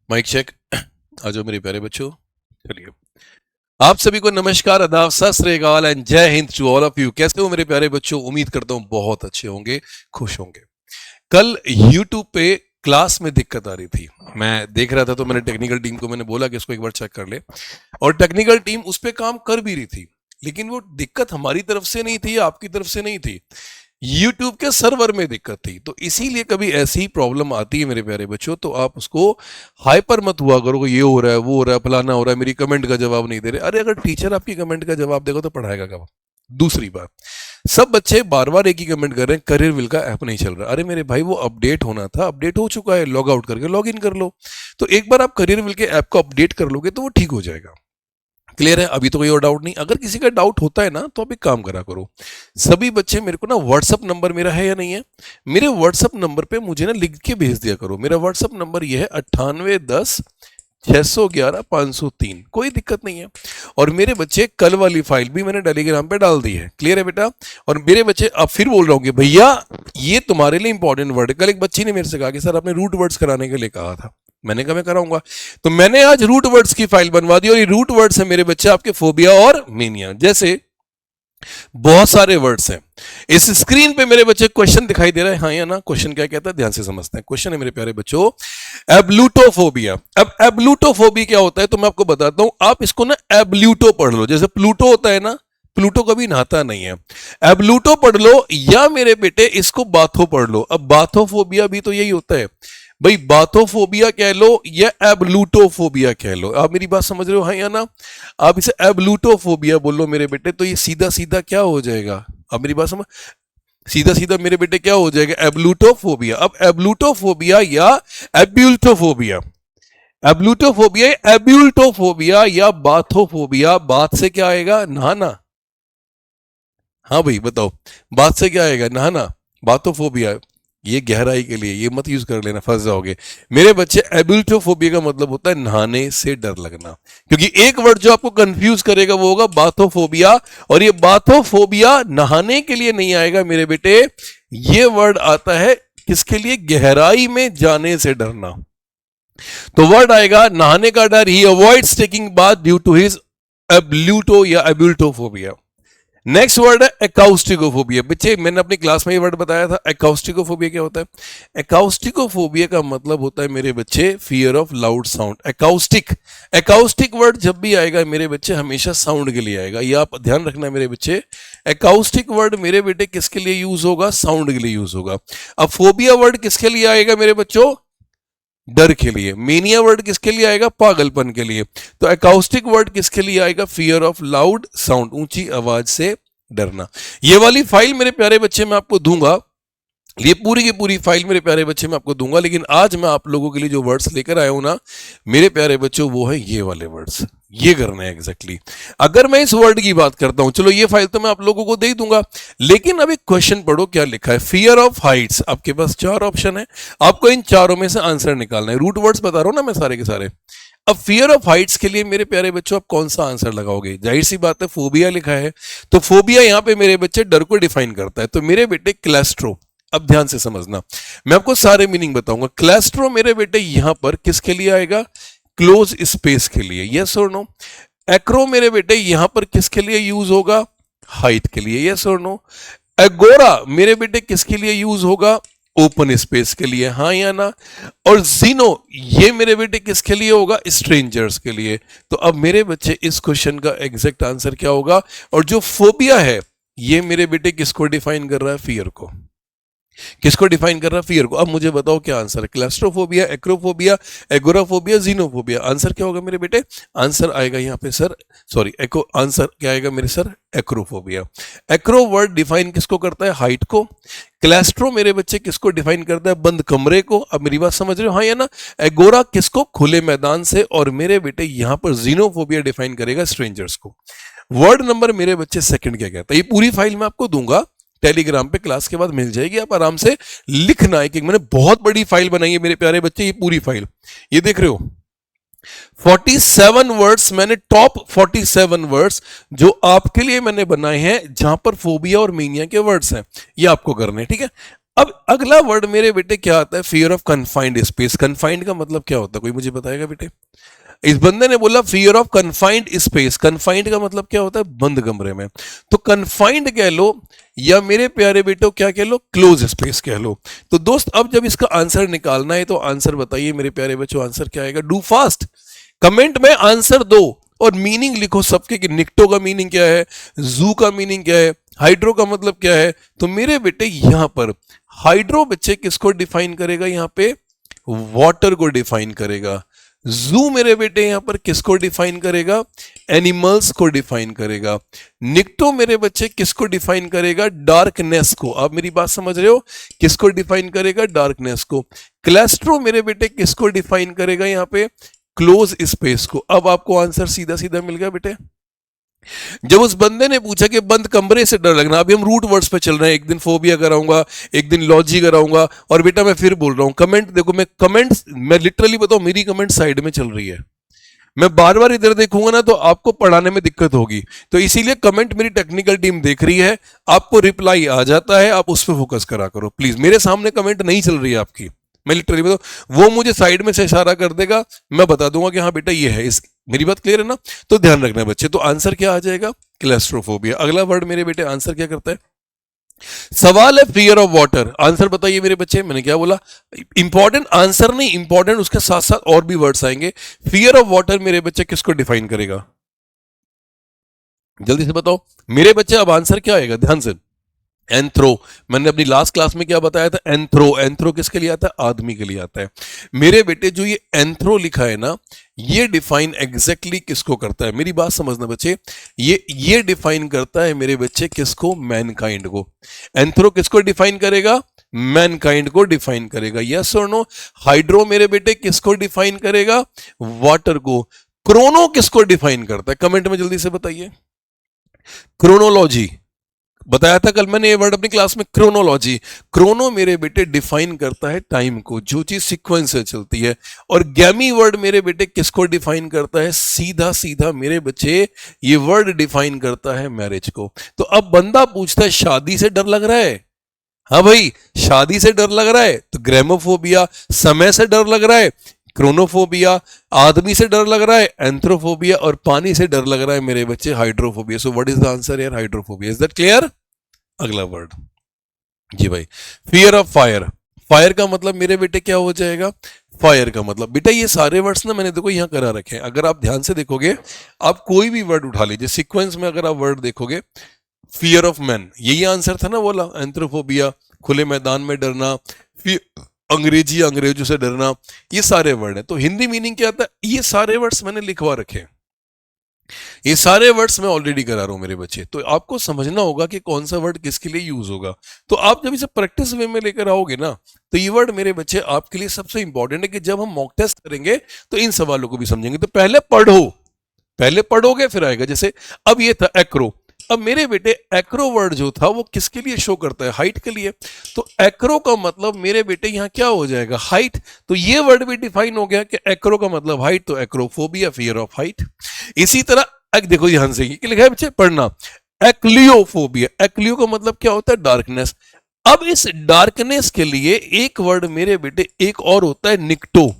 Mic check. आ जाओ मेरे प्यारे बच्चों। चलिए, आप सभी को नमस्कार, आदाब, सत Shri Akal and Jai Hind to all of you. कैसे हो मेरे प्यारे बच्चों? उम्मीद करता हूं बहुत अच्छे होंगे, खुश होंगे। कल YouTube पे क्लास में दिक्कत आ रही थी, मैं देख रहा था, तो मैंने टेक्निकल टीम को मैंने बोला कि इसको एक बार चेक कर ले, और टेक्निकल टीम उस पर काम कर भी रही थी। लेकिन वो दिक्कत हमारी तरफ से नहीं थी या आपकी तरफ से नहीं थी, YouTube के सर्वर में दिक्कत थी। तो इसीलिए कभी ऐसी ही प्रॉब्लम आती है मेरे प्यारे बच्चों, तो आप उसको हाइपर मत हुआ करो कि ये हो रहा है, वो हो रहा है, फलाना हो रहा है, मेरी कमेंट का जवाब नहीं दे रहे। अरे अगर टीचर आपकी कमेंट का जवाब देगा तो पढ़ाएगा कब? दूसरी बात, सब बच्चे बार बार एक ही कमेंट कर रहे हैं, करियर विल का ऐप नहीं चल रहा। अरे मेरे भाई, वो अपडेट होना था, अपडेट हो चुका है, लॉग आउट करके लॉग इन कर लो। तो एक बार आप करियर विल के ऐप को अपडेट कर लोगे तो वो ठीक हो जाएगा। क्लियर है? अभी तो कोई और डाउट नहीं। अगर किसी का डाउट होता है ना, तो आप एक काम करा करो, सभी बच्चे मेरे को ना व्हाट्सअप नंबर मेरा है या नहीं है, मेरे व्हाट्सअप नंबर पे मुझे ना लिख के भेज दिया करो। मेरा व्हाट्सअप नंबर ये है 9810611503। कोई दिक्कत नहीं है। और मेरे बच्चे, कल वाली फाइल भी मैंने टेलीग्राम पे डाल दी है। क्लियर है बेटा? और मेरे बच्चे, अब फिर बोल रहा हूँ कि भैया ये तुम्हारे लिए इंपॉर्टेंट वर्ड। कल एक बच्ची ने मेरे से कहा कि सर आपने रूट वर्ड्स कराने के लिए कहा था। मैंने कहा मैं कराऊंगा। तो मैंने आज रूट वर्ड्स की फाइल बनवा दी, और ये रूट वर्ड्स है मेरे बच्चे आपके फोबिया और मेनिया जैसे बहुत सारे वर्ड्स हैं। इस स्क्रीन पे मेरे बच्चे क्वेश्चन दिखाई दे रहा है, हाँ या ना? क्वेश्चन क्या कहता है, ध्यान से समझते हैं। क्वेश्चन है मेरे प्यारे बच्चों, एब्लूटोफोबिया। अब एब्लूटोफोबिया क्या होता है तो मैं आपको बताता हूं। आप इसको ना एब्ल्यूटो पढ़ लो, जैसे प्लूटो होता है ना, प्लूटो कभी नहाता नहीं है। एब्लूटो पढ़ लो, या मेरे बेटे इसको बाथो पढ़ लो। अब बाथोफोबिया भी तो यही होता है भाई, बाथोफोबिया कह लो या एब्लूटोफोबिया कह लो। आप मेरी बात समझ रहे हो, हाँ या ना? आप इसे एब्लूटोफोबिया बोलो मेरे बेटे, तो ये सीधा सीधा क्या हो जाएगा? अब मेरी बात समझ, सीधा सीधा मेरे बेटे क्या हो जाएगा? एब्लूटोफोबिया। अब एब्लूटोफोबिया या एब्यूल्टोफोबिया, एब्लूटोफोबिया, एब्यूल्टोफोबिया या बाथोफोबिया, बात से क्या आएगा? नहाना। हाँ भाई बताओ, बात से क्या आएगा? नहाना। बाथोफोबिया ये गहराई के लिए, ये मत यूज कर लेना, फंस जाओगे मेरे बच्चे। एब्यूल्टोफोबिया का मतलब होता है नहाने से डर लगना, क्योंकि एक वर्ड जो आपको कंफ्यूज करेगा वो होगा बाथोफोबिया, और ये बाथोफोबिया नहाने के लिए नहीं आएगा मेरे बेटे। ये वर्ड आता है किसके लिए? गहराई में जाने से डरना। तो वर्ड आएगा नहाने का डर। He avoids taking bath due to his abluto या एब्यूल्टोफोबिया। नेक्स्ट वर्ड है एकाउस्टिकोफोबिया। बच्चे मैंने अपनी क्लास में ये वर्ड बताया था। एकाउस्टिकोफोबिया क्या होता है? एकाउस्टिकोफोबिया का मतलब होता है मेरे बच्चे fear of loud sound. Acoustic, acoustic word जब भी आएगा मेरे बच्चे हमेशा साउंड के लिए आएगा, ये आप ध्यान रखना मेरे बच्चे। एकाउस्टिक वर्ड मेरे बेटे किसके लिए यूज होगा? साउंड के लिए यूज होगा। अब फोबिया वर्ड किसके लिए आएगा मेरे बच्चों? डर के लिए। मेनिया वर्ड किसके लिए आएगा? पागलपन के लिए। तो एकाउस्टिक वर्ड किसके लिए आएगा? फियर ऑफ लाउड साउंड, ऊंची आवाज से डरना। ये वाली फाइल मेरे प्यारे बच्चे मैं आपको दूंगा, ये पूरी की पूरी फाइल मेरे प्यारे बच्चे मैं आपको दूंगा। लेकिन आज मैं आप लोगों के लिए जो वर्ड्स लेकर आया हूं ना मेरे प्यारे बच्चों, वो है ये वाले वर्ड्स। ये करना है एग्जैक्टली। अगर मैं इस वर्ड की बात करता हूं, चलो ये फाइल तो मैं आप लोगों को दे दूंगा, लेकिन अब एक क्वेश्चन पढ़ो क्या लिखा है। Fear of Heights. आपके पास 4 ऑप्शन है, आपको इन चारों में से आंसर निकालना है। रूट वर्ड्स बता रहा हूं ना मैं सारे के सारे। अब फियर ऑफ हाइट्स के लिए मेरे प्यारे बच्चों आप कौन सा आंसर लगाओगे? जाहिर सी बात है फोबिया लिखा है, तो फोबिया यहां पे मेरे बच्चे डर को डिफाइन करता है। तो मेरे बेटे क्लेस्ट्रो, अब ध्यान से समझना, मैं आपको सारे मीनिंग बताऊंगा। क्लेस्ट्रो मेरे बेटे यहां पर किसके लिए आएगा? क्लोज स्पेस के लिए, यस और नो। एक्रो मेरे बेटे यहां पर किसके लिए यूज होगा? हाइट के लिए, यस और नो। एगोरा मेरे बेटे किसके लिए यूज होगा? ओपन स्पेस के लिए, हाँ या ना। और जीनो ये मेरे बेटे किसके लिए होगा? स्ट्रेंजर्स के लिए। तो अब मेरे बच्चे इस क्वेश्चन का एग्जैक्ट आंसर क्या होगा? और जो फोबिया है ये मेरे बेटे किसको डिफाइन कर रहा है? फियर को। किसको डिफाइन कर रहा है? फियर को। अब मुझे बताओ क्या आंसर है? क्लैस्ट्रोफोबिया, एक्रोफोबिया, एगोराफोबिया, जीनोफोबिया। आंसर क्या होगा मेरे बेटे? आंसर आएगा यहाँ पे सर, सॉरी एको, आंसर क्या आएगा मेरे sir? Acrophobia. Acro word define किसको करता है? हाइट को। क्लैस्ट्रो मेरे बच्चे किसको डिफाइन करता है? बंद कमरे को। अब मेरी बात समझ रहे हो, हाँ या ना? एगोरा किसको? खुले मैदान से। और मेरे बेटे यहां पर जीनोफोबिया डिफाइन करेगा स्ट्रेंजर्स को। वर्ड नंबर मेरे बच्चे सेकंड क्या कहता है? ये पूरी फाइल मैं आपको दूंगा टेलीग्राम पे, क्लास के बाद मिल जाएगी, आप आराम से लिखना है कि मैंने बहुत बड़ी फाइल बनाई है मेरे प्यारे बच्चे। ये पूरी फाइल ये देख रहे हो, 47 वर्ड्स मैंने, टॉप 47 वर्ड्स जो आपके लिए मैंने बनाए हैं, जहां पर फोबिया और मीनिया के वर्ड्स हैं, ये आपको करने हैं, ठीक है? अब अगला वर्ड मेरे बेटे क्या आता है, fear of confined space. Confined का मतलब क्या होता है, कोई मुझे बताएगा बेटे? इस बंदे ने बोला fear of confined space. Confined का मतलब क्या होता है, बंद कमरे में। तो कन्फाइंड कह लो या मेरे प्यारे बेटो क्या कह लो, क्लोज स्पेस कह लो। तो दोस्त अब जब इसका आंसर निकालना है तो आंसर बताइए मेरे प्यारे बच्चों, आंसर क्या आएगा? डू फास्ट, कमेंट में आंसर दो और मीनिंग लिखो सबके कि निक्टो का मीनिंग क्या है, जू का मीनिंग क्या है, हाइड्रो का मतलब क्या है। तो मेरे बेटे यहां पर हाइड्रो बच्चे किसको डिफाइन करेगा, यहां पे वाटर को डिफाइन करेगा। जू मेरे बेटे यहां पर किसको डिफाइन करेगा, एनिमल्स को डिफाइन करेगा। निक्टो मेरे बच्चे किसको डिफाइन करेगा, डार्कनेस को। आप मेरी बात समझ रहे हो, किसको डिफाइन करेगा, डार्कनेस को। क्लेस्ट्रो मेरे बेटे किसको डिफाइन करेगा, यहां पे क्लोज स्पेस को। अब आपको आंसर सीधा सीधा मिल गया बेटे। जब उस बंदे ने पूछा कि बंद कमरे से डर लगना, अभी हम रूट वर्ड्स पे चल रहे हैं, एक दिन फोबिया कराऊंगा, एक दिन लॉजी कराऊंगा, और बेटा मैं फिर बोल रहा हूं कमेंट देखो, मैं लिटरली बताऊं मेरी कमेंट साइड में चल रही है, मैं बार बार इधर देखूंगा ना तो आपको पढ़ाने में दिक्कत होगी। तो इसीलिए कमेंट मेरी टेक्निकल टीम देख रही है, आपको रिप्लाई आ जाता है, आप उस पर फोकस करा करो प्लीज। मेरे सामने कमेंट नहीं चल रही है आपकी, मैं लिटरली बताऊं, वो मुझे साइड में से इशारा कर देगा, मैं बता दूंगा कि हाँ बेटा ये है। इस मेरी बात क्लियर है ना? तो ध्यान रखना बच्चे। तो आंसर क्या आ जाएगा, क्लेस्ट्रोफोबिया। अगला वर्ड मेरे बेटे आंसर क्या करता है, सवाल है फियर ऑफ वाटर। आंसर बताइए मेरे बच्चे, मैंने क्या बोला, इंपॉर्टेंट आंसर नहीं, इंपॉर्टेंट उसके साथ साथ और भी वर्ड्स आएंगे। फियर ऑफ वाटर मेरे बच्चे किसको डिफाइन करेगा, जल्दी से बताओ मेरे बच्चे। अब आंसर क्या आएगा, ध्यान से। एंथ्रो, मैंने अपनी लास्ट क्लास में क्या बताया था, एंथ्रो। एंथ्रो किसके लिए आता है, आदमी के लिए आता है। मेरे बेटे जो ये एंथ्रो लिखा है ना, ये डिफाइन एग्जैक्टली किसको करता है, मेरी बात समझना बच्चे। ये डिफाइन करता है मेरे बच्चे किसको, मैनकाइंड को। एंथ्रो किसको डिफाइन करेगा, मैनकाइंड को डिफाइन करेगा। यस और नो? हाइड्रो मेरे बेटे किसको डिफाइन करेगा, वाटर को। क्रोनो किसको डिफाइन करता है, कमेंट में जल्दी से बताइए। क्रोनोलॉजी बताया था कल मैंने ये वर्ड अपनी क्लास में, क्रोनोलॉजी। क्रोनो मेरे बेटे डिफाइन करता है टाइम को, जो चीज सीक्वेंस से चलती है। और गैमी वर्ड मेरे बेटे किसको डिफाइन करता है, सीधा सीधा मेरे बच्चे ये वर्ड डिफाइन करता है मैरिज को। तो अब बंदा पूछता है शादी से डर लग रहा है, हाँ भाई शादी से डर लग रहा है, तो ग्रेमोफोबिया। समय से डर लग रहा है, क्रोनोफोबिया। आदमी से डर लग रहा है, एंथ्रोफोबिया। और पानी से डर लग रहा है मेरे बच्चे, hydrophobia. So what is the answer यार, हाइड्रोफोबिया। Is that clear? अगला वर्ड जी भाई, फियर ऑफ फायर। फायर का मतलब मेरे बेटे क्या हो जाएगा, फायर का मतलब बेटा, ये सारे वर्ड्स ना मैंने देखो यहां करा रखे हैं। अगर आप ध्यान से देखोगे, आप कोई भी वर्ड उठा लीजिए सीक्वेंस में, अगर आप वर्ड देखोगे, फियर ऑफ मैन यही आंसर था ना बोला, एंथ्रोफोबिया खुले मैदान में डरना, अंग्रेजी अंग्रेजों से डरना, ये सारे वर्ड हैं। तो हिंदी मीनिंग क्या आता है, ये सारे वर्ड्स मैंने लिखवा रखे हैं, ये सारे वर्ड्स मैं ऑलरेडी करा रहा हूं मेरे बच्चे। तो आपको समझना होगा कि कौन सा वर्ड किसके लिए यूज होगा। तो आप जब इसे प्रैक्टिस वे में लेकर आओगे ना, तो ये वर्ड मेरे बच्चे आपके लिए सबसे इंपॉर्टेंट है कि जब हम मॉक टेस्ट करेंगे तो इन सवालों को भी समझेंगे। तो पहले पढ़ो, पहले पढ़ोगे फिर आएगा। जैसे अब ये था एक्रो, अब मेरे बेटे एक्रो वर्ड जो था वो किसके लिए शो करता है, हाइट के लिए। तो एक्रो का मतलब मेरे बेटे यहां क्या हो जाएगा, हाइट। तो ये वर्ड भी डिफाइन हो गया कि एक्रो का मतलब हाइट, तो एक्रोफोबिया, फियर ऑफ हाइट। इसी तरह देखो ध्यान से क्या लिखा है बच्चे, पढ़ना, एक्लियोफोबिया। एक्लियो का मतलब क्या होता है, डार्कनेस। अब इस डार्कनेस के लिए एक वर्ड मेरे बेटे एक और होता है, निक्टो,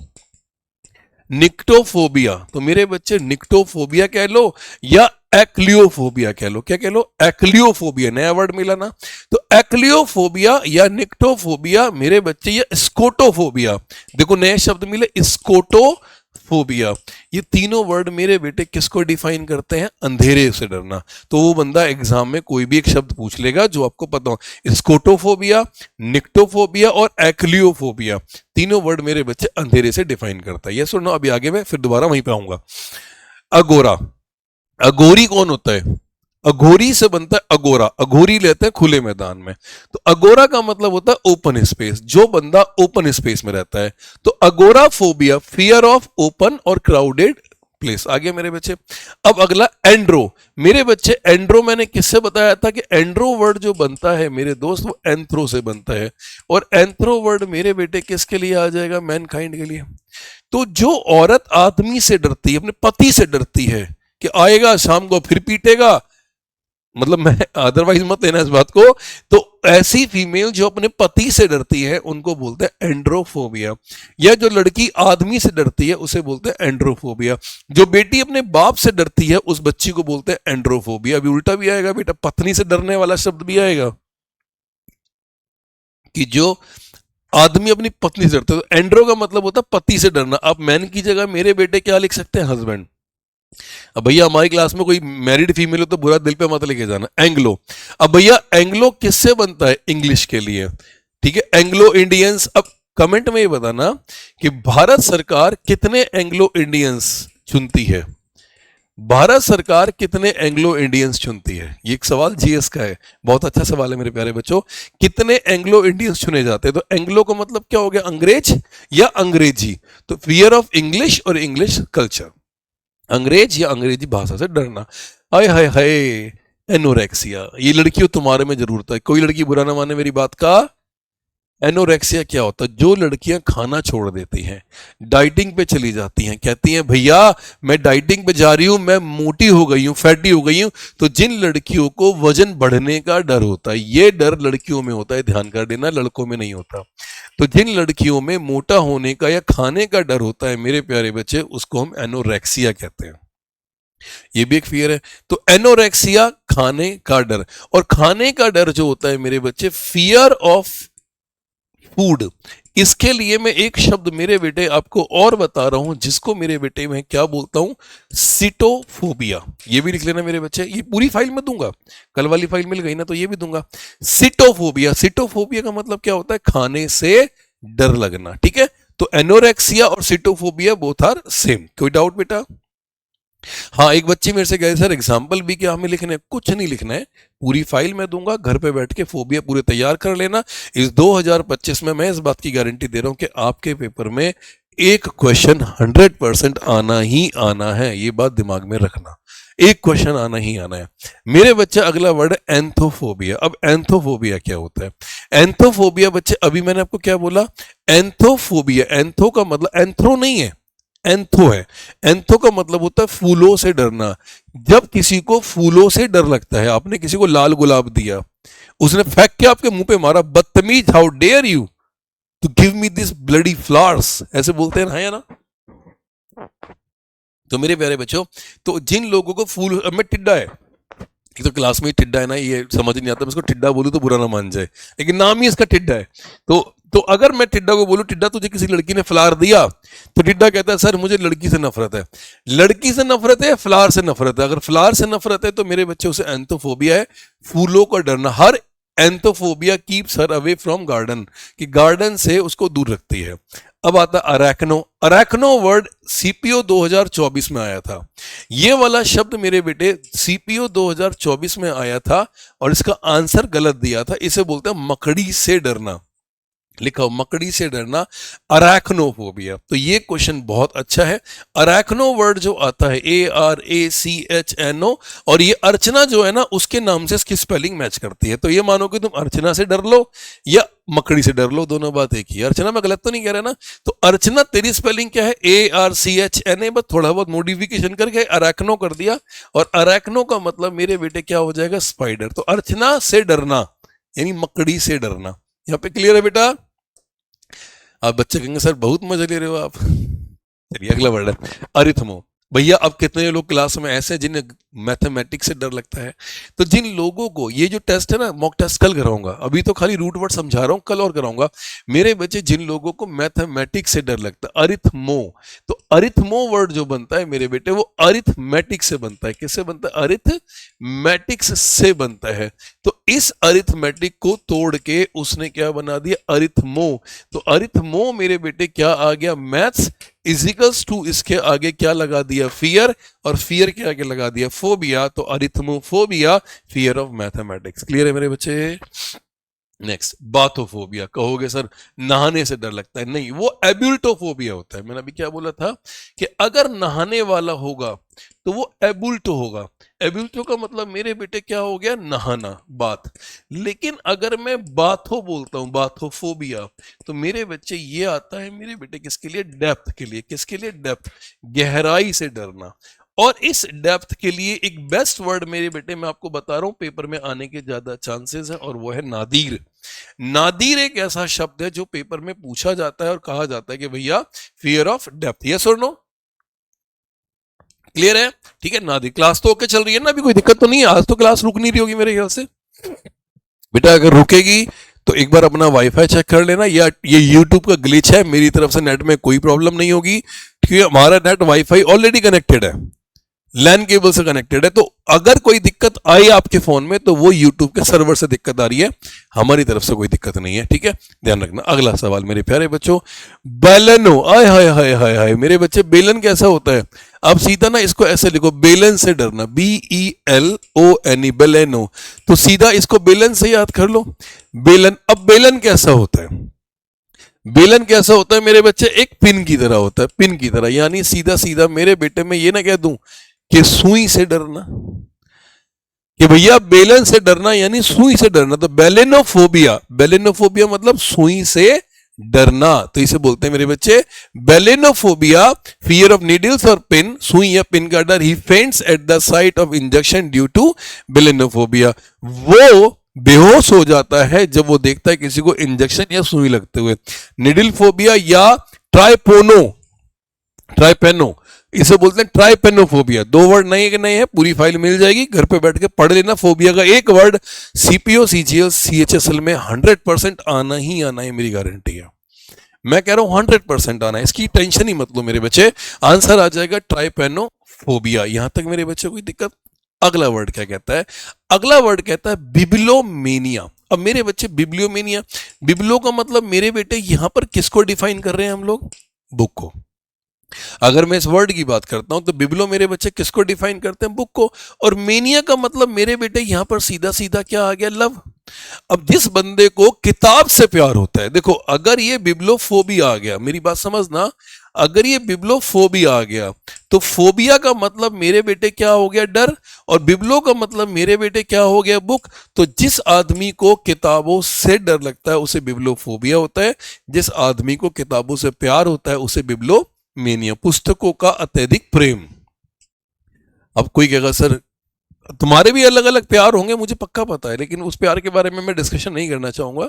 निक्टोफोबिया। तो मेरे बच्चे निक्टोफोबिया कह लो या एक्लियोफोबिया कह लो, क्या कह लो, एक्लियोफोबिया, नया वर्ड मिला ना। तो एक्लियोफोबिया या निक्टोफोबिया मेरे बच्चे, या स्कोटोफोबिया, देखो नए शब्द मिले, स्कोटोफोबिया। ये तीनों वर्ड मेरे बेटे किसको डिफाइन करते हैं, अंधेरे से डरना। तो वो बंदा एग्जाम में कोई भी एक शब्द पूछ लेगा जो आपको पता हो, स्कोटोफोबिया, निक्टोफोबिया और एक्लियोफोबिया, तीनों वर्ड मेरे बच्चे अंधेरे से डिफाइन करता है। ये सुनो, अभी आगे मैं फिर दोबारा वहीं पे आऊंगा। अगोरा, अघोरी कौन होता है, अघोरी से बनता है अगोरा, अघोरी लेते हैं खुले मैदान में। तो अगोरा का मतलब होता है ओपन स्पेस, जो बंदा ओपन स्पेस में रहता है। तो अगोरा फोबिया, फियर ऑफ ओपन और क्राउडेड प्लेस। आगे मेरे बच्चे, अब अगला एंड्रो। मेरे बच्चे एंड्रो मैंने किससे बताया था कि एंड्रो वर्ड जो बनता है मेरे दोस्त, वो एंथ्रो से बनता है। और एंथ्रो वर्ड मेरे बेटे किसके लिए आ जाएगा, मैनकाइंड के लिए। तो जो औरत आदमी से डरती है, अपने पति से डरती है कि आएगा शाम को फिर पीटेगा, मतलब मैं अदरवाइज मत लेना इस बात को, तो ऐसी फीमेल जो अपने पति से डरती है उनको बोलते हैं एंड्रोफोबिया, या जो लड़की आदमी से डरती है उसे बोलते हैं एंड्रोफोबिया। जो बेटी अपने बाप से डरती है उस बच्ची को बोलते हैं एंड्रोफोबिया। अभी उल्टा भी आएगा बेटा, पत्नी से डरने वाला शब्द भी आएगा कि जो आदमी अपनी पत्नी से डरता है, तो एंड्रो का मतलब होता है पति से डरना। आप मैन की जगह मेरे बेटे क्या लिख सकते हैं, हस्बैंड। अब भैया हमारी क्लास में कोई मैरिड फीमेल हो तो बुरा दिल पे मत लेके जाना। एंग्लो, अब भैया एंग्लो किससे बनता है, इंग्लिश के लिए, ठीक है, एंग्लो इंडियंस। अब कमेंट में ये बताना कि भारत सरकार कितने एंग्लो इंडियंस चुनती है, भारत सरकार कितने एंग्लो इंडियंस चुनती है। ये एक सवाल जीएस का है, बहुत अच्छा सवाल है मेरे प्यारे बच्चों। कितने एंग्लो इंडियंस चुने जाते हैं, तो एंग्लो का मतलब क्या हो गया, अंग्रेज या अंग्रेजी। तो फियर ऑफ इंग्लिश और इंग्लिश कल्चर, अंग्रेज या अंग्रेजी भाषा से डरना। हाय हाय हाय, एनोरेक्सिया, ये लड़कियों तुम्हारे में जरूरत है, कोई लड़की बुरा ना माने मेरी बात का। एनोरेक्सिया क्या होता है, जो लड़कियां खाना छोड़ देती हैं, डाइटिंग पे चली जाती हैं, कहती हैं भैया मैं डाइटिंग पे जा रही हूं, मैं मोटी हो गई हूं, फैटी हो गई हूं। तो जिन लड़कियों को वजन बढ़ने का डर होता है, ये डर लड़कियों में होता है, ध्यान कर देना, लड़कों में नहीं होता। तो जिन लड़कियों में मोटा होने का या खाने का डर होता है मेरे प्यारे बच्चे, उसको हम एनोरेक्सिया कहते हैं। ये भी एक फियर है। तो एनोरेक्सिया खाने का डर, और खाने का डर जो होता है मेरे बच्चे, फियर ऑफ फूड। इसके लिए मैं एक शब्द मेरे बेटे आपको और बता रहा हूं, जिसको मेरे बेटे मैं क्या बोलता हूं, सिटोफोबिया। ये भी लिख लेना मेरे बच्चे, ये पूरी फाइल में दूंगा, कल वाली फाइल मिल गई ना तो ये भी दूंगा। सिटोफोबिया, सिटोफोबिया का मतलब क्या होता है, खाने से डर लगना, ठीक है। तो एनोरेक्सिया और सिटोफोबिया बोथ आर सेम, कोई डाउट बेटा। हाँ, एक बच्ची मेरे से कहे सर एग्जाम्पल भी क्या हमें लिखना है, कुछ नहीं लिखना है, पूरी फाइल मैं दूंगा, घर पे बैठ के फोबिया पूरे तैयार कर लेना। इस 2025 में मैं इस बात की गारंटी दे रहा हूं कि आपके पेपर में एक क्वेश्चन 100% आना ही आना है, ये बात दिमाग में रखना, एक क्वेश्चन आना ही आना है मेरे बच्चे। अगला वर्ड है एंथोफोबिया। अब एंथोफोबिया क्या होता है, एंथोफोबिया बच्चे, अभी मैंने आपको क्या बोला, एंथोफोबिया, एंथो का मतलब एंथ्रो नहीं है, एंथो है। एंथो का मतलब होता है फूलों से डरना। जब किसी को फूलों से डर लगता है, आपने किसी को लाल गुलाब दिया, उसने फेंक के आपके मुंह पे मारा, बदतमीज, how dare you to give me this bloody flowers, ऐसे बोलते हैं ना, है ना। तो मेरे प्यारे बच्चों, तो जिन लोगों को फूल, अब मैं टिड्डा है, एक तो क्लास में टिड्डा है ना, ये समझ नहीं आता, मैं इसको टिड्डा बोलूं तो बुरा ना मान जाए, लेकिन नाम ही इसका टिड्डा है। तो अगर मैं टिड्डा को बोलूं, टिड्डा तुझे किसी लड़की ने फ्लावर दिया, तो टिड्डा कहता है सर मुझे लड़की से नफरत है। लड़की से नफरत है, फ्लावर से नफरत है। अगर फ्लावर से नफरत है तो मेरे बच्चे उसे एंथोफोबिया है, फूलों का डरना। Her anthophobia keeps her away from garden, कि गार्डन से उसको दूर रखती है। अब आता अरैक्नो। अरैक्नो वर्ड सीपीओ 2024 में आया था। ये वाला शब्द मेरे बेटे सीपीओ 2024 में आया था, और इसका आंसर गलत दिया था। इसे बोलते हैं मकड़ी से डरना, लिखा हो मकड़ी से डरना, अरैक्नोफोबिया। तो ये क्वेश्चन बहुत अच्छा है। अरैक्नो वर्ड जो आता है ARACHNO, और ये अर्चना जो है ना, उसके नाम से इसकी स्पेलिंग मैच करती है। तो ये मानो कि तुम अर्चना से डर लो या मकड़ी से डर लो, दोनों बात एक ही है। अर्चना मैं गलत तो नहीं कह रहा ना। तो अर्चना तेरी स्पेलिंग क्या है, ARCHNA, बस थोड़ा बहुत मॉडिफिकेशन करके अरैक्नो कर दिया, और अरैक्नो का मतलब मेरे बेटे क्या हो जाएगा, स्पाइडर। तो अर्चना से डरना यानी मकड़ी से डरना। यहाँ पे क्लियर है बेटा। आप बच्चे कहेंगे सर बहुत मजा ले रहे हो आप। चलिए अगला वर्ड है अरिथमो। भैया अब कितने लोग क्लास में ऐसे हैं जिन्हें मैथमेटिक्स से डर लगता है। तो जिन लोगों को, ये जो टेस्ट है ना, मॉक टेस्ट कल कराऊंगा, अभी तो खाली रूट वर्ड समझा रहा हूं, कल और कराऊंगा मेरे बच्चे। जिन लोगों को मैथमेटिक्स से डर लगता है, अरिथमो, तो अरिथमो वर्ड जो बनता है मेरे बेटे, वो अरिथमेटिक से बनता है। किससे बनता है, अरिथमेटिक्स से बनता है। तो इस अरिथमेटिक को तोड़ के उसने क्या बना दिया, अरिथमो। तो अरिथमो मेरे बेटे क्या आ गया, मैथ्स इजिकल्स टू, इसके आगे क्या लगा दिया, फियर, और फियर के आगे लगा दिया फोबिया। तो arithmophobia, fear of mathematics. Clear है मेरे बच्चे। नेक्स्ट बाथोफोबिया। कहोगे सर नहाने से डर लगता है, नहीं, वो एब्यूल्टोफोबिया होता है। मैंने अभी क्या बोला था कि अगर नहाने वाला होगा तो वो एबुल्टो होगा। एबुल्टो का मतलब मेरे बेटे क्या हो गया, नहाना, बात। लेकिन अगर मैं बाथो बोलता हूं, बाथोफोबिया, तो मेरे बच्चे ये आता है मेरे बेटे किसके लिए, डेप्थ के लिए। किसके लिए, डेप्थ, गहराई से डरना। और इस डेप्थ के लिए एक बेस्ट वर्ड मेरे बेटे मैं आपको बता रहा हूं, पेपर में आने के ज्यादा चांसेस है, और वो है नादीर। नादीर एक ऐसा शब्द है जो पेपर में पूछा जाता है और कहा जाता है कि भैया फियर ऑफ डेप्थ, यस और नो, क्लियर है? ठीक है नादीर। क्लास तो ओके चल रही है ना, अभी कोई दिक्कत तो नहीं है? आज तो क्लास रुक नहीं रही होगी मेरे ख्याल से। बेटा अगर रुकेगी तो एक बार अपना वाईफाई चेक कर लेना, या ये यूट्यूब का ग्लिच है, मेरी तरफ से नेट में कोई प्रॉब्लम नहीं होगी, क्योंकि हमारा नेट वाईफाई ऑलरेडी कनेक्टेड है, लैन केबल से कनेक्टेड है। तो अगर कोई दिक्कत आई आपके फोन में तो वो यूट्यूब के सर्वर से दिक्कत आ रही है, हमारी तरफ से कोई दिक्कत नहीं है, ठीक है, ध्यान रखना। अगला सवाल मेरे प्यारे बच्चों, बेलनो, आय हाय हाय हाय हाय मेरे बच्चे, बेलन कैसा होता है? अब सीधा ना इसको ऐसे लिखो, बेलन से डरना, BELON, बेलेनो, तो सीधा इसको बेलन से याद कर लो, बेलन। अब बेलन कैसा होता है? बेलन कैसा होता है मेरे बच्चे? एक पिन की तरह होता है, पिन की तरह, यानी सीधा सीधा मेरे बेटे में ये ना कह दूं कि सुई से डरना, कि भैया बेलन से डरना यानी सुई से डरना, तो बेलेनोफोबिया, बेलेनोफोबिया मतलब सुई से डरना, तो इसे बोलते हैं मेरे बच्चे बेलेनोफोबिया, फियर ऑफ नीडल्स और पिन, सुई या पिन का डर। He faints at the sight of injection due to belonephobia, वो बेहोश हो जाता है जब वो देखता है किसी को इंजेक्शन या सुई लगते हुए। निडल फोबिया या ट्राइपोनो, ट्राइपेनो, इसे बोलते हैं ट्राइपेनोफोबिया। दो वर्ड नए के नए हैं, पूरी फाइल मिल जाएगी, घर पे बैठ के पढ़ लेना। फोबिया का एक वर्ड CPO CGL CHSL में 100% आना ही आना है, मेरी गारंटी है, मैं कह रहा हूं 100% आना है, इसकी टेंशन ही मत लो मेरे बच्चे, आंसर आ जाएगा ट्राइपेनोफोबिया। यहां तक मेरे बच्चे कोई दिक्कत? अगला वर्ड क्या कहता है? अगला वर्ड कहता है बिब्लोमेनिया। अब मेरे बच्चे बिब्लियोमेनिया, बिब्लो का मतलब मेरे बेटे यहां पर किसको डिफाइन कर रहे हैं हम लोग? बुक को। अगर मैं इस वर्ड की बात करता हूं तो बिब्लो मेरे बच्चे किसको डिफाइन करते हैं? बुक को। और मेनिया का मतलब मेरे बेटे यहां पर सीधा सीधा क्या आ गया? लव। अब जिस बंदे को किताब से प्यार होता है, देखो अगर ये बिब्लोफोबिया आ गया, मेरी बात समझना, अगर ये बिब्लोफोबिया आ गया तो फोबिया का मतलब मेरे बेटे क्या हो गया? डर, और बिब्लो का मतलब मेरे बेटे क्या हो गया? बुक। तो जिस आदमी को किताबों से डर लगता है उसे बिब्लोफोबिया होता है, जिस आदमी को किताबों से प्यार होता है उसे बिब्लोमेनिया, पुस्तकों का अत्यधिक प्रेम। अब कोई कहेगा सर तुम्हारे भी अलग अलग प्यार होंगे, मुझे पक्का पता है, लेकिन उस प्यार के बारे में मैं डिस्कशन नहीं करना चाहूंगा।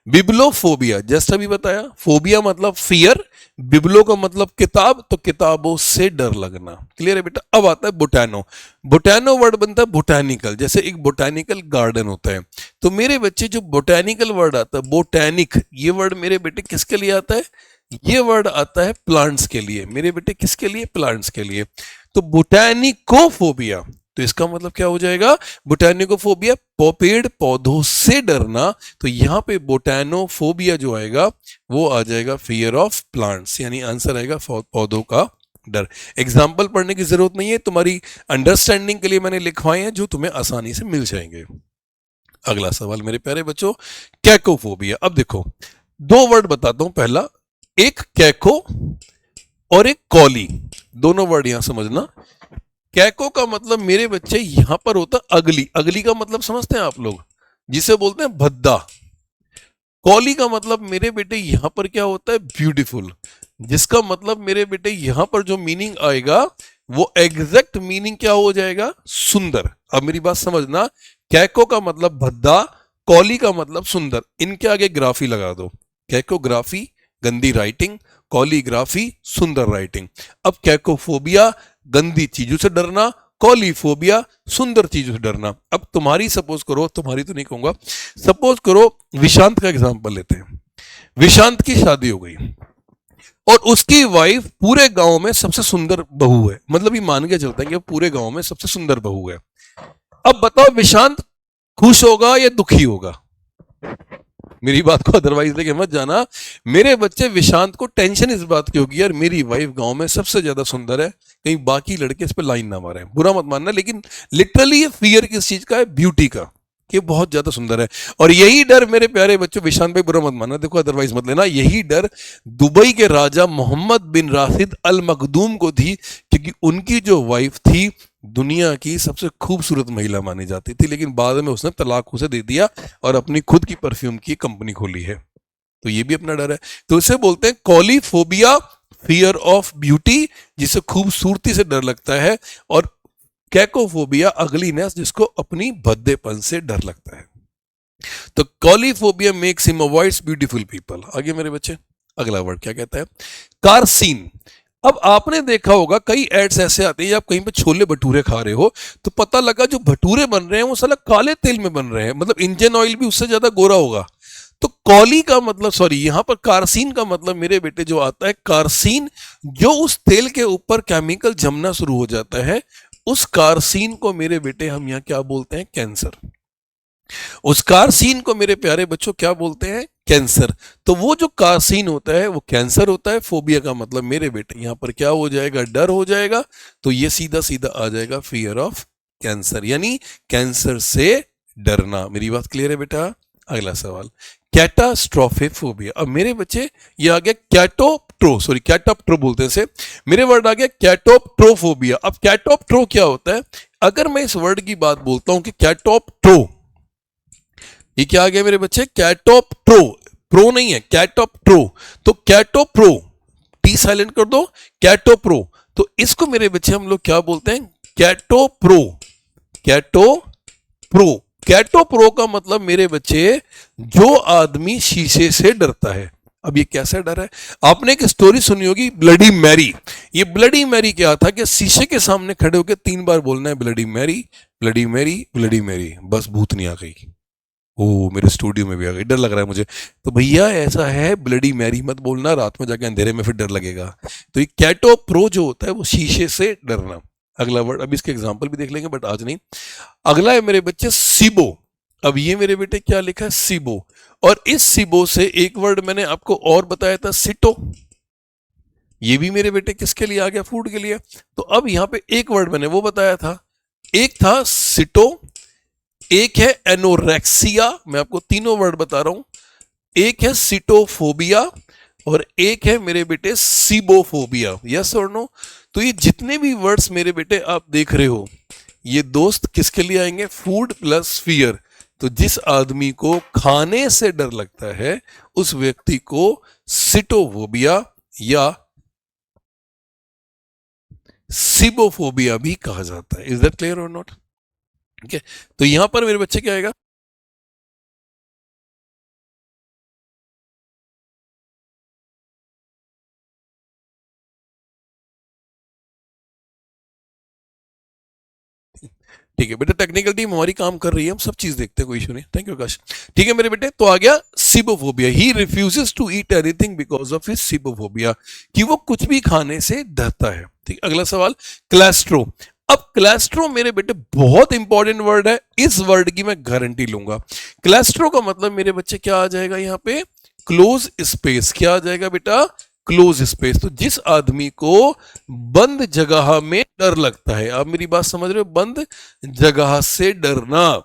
बिब्लोफोबिया जस्ट अभी बताया, फोबिया मतलब फियर, बिब्लो का मतलब किताब, तो किताबों से डर लगना, क्लियर है बेटा। अब आता है बोटैनो। बोटैनो वर्ड बनता है बोटैनिकल, जैसे एक बोटैनिकल गार्डन होता है, तो मेरे बच्चे जो बोटैनिकल वर्ड आता है, बोटैनिक, ये वर्ड मेरे बेटे किसके लिए आता है? ये वर्ड आता है प्लांट्स के लिए, मेरे बेटे किसके लिए? प्लांट्स के लिए। तो बोटैनिकोफोबिया, तो इसका मतलब क्या हो जाएगा? बोटैनिकोफोबिया, पेड़ पौधों से डरना, तो यहां पे बोटैनोफोबिया जो आएगा वो आ जाएगा फियर ऑफ प्लांट्स, यानी आंसर आएगा पौधों का डर। एग्जाम्पल पढ़ने की जरूरत नहीं है, तुम्हारी अंडरस्टैंडिंग के लिए मैंने लिखवाए हैं जो तुम्हें आसानी से मिल जाएंगे। अगला सवाल मेरे प्यारे बच्चों, कैकोफोबिया। अब देखो दो वर्ड बताता हूं, पहला एक कैको और एक कॉली, दोनों वर्ड यहां समझना। कैको का मतलब मेरे बच्चे यहां पर होता अगली, अगली का मतलब समझते हैं आप लोग, जिसे बोलते हैं भद्दा। कॉली का मतलब मेरे बेटे यहां पर क्या होता है? ब्यूटीफुल, जिसका मतलब मेरे बेटे यहां पर जो मीनिंग आएगा वो एग्जैक्ट मीनिंग क्या हो जाएगा? सुंदर। अब मेरी बात समझना, कैको का मतलब भद्दा, कॉली का मतलब सुंदर, इनके आगे ग्राफी लगा दो, कैकोग्राफी गंदी राइटिंग, कॉलीग्राफी सुंदर राइटिंग। अब कैकोफोबिया गंदी चीजों से डरना, कॉलीफोबिया सुंदर चीजों से डरना। अब तुम्हारी सपोज करो, तुम्हारी तो नहीं कहूंगा, सपोज करो विशांत का एग्जांपल लेते हैं। विशांत की शादी हो गई और उसकी वाइफ पूरे गांव में सबसे सुंदर बहू है, मतलब ये मान के चलते हैं कि पूरे गांव में सबसे सुंदर बहू है। अब बताओ विशांत खुश होगा या दुखी होगा? मेरी बात को अदरवाइज लेके मत जाना मेरे बच्चे, विशांत को टेंशन इस बात की होगी यार मेरी वाइफ गांव में सबसे ज्यादा सुंदर है, कहीं बाकी लड़के इस पे लाइन ना मारे, बुरा मत मानना, लेकिन लिटरली ये फियर किस चीज का है? ब्यूटी का, कि बहुत ज्यादा सुंदर है। और यही डर मेरे प्यारे बच्चों, विशांत भाई बुरा मत मानना, देखो अदरवाइज मत लेना, यही डर दुबई के राजा मोहम्मद बिन राशिद अल मखदूम को थी, क्योंकि उनकी जो वाइफ थी दुनिया की सबसे खूबसूरत महिला मानी जाती थी, लेकिन बाद में उसने तलाक उसे दे दिया और अपनी खुद की परफ्यूम की कंपनी खोली है, तो ये भी अपना डर है। तो इसे बोलते हैं कॉलीफोबिया, फियर ऑफ ब्यूटी, जिसे खूबसूरती से डर लगता है, और कैकोफोबिया अगलीनेस, जिसको अपनी भद्देपन से डर लगता है। तो caliphobia makes him avoids beautiful people. आगे मेरे बच्चे अगला वर्ड क्या कहता है? कारसीन। अब आपने देखा होगा कई एड्स ऐसे आते हैं, आप कहीं पे छोले भटूरे खा रहे हो तो पता लगा जो भटूरे बन रहे हैं वो साला काले तेल में बन रहे हैं, मतलब इंजन ऑयल भी उससे ज्यादा गोरा होगा। तो कॉली का मतलब, सॉरी यहां पर कारसीन का मतलब मेरे बेटे जो आता है, कारसीन जो उस तेल के ऊपर केमिकल जमना शुरू हो जाता है, उस कारसीन को मेरे बेटे हम यहाँ क्या बोलते हैं? कैंसर। उस कारसीन को मेरे प्यारे बच्चों क्या बोलते हैं? कैंसर। तो वो जो कारसीन होता है वो कैंसर होता है। फोबिया का मतलब मेरे बेटे यहां पर क्या हो जाएगा? डर हो जाएगा। तो ये सीधा सीधा आ जाएगा फियर ऑफ कैंसर, यानी कैंसर से डरना। मेरी बात क्लियर है बेटा? अगला सवाल, कैटास्ट्रोफोबिया। अब मेरे बच्चे ये आ गया कैटोप्ट्रो बोलते हैं इसे, मेरे वर्ड आ गया कैटोप्ट्रोफोबिया। अब कैटोप्ट्रो क्या होता है? अगर मैं इस वर्ड की बात बोलता हूं कि कैटोप्ट्रो, ये क्या आ गया मेरे बच्चे? कैटोप्ट्रो, प्रो नहीं है, कैटोप्ट्रो। तो कैटोप्रो, टी साइलेंट कर दो, कैटोप्रो। तो इसको मेरे बच्चे हम लोग क्या बोलते हैं? कैटोप्रो। कैटोप्रो, कैटोप्रो का मतलब मेरे बच्चे जो आदमी शीशे से डरता है। अब ये कैसा डर है? आपने एक स्टोरी सुनी होगी, ब्लडी मैरी। ये ब्लडी मैरी क्या था कि शीशे के सामने खड़े होकर 3 बार बोलना है bloody Mary, bloody Mary, bloody Mary, बस भूतनी आ गई। ओ, मेरे स्टूडियो में भी आ गई, डर लग रहा है मुझे। तो भैया ऐसा है, ब्लडी मैरी मत बोलना, रात में जाके अंधेरे में फिर डर लगेगा। तो ये कैटोप्रो जो होता है वो शीशे से डरना। अगला वर्ड, अब इसके एग्जांपल भी देख लेंगे बट आज नहीं। अगला है मेरे बच्चे सिबो। अब ये मेरे बेटे क्या लिखा है? सिबो। और इस सिबो से एक वर्ड मैंने आपको और बताया था, सिटो। ये भी मेरे बेटे किसके लिए आ गया? फूड के लिए। तो अब यहां पे एक वर्ड मैंने वो बताया था, एक था सिटो, एक है एनोरेक्सिया, मैं आपको तीनों वर्ड बता रहा हूं, एक है सिटोफोबिया और एक है मेरे बेटे सीबोफोबिया। यस और नो? तो ये जितने भी वर्ड्स मेरे बेटे आप देख रहे हो, ये दोस्त किसके लिए आएंगे? Food plus fear. तो जिस आदमी को खाने से डर लगता है उस व्यक्ति को सिटोफोबिया या सीबोफोबिया भी कहा जाता है। इज दैट क्लियर और नॉट? ठीक है, तो यहां पर मेरे बच्चे क्या आएगा? ठीक है बेटा, टेक्निकल टीम हमारी काम कर रही है, हम सब चीज देखते हैं, कोई इशू नहीं। Thank you Aakash. ठीक है मेरे बेटे, तो आ गया cibophobia. He refuses to eat anything because of his cibophobia, कि वो कुछ भी खाने से डरता है। ठीक, अगला सवाल, क्लैस्ट्रो। अब क्लैस्ट्रो मेरे बेटे बहुत इंपॉर्टेंट वर्ड है, इस वर्ड की मैं गारंटी लूंगा। क्लैस्ट्रो का मतलब मेरे बच्चे क्या आ जाएगा यहां पे? Close space. क्या आ जाएगा बेटा? Close space. तो जिस आदमी को बंद जगह में डर लगता है, आप मेरी बात समझ रहे हो? बंद जगह से डरना,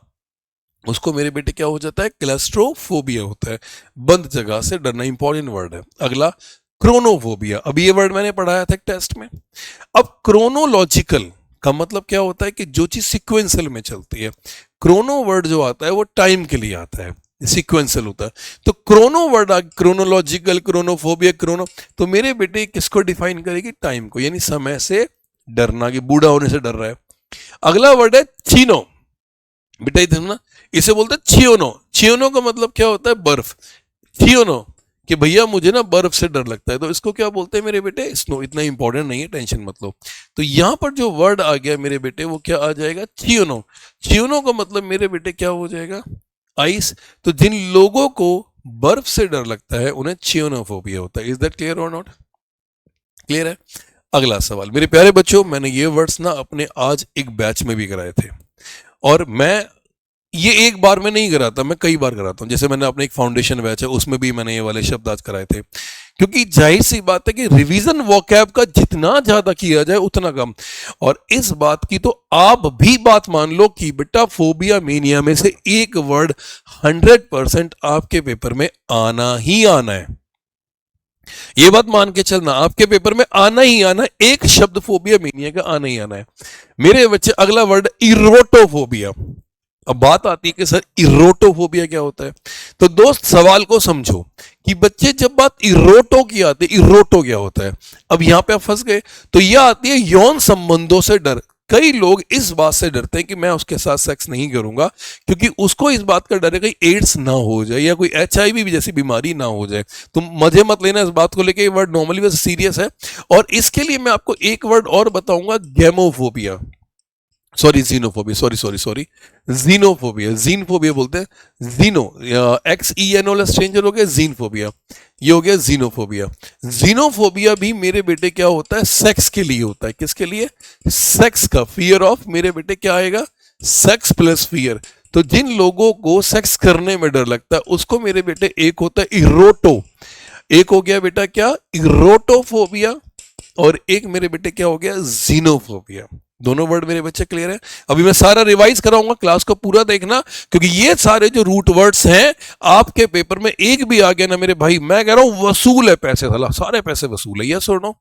उसको मेरे बेटे क्या हो जाता है? क्लैस्ट्रोफोबिया होता है, बंद जगह से डरना। इंपॉर्टेंट वर्ड है। अगला, क्रोनोफोबिया। अब ये वर्ड मैंने पढ़ाया था एक टेस्ट में। अब क्रोनोलॉजिकल का मतलब क्या होता है? कि जो चीज सिक्वेंशियल में चलती है। क्रोनो वर्ड जो आता है वो टाइम के लिए आता है, सिक्वेंशियल होता है। तो क्रोनो वर्ड, क्रोनोलॉजिकल, क्रोनोफोबिया, क्रोनो, तो मेरे बेटे किसको डिफाइन करेगी? टाइम को, यानी समय से डरना, कि बूढ़ा होने से डर रहा है। अगला वर्ड है चीनो। बेटा इधर ना, इसे बोलते हैं चियोनो। चियोनो का मतलब क्या होता है? बर्फ। चियोनो, कि भैया मुझे ना बर्फ से डर लगता है, तो इसको क्या बोलते हैं मेरे बेटे? स्नो। इतना इंपॉर्टेंट नहीं है, टेंशन मत लो। तो यहां पर जो वर्ड आ गया मेरे बेटे वो क्या आ जाएगा? चियोनो। चियोनो का मतलब मेरे बेटे क्या हो जाएगा? आइस। तो जिन लोगों को बर्फ से डर लगता है उन्हें चियोनोफोबिया होता है। इज दैट क्लियर और नॉट? क्लियर है? अगला सवाल मेरे प्यारे बच्चों, मैंने ये वर्ड्स ना अपने आज एक बैच में भी कराए थे, और मैं ये एक बार में नहीं कराता, मैं कई बार कराता हूं। जैसे मैंने अपने एक फाउंडेशन बैच है उसमें भी मैंने ये वाले शब्द आज कराए थे, क्योंकि जाहिर सी बात है कि रिवीजन वोकैब का जितना ज्यादा किया जाए उतना कम। और इस बात की तो आप भी बात मान लो कि बेटा फोबिया मेनिया में से एक वर्ड 100% आपके पेपर में आना ही आना है। ये बात मान के चलना, आपके पेपर में आना ही आना, एक शब्द फोबिया मेनिया का आना ही आना है मेरे बच्चे। अगला वर्ड इरोटोफोबिया। अब बात आती है कि सर इरोटोफोबिया क्या होता है? तो दोस्त सवाल को समझो कि बच्चे जब बात इरोटो की आती है, इरोटो क्या होता है, अब यहां पे आप फंस गए, तो यह आती है यौन संबंधों से डर। कई लोग इस बात से डरते हैं कि मैं उसके साथ सेक्स नहीं करूंगा, क्योंकि उसको इस बात का डर है कहीं एड्स ना हो जाए या कोई HIV भी जैसी बीमारी ना हो जाए। तुम मजे मत लेना इस बात को लेके, ये वर्ड नॉर्मली वैसे सीरियस है। और इसके लिए मैं आपको एक वर्ड और बताऊंगा, gamophobia, sorry genophobia, sorry genophobia, genophobia बोलते हैं, जीनो XENO स्ट्रेंजर हो गया, जीनफोबिया, ये हो गया जीनोफोबिया। जीनोफोबिया भी मेरे बेटे क्या होता है, सेक्स के लिए होता है। किसके लिए? सेक्स का फियर ऑफ, मेरे बेटे क्या आएगा, सेक्स प्लस फियर। तो जिन लोगों को सेक्स करने में डर लगता है उसको मेरे बेटे एक होता है इरोटो, एक हो गया बेटा क्या, इरोटोफोबिया, और एक मेरे बेटे क्या हो गया, जीनोफोबिया। दोनों वर्ड मेरे बच्चे क्लियर है? अभी मैं सारा रिवाइज कराऊंगा, क्लास को पूरा देखना, क्योंकि ये सारे जो रूट वर्ड्स हैं आपके पेपर में एक भी आ गया ना मेरे भाई, मैं कह रहा हूं वसूल है पैसे, साला सारे पैसे वसूल है, यस और नो?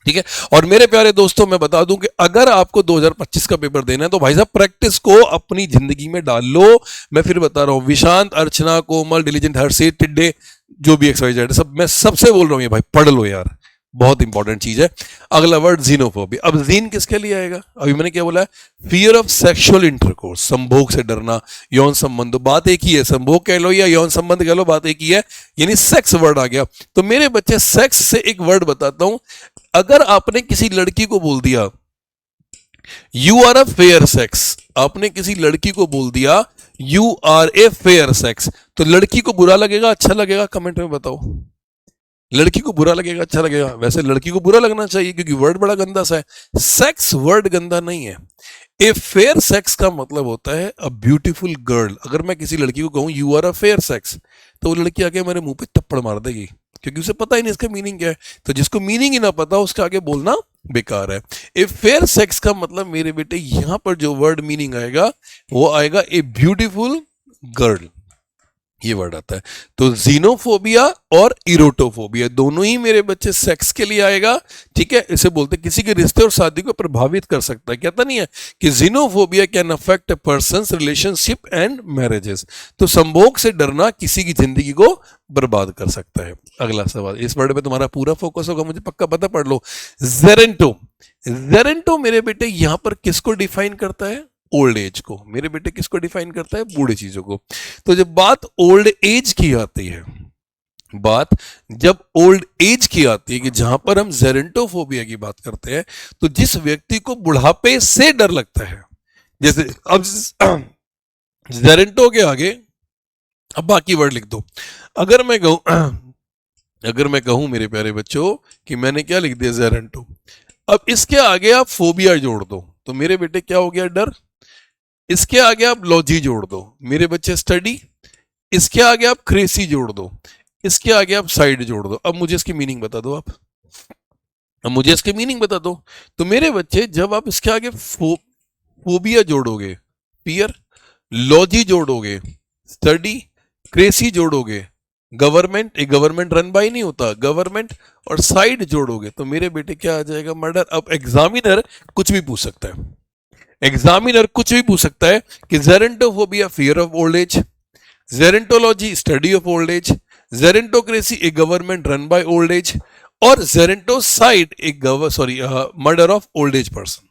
ठीक है। और मेरे प्यारे दोस्तों मैं बता दूं कि अगर आपको 2025 का पेपर देना है तो भाई साहब प्रैक्टिस को अपनी जिंदगी में डाल लो। मैं फिर बता रहा हूं, विशांत, अर्चना, कोमल, डिलीजेंट, हर्षित, टिड्डे, जो भी XYZ सब, मैं सबसे बोल रहा हूं ये भाई पढ़ लो यार, बहुत इंपॉर्टेंट चीज है। अगला वर्ड जीनोफोबिया। अब जीन किसके लिए आएगा? अभी मैंने क्या बोला है, फियर ऑफ सेक्सुअल इंटरकोर्स, संभोग से डरना, यौन संबंध, बात एक ही है, संभोग कह लो या यौन संबंध कह लो, बात एक ही है, यानी सेक्स वर्ड आ गया। तो मेरे बच्चे सेक्स से एक वर्ड बताता हूं, अगर आपने किसी लड़की को बोल दिया you are a fair sex, आपने किसी लड़की को बोल दिया you are a fair sex, तो लड़की को बुरा लगेगा अच्छा लगेगा? कमेंट में बताओ। लड़की को बुरा लगेगा अच्छा लगेगा? वैसे लड़की को बुरा लगना चाहिए क्योंकि वर्ड बड़ा गंदा सा है। सेक्स वर्ड गंदा नहीं है। ए फेयर सेक्स का मतलब होता है अ ब्यूटीफुल गर्ल। अगर मैं किसी लड़की को कहूं you are a fair sex, तो वो लड़की आके मेरे मुंह पे थप्पड़ मार देगी, क्योंकि उसे पता ही नहीं इसका मीनिंग क्या है। तो जिसको मीनिंग ही ना पता उसके आगे बोलना बेकार है। ए फेयर सेक्स का मतलब मेरे बेटे यहां पर जो वर्ड मीनिंग आएगा वो आएगा ए ब्यूटीफुल गर्ल, ये वर्ड आता है। तो जीनोफोबिया और इरोटोफोबिया दोनों ही मेरे बच्चे सेक्स के लिए आएगा। ठीक है, इसे बोलते किसी के रिश्ते और शादी को प्रभावित कर सकता है। कहता नहीं है कि xenophobia can affect A persons relationship and marriages. तो संभोग से डरना किसी की जिंदगी को बर्बाद कर सकता है। अगला सवाल, इस वर्ड पे तुम्हारा पूरा फोकस होगा, मुझे पक्का पता, पढ़ लो। जेरेंटो, जेरेंटो मेरे बेटे यहां पर किसको डिफाइन करता है? ओल्ड एज को। मेरे बेटे किसको डिफाइन करता है? बूढ़े चीजों को। तो जब बात ओल्ड एज की आती है, बात जब ओल्ड एज की आती है कि जहां पर हम जेरेंटोफोबिया की बात करते हैं, तो जिस व्यक्ति को बुढ़ापे से डर लगता है, जैसे अब जेरेंटो के आगे अब बाकी वर्ड लिख दो। अगर मैं कहूं मेरे प्यारे बच्चों कि मैंने क्या लिख दिया, जेरेंटो, अब इसके आगे आप फोबिया जोड़ दो तो मेरे बेटे क्या हो गया? डर। इसके आगे आप लॉजी जोड़ दो मेरे बच्चे, स्टडी। इसके आगे आप क्रेसी जोड़ दो, इसके आगे आप साइड जोड़ दो। अब मुझे इसकी मीनिंग बता दो आप, अब मुझे इसके मीनिंग बता दो। तो मेरे बच्चे जब आप इसके आगे फोबिया जोड़ोगे, फियर, लॉजी जोड़ोगे, स्टडी, क्रेसी जोड़ोगे, गवर्नमेंट, एक गवर्नमेंट रन बाय नहीं होता, गवर्नमेंट, और साइड जोड़ोगे तो मेरे बेटे क्या आ जाएगा? मर्डर। अब एग्जामिनर कुछ भी पूछ सकता है, एग्जामिनर कुछ भी पूछ सकता है कि gerontophobia fear of old age, gerontology study of old age, gerontocracy a government run by old age, और जेरेंटोसाइड एक murder of old age person.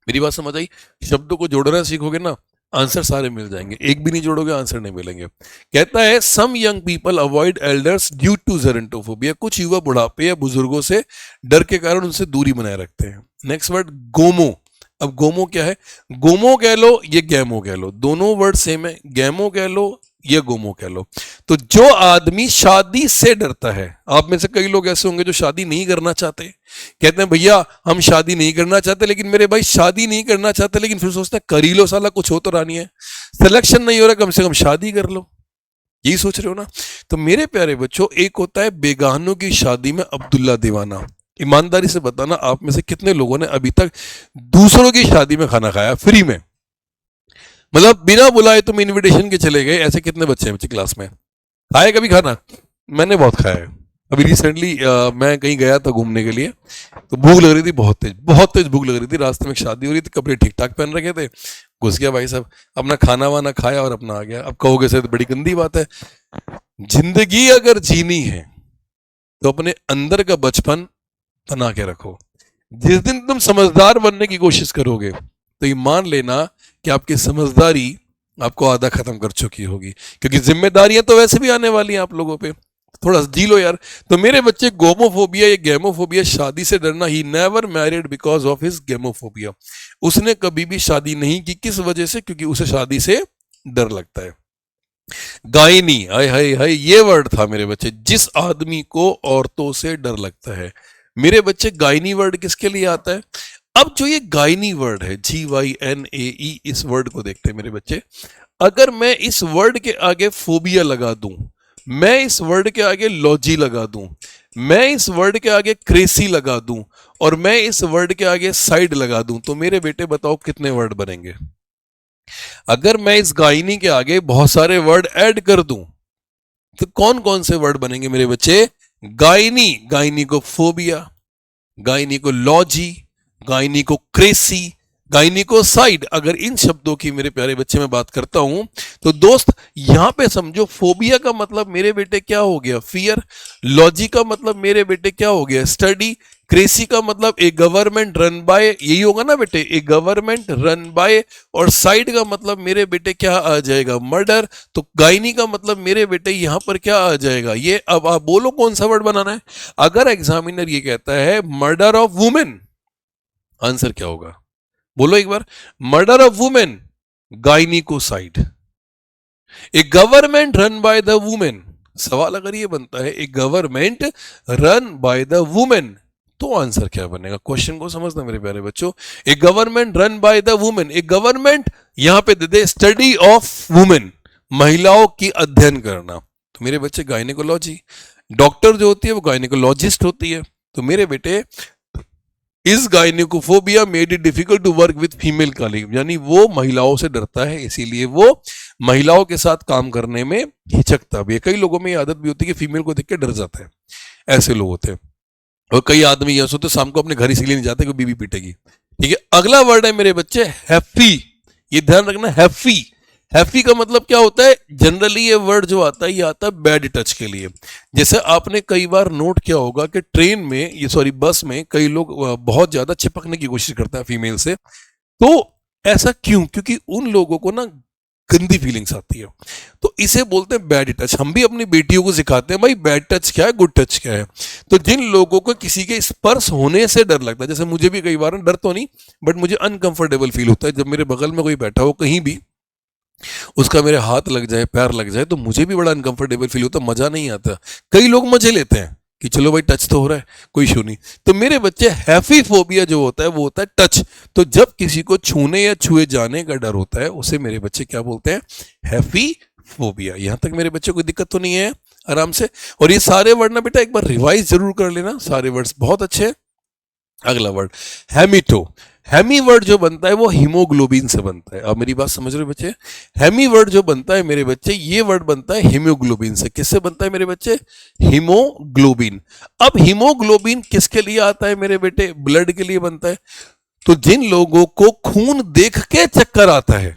मेरी बात समझ आई? शब्दों को जोड़ना सीखोगे ना, आंसर सारे मिल जाएंगे। एक भी नहीं जोड़ोगे आंसर नहीं मिलेंगे। कहता है some young people avoid elders due to gerontophobia. कुछ युवा बुढ़ापे या बुजुर्गों से डर के कारण उनसे दूरी बनाए रखते हैं। नेक्स्ट वर्ड गोमो। अब गोमो क्या है? गोमो कह लो, ये गैमो कह लो, दोनों वर्ड सेम है। गैमो कह लो या गोमो कह लो। तो जो आदमी शादी से डरता है, आप में से कई लोग ऐसे होंगे जो शादी नहीं करना चाहते, कहते हैं भैया हम शादी नहीं करना चाहते, लेकिन मेरे भाई शादी नहीं करना चाहते लेकिन फिर सोचते हैं कर ही लो साला, कुछ हो तो रानी है, सिलेक्शन नहीं हो रहा, कम से कम शादी कर लो, यही सोच रहे हो ना। तो मेरे प्यारे बच्चों, एक होता है बेगानों की शादी में अब्दुल्ला दीवाना। ईमानदारी से बताना, आप में से कितने लोगों ने अभी तक दूसरों की शादी में खाना खाया फ्री में, मतलब बिना बुलाए तुम इनविटेशन के चले गए? ऐसे कितने बच्चे हैं बच्चे क्लास में? खाए कभी खाना? मैंने बहुत खाया है। अभी रिसेंटली मैं कहीं गया था घूमने के लिए, तो भूख लग रही थी, बहुत तेज भूख लग रही थी। रास्ते में एक शादी हो रही थी, कपड़े ठीक ठाक पहन रखे थे, घुस गया भाई साहब, अपना खाना वाना खाया और अपना आ गया। अब कहोगे सर तो बड़ी गंदी बात है। जिंदगी अगर जीनी है तो अपने अंदर का बचपन बना के रखो। जिस दिन तुम समझदार बनने की कोशिश करोगे तो ये मान लेना कि आपकी समझदारी आपको आधा खत्म कर चुकी होगी, क्योंकि जिम्मेदारियां तो वैसे भी आने वाली हैं आप लोगों पे। थोड़ा जी लो यार। तो मेरे बच्चे गोमोफोबिया या गेमोफोबिया, शादी से डरना, he never married because of his gamophobia. उसने कभी भी शादी नहीं की, किस वजह से? क्योंकि उसे शादी से डर लगता है। गायनी, हाय हाय हाय, ये वर्ड था मेरे बच्चे, जिस आदमी को औरतों से डर लगता है। मेरे बच्चे गायनी वर्ड किसके लिए आता है? अब जो ये गायनी वर्ड है, GYNAE, इस वर्ड को देखते हैं मेरे बच्चे। अगर मैं इस वर्ड के आगे फोबिया लगा दूं, मैं इस वर्ड के आगे लॉजी लगा दूं, मैं इस वर्ड के आगे क्रेसी लगा दूं, और मैं इस वर्ड के आगे साइड लगा दूं, तो मेरे बेटे बताओ कितने वर्ड बनेंगे? अगर मैं इस गायनी के आगे बहुत सारे वर्ड ऐड कर दूं तो कौन कौन से वर्ड बनेंगे मेरे बच्चे? गायनी, गायनी को फोबिया, गायनी को लॉजी, गायनी को क्रेसी, गायनी को साइड। अगर इन शब्दों की मेरे प्यारे बच्चे मैं बात करता हूं तो दोस्त यहां पे समझो, फोबिया का मतलब मेरे बेटे क्या हो गया? फियर। लॉजी का मतलब मेरे बेटे क्या हो गया? स्टडी। क्रेसी का मतलब ए गवर्नमेंट रन बाय, यही होगा ना बेटे, ए गवर्नमेंट रन बाय। और साइड का मतलब मेरे बेटे क्या आ जाएगा? मर्डर। तो गायनी का मतलब मेरे बेटे यहां पर क्या आ जाएगा? ये। अब आप बोलो कौन सा वर्ड बनाना है? अगर एग्जामिनर ये कहता है मर्डर ऑफ वुमेन, आंसर क्या होगा? बोलो एक बार। Murder of women, gynaecocide. A government run by the women, सवाल अगर ये बनता है a government run by the women, तो आंसर क्या बनेगा? क्वेश्चन को समझना मेरे प्यारे बच्चों। A government run by the women, a government यहां पे दे दे स्टडी ऑफ वुमेन, महिलाओं की अध्ययन करना। तो मेरे बच्चे गायनिकोलॉजी, डॉक्टर जो होती है वो गायनिकोलॉजिस्ट होती है। तो मेरे बेटे इस gynaecophobia made it difficult to work with female colleague, यानी वो महिलाओं से डरता है, इसीलिए वो महिलाओं के साथ काम करने में हिचकता भी है। कई लोगों में ये आदत भी होती है कि फीमेल को देख के डर जाता है, ऐसे लोग होते हैं। और कई आदमी ऐसे होते शाम को अपने घर इसीलिए नहीं जाते कि बीवी पीटेगी। ठीक है, अगला वर्ड है मेरे बच्चे हैप्पी। ये ध्यान रखना, हैप्पी। हैप्पी का मतलब क्या होता है? जनरली ये वर्ड जो आता है ये आता है बैड टच के लिए। जैसे आपने कई बार नोट किया होगा कि ट्रेन में, ये सॉरी बस में, कई लोग बहुत ज्यादा चिपकने की कोशिश करते हैं फीमेल से। तो ऐसा क्यों? क्योंकि उन लोगों को ना गंदी फीलिंग्स आती है, तो इसे बोलते हैं बैड टच। हम भी अपनी बेटियों को सिखाते हैं भाई बैड टच क्या है, गुड टच क्या है। तो जिन लोगों को किसी के स्पर्श होने से डर लगता है, जैसे मुझे भी कई बार, डर तो नहीं बट मुझे अनकंफर्टेबल फील होता है जब मेरे बगल में कोई बैठा हो कहीं भी, उसका मेरे हाथ लग जाए, पैर लग जाए, तो मुझे भी बड़ा अनकंफर्टेबल फील होता है, मजा नहीं आता। कई लोग मजे लेते हैं कि चलो भाई टच तो हो रहा है, कोई इशू नहीं। तो मेरे बच्चे हैफी फोबिया जो होता है वो होता है टच। तो जब किसी को छूने या छुए जाने का डर होता है उसे मेरे बच्चे क्या बोलते हैं? हैफी फोबिया। यहां तक मेरे बच्चे कोई दिक्कत तो नहीं है? आराम से। और ये सारे वर्ड ना बेटा एक बार रिवाइज जरूर कर लेना, सारे वर्ड्स बहुत अच्छे हैं। अगला वर्ड हेमिटो। हेमी वर्ड जो बनता है वो हीमोग्लोबिन से बनता है। अब मेरी बात समझ रहे हो बच्चे? हेमी वर्ड जो बनता है मेरे बच्चे, ये वर्ड बनता है हीमोग्लोबिन से। किससे बनता है मेरे बच्चे? हीमोग्लोबिन। अब हीमोग्लोबिन किसके लिए आता है मेरे बेटे? ब्लड के लिए बनता है। तो जिन लोगों को खून देख के चक्कर आता है,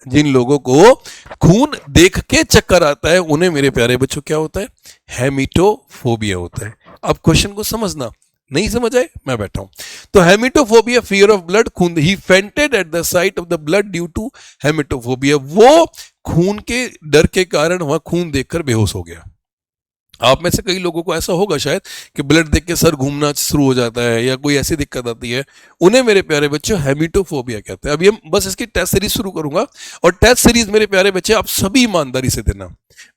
जिन लोगों को खून देख के चक्कर आता है, उन्हें मेरे प्यारे बच्चों क्या होता है? हेमिटोफोबिया होता है। अब क्वेश्चन को समझना, नहीं समझ आए मैं बैठा हूं। तो हेमिटोफोबिया, फियर ऑफ ब्लड, खून, he fainted at the sight of the blood due to haematophobia, वो खून के डर के कारण वहां खून देखकर बेहोश हो गया। आप में से कई लोगों को ऐसा होगा शायद कि ब्लड देख के सर घूमना शुरू हो जाता है या कोई ऐसी दिक्कत आती है, उन्हें मेरे प्यारे बच्चों हेमिटोफोबिया कहते हैं। अभी हम बस इसकी टेस्ट सीरीज शुरू करूंगा, और टेस्ट सीरीज मेरे प्यारे बच्चे आप सभी ईमानदारी से देना।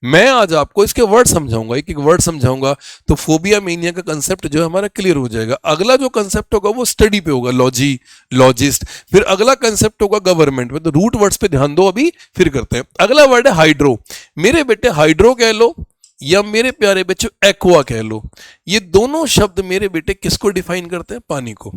मैं आज आपको इसके वर्ड समझाऊंगा, एक एक वर्ड समझाऊंगा, तो फोबिया मेनिया का कंसेप्ट जो है हमारा क्लियर हो जाएगा। अगला जो कंसेप्ट होगा वो स्टडी पे होगा, लॉजी, लॉजिस्ट। फिर अगला कंसेप्ट होगा गवर्नमेंट में। तो रूट वर्ड्स पे ध्यान दो, अभी फिर करते हैं। अगला वर्ड है हाइड्रो। मेरे बेटे हाइड्रो कह लो या मेरे प्यारे बच्चों एक्वा कह लो, ये दोनों शब्द मेरे बेटे किसको डिफाइन करते हैं? पानी को।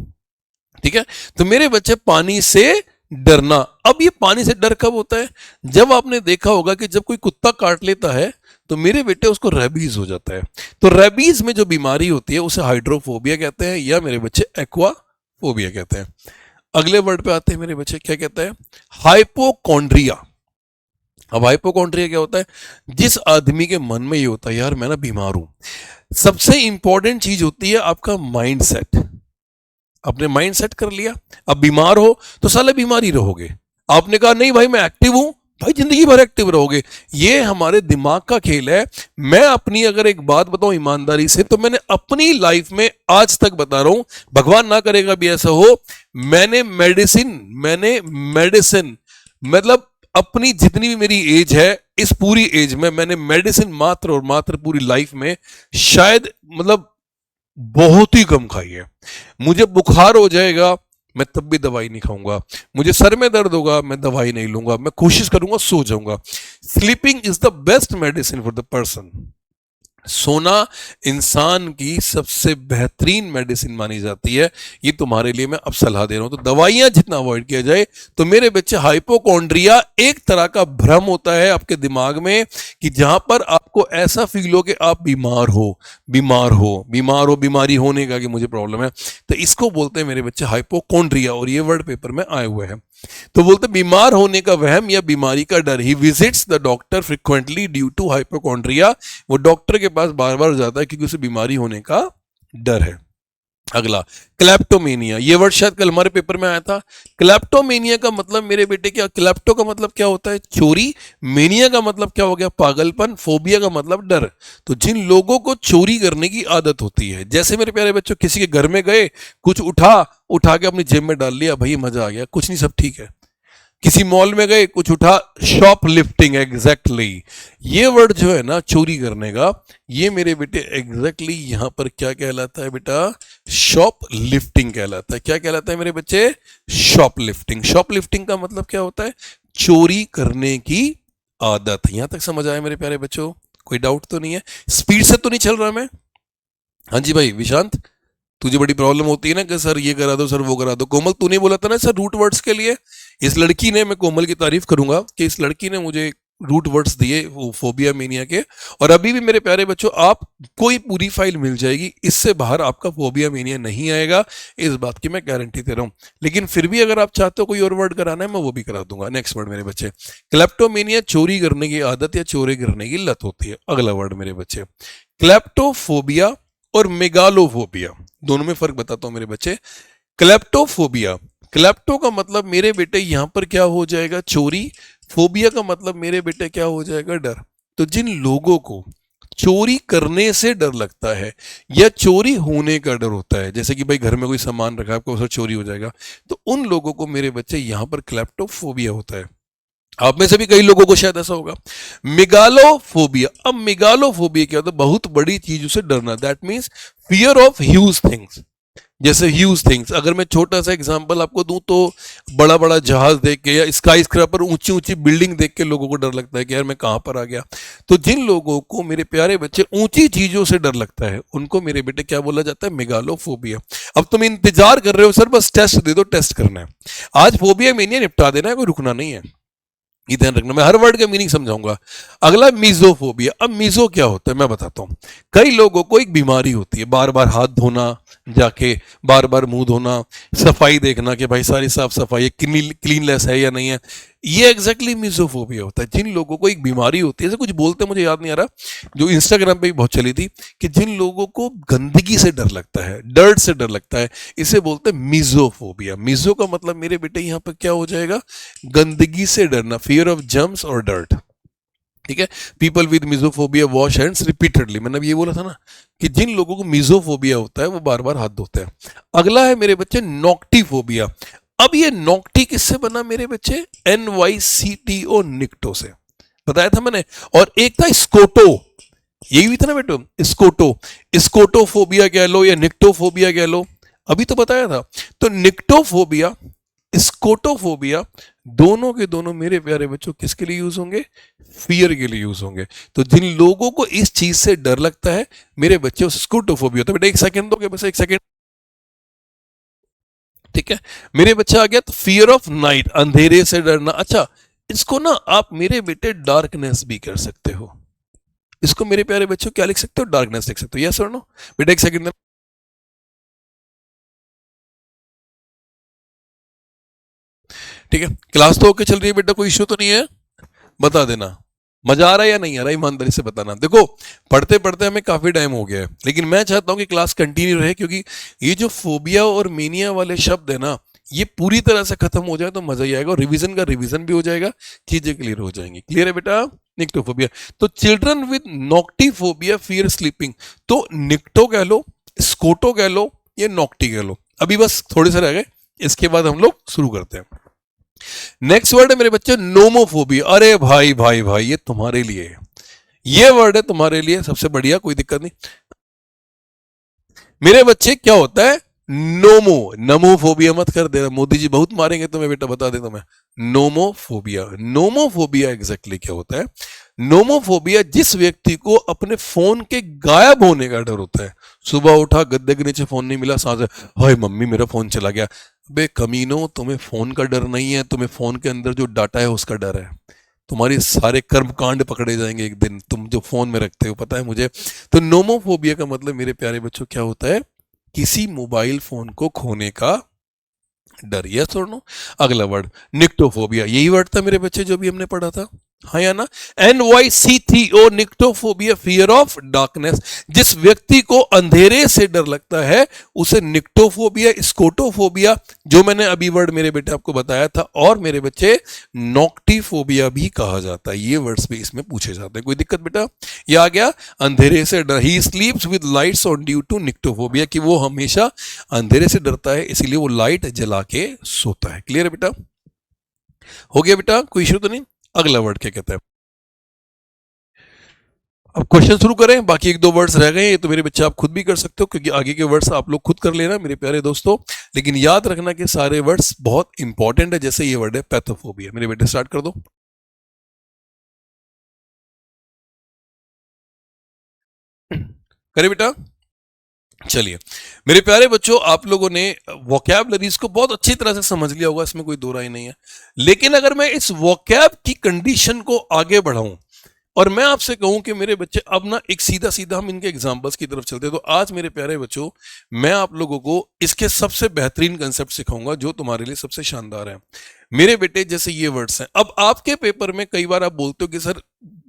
ठीक है, तो मेरे बच्चे पानी से डरना। अब ये पानी से डर कब होता है? जब आपने देखा होगा कि जब कोई कुत्ता काट लेता है तो मेरे बेटे उसको रेबीज हो जाता है। तो रेबीज में जो बीमारी होती है उसे हाइड्रोफोबिया कहते हैं, या मेरे बच्चे एक्वा फोबिया कहते हैं। अगले वर्ड पे आते हैं मेरे बच्चे, क्या कहता है? हाइपोकॉन्ड्रिया। अब हाइपोकॉन्ड्रिया क्या होता है? जिस आदमी के मन में ये होता है यार मैं ना बीमार हूं, सबसे इंपॉर्टेंट चीज होती है आपका माइंड सेट। आपने माइंड सेट कर लिया, अब बीमार हो तो साले बीमार ही रहोगे। आपने कहा नहीं भाई मैं एक्टिव हूं, भाई जिंदगी भर एक्टिव रहोगे। ये हमारे दिमाग का खेल है। मैं अपनी अगर एक बात बताऊं ईमानदारी से, तो मैंने अपनी लाइफ में आज तक बता रहा हूं, भगवान ना करेगा भी ऐसा हो, मैंने मेडिसिन मतलब अपनी जितनी भी मेरी एज है, इस पूरी एज में मैंने मेडिसिन मात्र और मात्र पूरी लाइफ में शायद मतलब बहुत ही कम खाई है। मुझे बुखार हो जाएगा मैं तब भी दवाई नहीं खाऊंगा, मुझे सर में दर्द होगा मैं दवाई नहीं लूंगा, मैं कोशिश करूंगा सो जाऊंगा। Sleeping is the best medicine for the person. सोना इंसान की सबसे बेहतरीन मेडिसिन मानी जाती है। ये तुम्हारे लिए मैं अब सलाह दे रहा हूं, तो दवाइयां जितना अवॉइड किया जाए। तो मेरे बच्चे हाइपोकॉन्ड्रिया एक तरह का भ्रम होता है आपके दिमाग में कि जहां पर आपको ऐसा फील हो कि आप बीमार हो, बीमारी होने का कि मुझे प्रॉब्लम है, तो इसको बोलते हैं मेरे बच्चे हाइपोकॉन्ड्रिया। और ये वर्ड पेपर में आए हुए हैं। तो बोलते बीमार होने का वहम या बीमारी का डर। He visits the doctor frequently due to hypochondria. वो डॉक्टर के पास बार बार जाता है क्योंकि उसे बीमारी होने का डर है। अगला क्लेप्टोमेनिया, ये वर्ड शायद कल हमारे पेपर में आया था। क्लेप्टोमेनिया का मतलब मेरे बेटे क्या, क्लेप्टो का मतलब क्या होता है? चोरी। मेनिया का मतलब क्या हो गया? पागलपन। फोबिया का मतलब डर। तो जिन लोगों को चोरी करने की आदत होती है, जैसे मेरे प्यारे बच्चों किसी के घर में गए, कुछ उठा के अपनी जेब में डाल लिया, भाई मजा आ गया, कुछ नहीं सब ठीक है। किसी मॉल में गए, कुछ उठा, शॉप लिफ्टिंग। एग्जैक्टली ये वर्ड जो है ना चोरी करने का, ये मेरे बेटे एग्जैक्टली यहां पर क्या कहलाता है बेटा? शॉप लिफ्टिंग कहलाता है। क्या कहलाता है मेरे बच्चे? Shop lifting. शॉप लिफ्टिंग का मतलब क्या होता है? चोरी करने की आदत। यहां तक समझ आया मेरे प्यारे बच्चों? कोई डाउट तो नहीं है? स्पीड से तो नहीं चल रहा मैं? हाँ जी भाई विशांत, तुझे बड़ी प्रॉब्लम होती है ना कि सर ये करा दो, सर वो करा दो। कोमल तूने बोला था ना सर रूट वर्ड्स के लिए, इस लड़की ने, मैं कोमल की तारीफ करूंगा कि इस लड़की ने मुझे रूट वर्ड्स दिए वो फोबिया मेनिया के। और अभी भी मेरे प्यारे बच्चों आप कोई पूरी फाइल मिल जाएगी, इससे बाहर आपका फोबिया मेनिया नहीं आएगा, इस बात की मैं गारंटी दे रहा हूं। लेकिन फिर भी अगर आप चाहते हो कोई और वर्ड कराना है मैं वो भी करा दूंगा। नेक्स्ट वर्ड मेरे बच्चे, क्लेप्टोमेनिया चोरी करने की आदत या चोरी करने की लत होती है। अगला वर्ड मेरे बच्चे, क्लेप्टोफोबिया और मेगालोफोबिया, दोनों में फर्क बताता हूं मेरे बच्चे। क्लेप्टोफोबिया, क्लेप्टो का मतलब मेरे बेटे यहां पर क्या हो जाएगा? चोरी। फोबिया का मतलब मेरे बेटे क्या हो जाएगा? डर। तो जिन लोगों को चोरी करने से डर लगता है या चोरी होने का डर होता है, जैसे कि भाई घर में कोई सामान रखा है आपको उसे चोरी हो जाएगा, तो उन लोगों को मेरे बच्चे यहां पर क्लेप्टोफोबिया होता है। आप में से भी कई लोगों को शायद ऐसा होगा। मेगालोफोबिया, अब मेगालोफोबिया क्या होता है? बहुत बड़ी चीजों से डरना। That means fear of huge things. जैसे ह्यूज थिंग्स, अगर मैं छोटा सा एग्जांपल आपको दूं तो बड़ा बड़ा जहाज देख के या स्काई स्क्रैपर, ऊंची ऊंची बिल्डिंग देख के लोगों को डर लगता है कि यार मैं कहां पर आ गया। तो जिन लोगों को मेरे प्यारे बच्चे ऊंची चीजों से डर लगता है उनको मेरे बेटे क्या बोला जाता है? मेगालोफोबिया। अब तुम इंतजार कर रहे हो सर बस टेस्ट दे दो, टेस्ट करना है आज, फोबिया मीनिंग निपटा देना है, कोई रुकना नहीं है। ये ध्यान रखना, मैं हर वर्ड का मीनिंग समझाऊंगा। अगला मीजोफोबिया। अब मीजो क्या होता है मैं बताता हूं। कई लोगों को एक बीमारी होती है, बार बार हाथ धोना, जाके बार बार मुंह धोना, सफाई देखना कि भाई सारी साफ सफाई क्लीनलेस है या नहीं है। ये एग्जैक्टली मीजोफोबिया होता है। जिन लोगों को एक बीमारी होती है, ऐसे कुछ बोलते हैं मुझे याद नहीं आ रहा, जो इंस्टाग्राम पे भी बहुत चली थी, कि जिन लोगों को गंदगी से डर लगता है, डर्ट से डर लगता है, इसे बोलते हैं मीजोफोबिया। मीजो का मतलब मेरे बेटे यहां पर क्या हो जाएगा? गंदगी से डरना, फियर ऑफ जर्म्स और डर्ट। ठीक है, people with mysophobia wash hands repeatedly. मैंने ये बोला था ना कि जिन लोगों को मिजोफोबिया होता है वो बार बार हाथ धोते हैं। अगला है मेरे बच्चे नॉक्टिफोबिया। अब ये नॉक्टी किससे बना मेरे बच्चे? NYCTO, निक्टो से, बताया था मैंने। और एक था स्कोटो, यही भी था ना बेटो, स्कोटो। स्कोटोफोबिया कह लो या निक्टोफोबिया कह लो, अभी तो बताया था। तो निक्टोफोबिया, स्कोटोफोबिया, दोनों के दोनों मेरे प्यारे बच्चों किसके लिए यूज होंगे? फियर के लिए यूज होंगे। तो जिन लोगों को इस चीज से डर लगता है मेरे बच्चे, उस स्कोटोफोबिया होता है। बेटा एक सेकंड दोगे बस, एक सेकंड, ठीक है। मेरे बच्चा आ गया तो फियर ऑफ नाइट, अंधेरे से डरना। अच्छा, इसको ना आप मेरे बेटे डार्कनेस भी कर सकते हो। इसको मेरे प्यारे बच्चों क्या लिख सकते हो? डार्कनेस लिख सकते हो। यस और नो? बेटा एक सेकंड ठीक है, क्लास तो ओके चल रही है बेटा, कोई इश्यू तो नहीं है? बता देना मजा आ रहा है या नहीं आ रहा है, ईमानदारी से बताना। देखो पढ़ते पढ़ते हमें काफी टाइम हो गया है, लेकिन मैं चाहता हूं कि क्लास कंटिन्यू रहे, क्योंकि ये जो फोबिया और मेनिया वाले शब्द है ना, ये पूरी तरह से खत्म हो जाए तो मजा ही आएगा, और रिवीजन का रिवीजन भी हो जाएगा, चीजें क्लियर हो जाएंगी। क्लियर है बेटा? निक्टोफोबिया, तो चिल्ड्रन विद नॉक्टिफोबिया फियर स्लीपिंग, तो निक्टो कह लो, स्कोटो कह लो, ये नॉक्टी कह लो। अभी बस थोड़े से रह गए, इसके बाद हम लोग शुरू करते हैं। नेक्स्ट वर्ड है मेरे बच्चे नोमोफोबिया। अरे भाई भाई भाई, ये तुम्हारे लिए है, ये वर्ड है तुम्हारे लिए, सबसे बढ़िया, कोई दिक्कत नहीं। मेरे बच्चे क्या होता है नोमो, नमोफोबिया मत कर देना, मोदी जी बहुत मारेंगे तुम्हें बेटा, बता दे तुम्हें। नोमोफोबिया, नोमोफोबिया एग्जैक्टली क्या होता है? नोमोफोबिया जिस व्यक्ति को अपने फोन के गायब होने का डर होता है, सुबह उठा गद्दे के नीचे फोन नहीं मिला, सांस हाय मम्मी मेरा फोन चला गया। बे कमीनो, तुम्हें फोन का डर नहीं है, तुम्हें फोन के अंदर जो डाटा है उसका डर है। तुम्हारे सारे कर्म कांड पकड़े जाएंगे एक दिन, तुम जो फोन में रखते हो, पता है मुझे। तो नोमोफोबिया का मतलब मेरे प्यारे बच्चों क्या होता है? किसी मोबाइल फोन को खोने का डर। यस और नो? अगला वर्ड निक्टोफोबिया, यही वर्ड था मेरे बच्चे जो भी हमने पढ़ा था, हाँ या ना? NYC3O, nyctophobia, fear of darkness. जिस व्यक्ति को अंधेरे से डर लगता है उसे निक्टोफोबिया, स्कोटोफोबिया, जो मैंने अभी वर्ड मेरे बेटे आपको बताया था, और मेरे बच्चे नॉक्टिफोबिया भी कहा जाता है। ये वर्ड्स भी इसमें पूछे जाते हैं, कोई दिक्कत बेटा? ये आ गया अंधेरे से डर। He sleeps with lights on due to nyctophobia, कि वो हमेशा अंधेरे से डरता है, इसलिए वो लाइट जला के सोता है। क्लियर है बेटा? हो गया बेटा, कोई इश्यू तो नहीं? अगला वर्ड क्या कहता है? अब क्वेश्चन शुरू करें, बाकी एक दो वर्ड्स रह गए, ये तो मेरे बच्चे आप खुद भी कर सकते हो, क्योंकि आगे के वर्ड्स आप लोग खुद कर लेना मेरे प्यारे दोस्तों। लेकिन याद रखना कि सारे वर्ड्स बहुत इंपॉर्टेंट है। जैसे ये वर्ड है पैथोफोबिया, मेरे बेटे स्टार्ट कर दो। करे बेटा? चलिए मेरे प्यारे बच्चों, आप लोगों ने वोकैबलरीज को बहुत अच्छी तरह से समझ लिया होगा, इसमें कोई दो राय नहीं है। लेकिन अगर मैं इस वोकैब की कंडीशन को आगे बढ़ाऊं और मैं आपसे कहूं कि मेरे बच्चे अब ना एक सीधा सीधा हम इनके एग्जांपल्स की तरफ चलते हैं, तो आज मेरे प्यारे बच्चों मैं आप लोगों को इसके सबसे बेहतरीन कंसेप्ट सिखाऊंगा जो तुम्हारे लिए सबसे शानदार है। मेरे बेटे जैसे ये वर्ड्स हैं, अब आपके पेपर में कई बार आप बोलते हो कि सर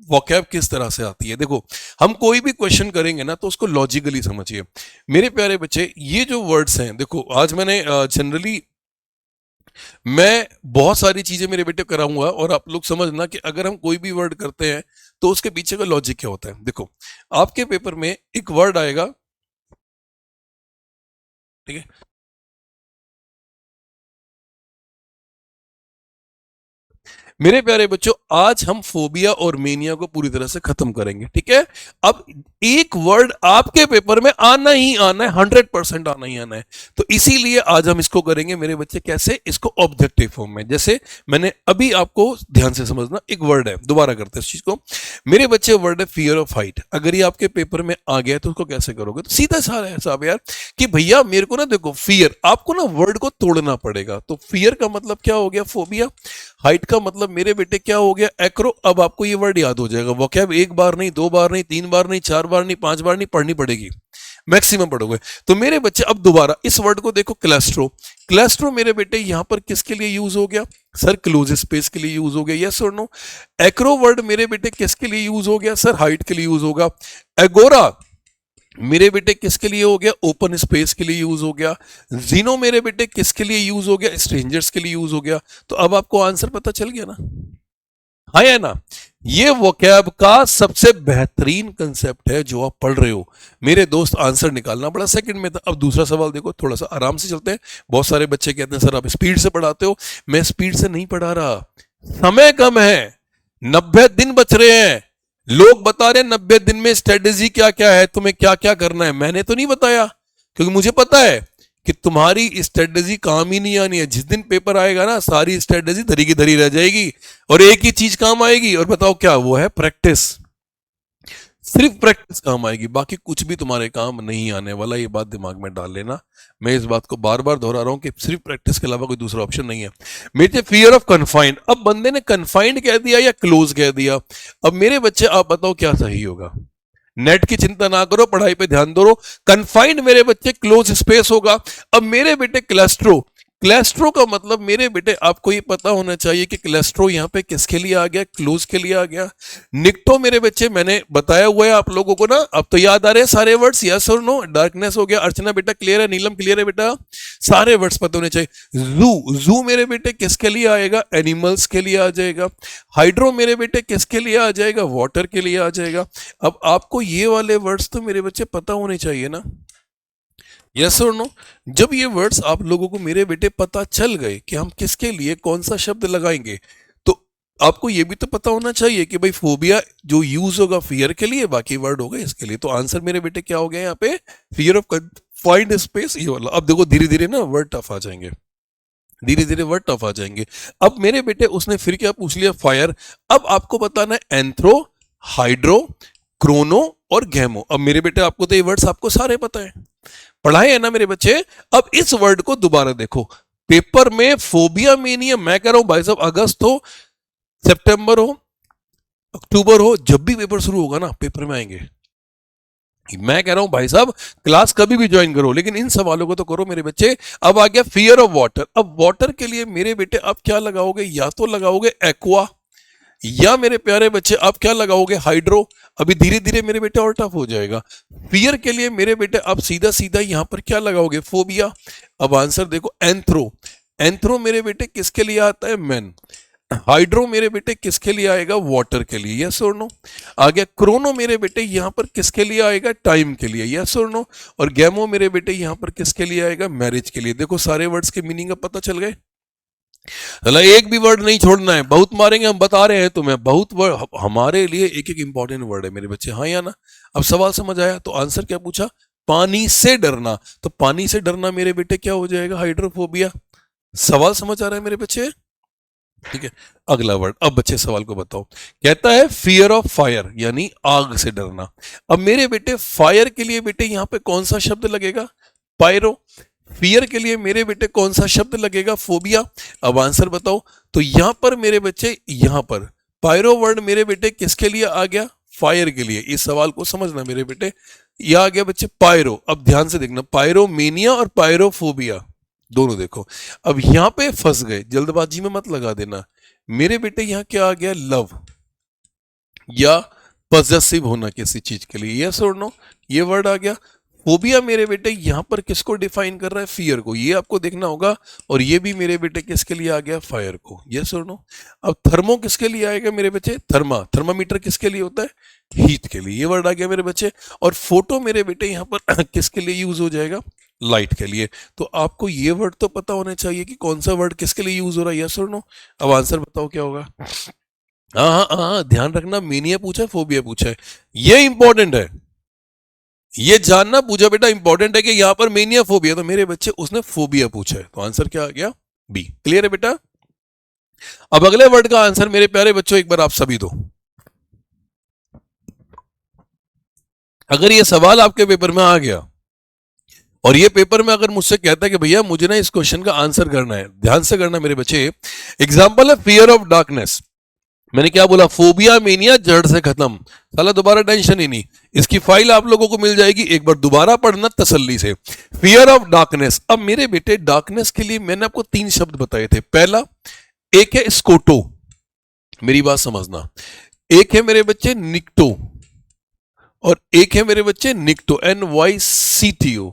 वोकैब किस तरह से आती है। देखो हम कोई भी क्वेश्चन करेंगे ना तो उसको लॉजिकली समझिए मेरे प्यारे बच्चे। ये जो वर्ड्स हैं, देखो आज मैंने जनरली मैं बहुत सारी चीजें मेरे बेटे कराऊंगा, और आप लोग समझना कि अगर हम कोई भी वर्ड करते हैं तो उसके पीछे का लॉजिक क्या होता है। देखो आपके पेपर में एक वर्ड आएगा, ठीक है, मेरे प्यारे बच्चों आज हम फोबिया और मेनिया को पूरी तरह से खत्म करेंगे, ठीक है। अब एक वर्ड आपके पेपर में आना ही आना है, 100% आना ही आना है, तो इसीलिए आज हम इसको करेंगे मेरे बच्चे कैसे, इसको ऑब्जेक्टिव फॉर्म में। जैसे मैंने अभी आपको ध्यान से समझना, एक वर्ड है, दोबारा करते हैं इस चीज को मेरे बच्चे, वर्ड है फियर ऑफ हाइट। अगर ये आपके पेपर में आ गया तो उसको कैसे करोगे? तो सीधा सा है साहब यार कि भैया मेरे को ना, देखो फियर, आपको ना वर्ड को तोड़ना पड़ेगा। तो फियर का मतलब क्या हो गया? फोबिया। हाइट का मतलब मेरे बेटे क्या हो गया? एक्रो। अब आपको ये वर्ड याद हो जाएगा, वोकैब एक बार नहीं, दो बार नहीं, तीन बार नहीं, चार बार नहीं, पांच बार नहीं, पढ़नी पड़ेगी, मैक्सिमम पढ़ोगे। तो मेरे बच्चे अब दोबारा इस वर्ड को देखो, क्लेस्ट्रो। क्लेस्ट्रो मेरे बेटे यहां पर किसके लिए यूज हो गया? सर क्लोज स्पेस के लिए यूज हो गया, यस और नो? एक्रो वर्ड मेरे बेटे किसके लिए यूज हो गया? सर हाइट के लिए यूज होगा। एगोरा मेरे बेटे किसके लिए हो गया? ओपन स्पेस के लिए यूज हो गया। जीनो मेरे बेटे किसके लिए यूज हो गया? स्ट्रेंजर्स के लिए यूज हो गया। तो अब आपको आंसर पता चल गया ना, हाँ या ना? ये वोकैब का सबसे बेहतरीन कंसेप्ट है जो आप पढ़ रहे हो मेरे दोस्त। आंसर निकालना बड़ा सेकंड में था। अब दूसरा सवाल देखो, थोड़ा सा आराम से चलते हैं। बहुत सारे बच्चे कहते हैं सर आप स्पीड से पढ़ाते हो। मैं स्पीड से नहीं पढ़ा रहा, समय कम है, 90 दिन बच रहे हैं। लोग बता रहे हैं 90 दिन में स्ट्रेटेजी क्या क्या है, तुम्हें क्या क्या करना है। मैंने तो नहीं बताया, क्योंकि मुझे पता है कि तुम्हारी स्ट्रेटेजी काम ही नहीं आनी है। जिस दिन पेपर आएगा ना, सारी स्ट्रेटेजी धरी की धरी रह जाएगी और एक ही चीज काम आएगी, और बताओ क्या? वो है प्रैक्टिस। सिर्फ प्रैक्टिस काम आएगी, बाकी कुछ भी तुम्हारे काम नहीं आने वाला। ये बात दिमाग में डाल लेना। मैं इस बात को बार बार दोहरा रहा हूं कि सिर्फ प्रैक्टिस के अलावा कोई दूसरा ऑप्शन नहीं है। मेरे फियर ऑफ कन्फाइंड, अब बंदे ने कन्फाइंड कह दिया या क्लोज कह दिया। अब मेरे बच्चे आप बताओ क्या सही होगा? नेट की चिंता ना करो, पढ़ाई पे ध्यान दो। कन्फाइंड मेरे बच्चे क्लोज स्पेस होगा। अब मेरे बेटे क्लस्ट्रो, क्लेस्ट्रो का मतलब मेरे बेटे आपको ये पता होना चाहिए कि क्लेस्ट्रो यहाँ पे किसके लिए आ गया, क्लोज के लिए आ गया। निक्टो मेरे बच्चे मैंने बताया हुआ है आप लोगों को ना, अब तो याद आ रहे हैं सारे वर्ड्स, यस और नो। डार्कनेस हो गया, अर्चना बेटा क्लियर है, नीलम क्लियर है बेटा, सारे वर्ड्स पता होने चाहिए। जू, जू मेरे बेटे किसके लिए आएगा, एनिमल्स के लिए आ जाएगा। हाइड्रो मेरे बेटे किसके लिए आ जाएगा, वाटर के लिए आ जाएगा। अब आपको ये वाले वर्ड्स तो मेरे बच्चे पता होने चाहिए ना, यस और नो। जब ये वर्ड्स आप लोगों को मेरे बेटे पता चल गए कि हम किसके लिए कौन सा शब्द लगाएंगे, तो आपको ये भी तो पता होना चाहिए कि भाई फोबिया जो यूज होगा फियर के लिए, बाकी वर्ड होगा इसके लिए। तो आंसर मेरे बेटे क्या हो गया यहाँ पे, फियर ऑफ कन्फाइंड स्पेस, ये वाला। अब देखो धीरे धीरे ना वर्ड टफ आ जाएंगे, धीरे धीरे वर्ड टफ आ जाएंगे। अब मेरे बेटे उसने फिर क्या पूछ लिया, फायर। अब आपको बताना है एंथ्रो, हाइड्रो, क्रोनो और गैमो। अब मेरे बेटे आपको तो ये वर्ड्स आपको सारे पता है, पढ़ाए है ना मेरे बच्चे। अब इस वर्ड को दोबारा देखो पेपर में, फोबिया मेनिया। मैं कह रहा हूं भाई साहब अगस्त हो, सितंबर हो, अक्टूबर हो, जब भी पेपर शुरू होगा ना पेपर में आएंगे। मैं कह रहा हूं भाई साहब क्लास कभी भी ज्वाइन करो, लेकिन इन सवालों को तो करो मेरे बच्चे। अब आ गया फियर ऑफ वाटर। अब वाटर के लिए मेरे बेटे आप क्या लगाओगे, या तो लगाओगे एक्वा, या मेरे प्यारे बच्चे आप क्या लगाओगे, हाइड्रो। अभी धीरे धीरे मेरे बेटे और टफ हो जाएगा। फियर के लिए मेरे बेटे आप सीधा सीधा यहां पर क्या लगाओगे, फोबिया। अब आंसर देखो एंथ्रो, एंथ्रो मेरे बेटे किसके लिए आता है, मैन। हाइड्रो मेरे बेटे किसके लिए आएगा, वाटर के लिए, यस और नो। आ गया क्रोनो मेरे बेटे यहां पर किसके लिए आएगा, टाइम के लिए, यस और नो। और गैमो मेरे बेटे यहां पर किसके लिए आएगा, मैरिज के लिए। देखो सारे वर्ड्स के मीनिंग अब पता चल गए। चला एक भी वर्ड नहीं छोड़ना है, बहुत मारेंगे हम, बता रहे हैं तुम्हें। बहुत वर्ड हमारे लिए एक एक इंपॉर्टेंट वर्ड है मेरे बच्चे, हाँ या ना। अब सवाल समझ आया। तो आंसर क्या पूछा, पानी से डरना। तो पानी से डरना मेरे बेटे क्या हो जाएगा, हाइड्रोफोबिया। सवाल समझ आ रहा है मेरे बच्चे, ठीक है। अगला वर्ड, अब बच्चे सवाल को बताओ। कहता है फियर ऑफ फायर, यानी आग से डरना। अब मेरे बेटे फायर के लिए बेटे यहां पे कौन सा शब्द लगेगा, पायरो। फियर के लिए मेरे बेटे कौन सा शब्द लगेगा, फोबिया। अब आंसर बताओ। तो यहां पर मेरे बच्चे, यहां पर पायरो वर्ड मेरे बेटे किसके लिए आ गया, फायर के लिए। इस सवाल को समझना मेरे बेटे, यह आ गया बच्चे पायरो। अब ध्यान से देखना, पायरोमेनिया और पायरोफोबिया दोनों देखो। अब यहां पे फंस गए, जल्दबाजी में मत लगा देना मेरे बेटे। यहां क्या आ गया, लव या पॉसेसिव होना किसी चीज के लिए, यस और नो, ये वर्ड आ गया। फोबिया मेरे बेटे यहां पर किसको डिफाइन कर रहा है, फियर को, ये आपको देखना होगा। और ये भी मेरे बेटे किसके लिए आ गया, फायर को, यस और नो। अब थर्मो किसके लिए आएगा मेरे बच्चे, थर्मा, थर्मामीटर किसके लिए होता है, हीट के लिए, ये वर्ड आ गया मेरे बच्चे। और फोटो मेरे बेटे यहां पर किसके लिए यूज हो जाएगा, लाइट के लिए। तो आपको ये वर्ड तो पता होना चाहिए कि कौन सा वर्ड किसके लिए यूज हो रहा है, यस और नो। अब आंसर बताओ क्या होगा। हाँ हाँ हाँ, ध्यान रखना, मेनिया पूछा है, फोबिया पूछा है, ये इंपॉर्टेंट है, ये जानना पूछा बेटा इंपॉर्टेंट है कि यहां पर मेनिया फोबिया। तो मेरे बच्चे उसने फोबिया पूछा है, तो आंसर क्या आ गया, बी। क्लियर है बेटा। अब अगले वर्ड का आंसर मेरे प्यारे बच्चों एक बार आप सभी दो। अगर ये सवाल आपके पेपर में आ गया और ये पेपर में अगर मुझसे कहता है कि भैया मुझे ना इस क्वेश्चन का आंसर करना है, ध्यान से करना मेरे बच्चे। एग्जाम्पल है फियर ऑफ डार्कनेस। मैंने क्या बोला, फोबिया मेनिया जड़ से खत्म, साला दोबारा टेंशन ही नहीं। इसकी फाइल आप लोगों को मिल जाएगी, एक बार दोबारा पढ़ना तसल्ली से। Fear of darkness. अब मेरे बेटे डार्कनेस के लिए मैंने आपको 3 शब्द बताए थे। पहला एक है स्कोटो, मेरी बात समझना। एक है मेरे बच्चे निक्टो, और एक है मेरे बच्चे निक्टो, NYCTO,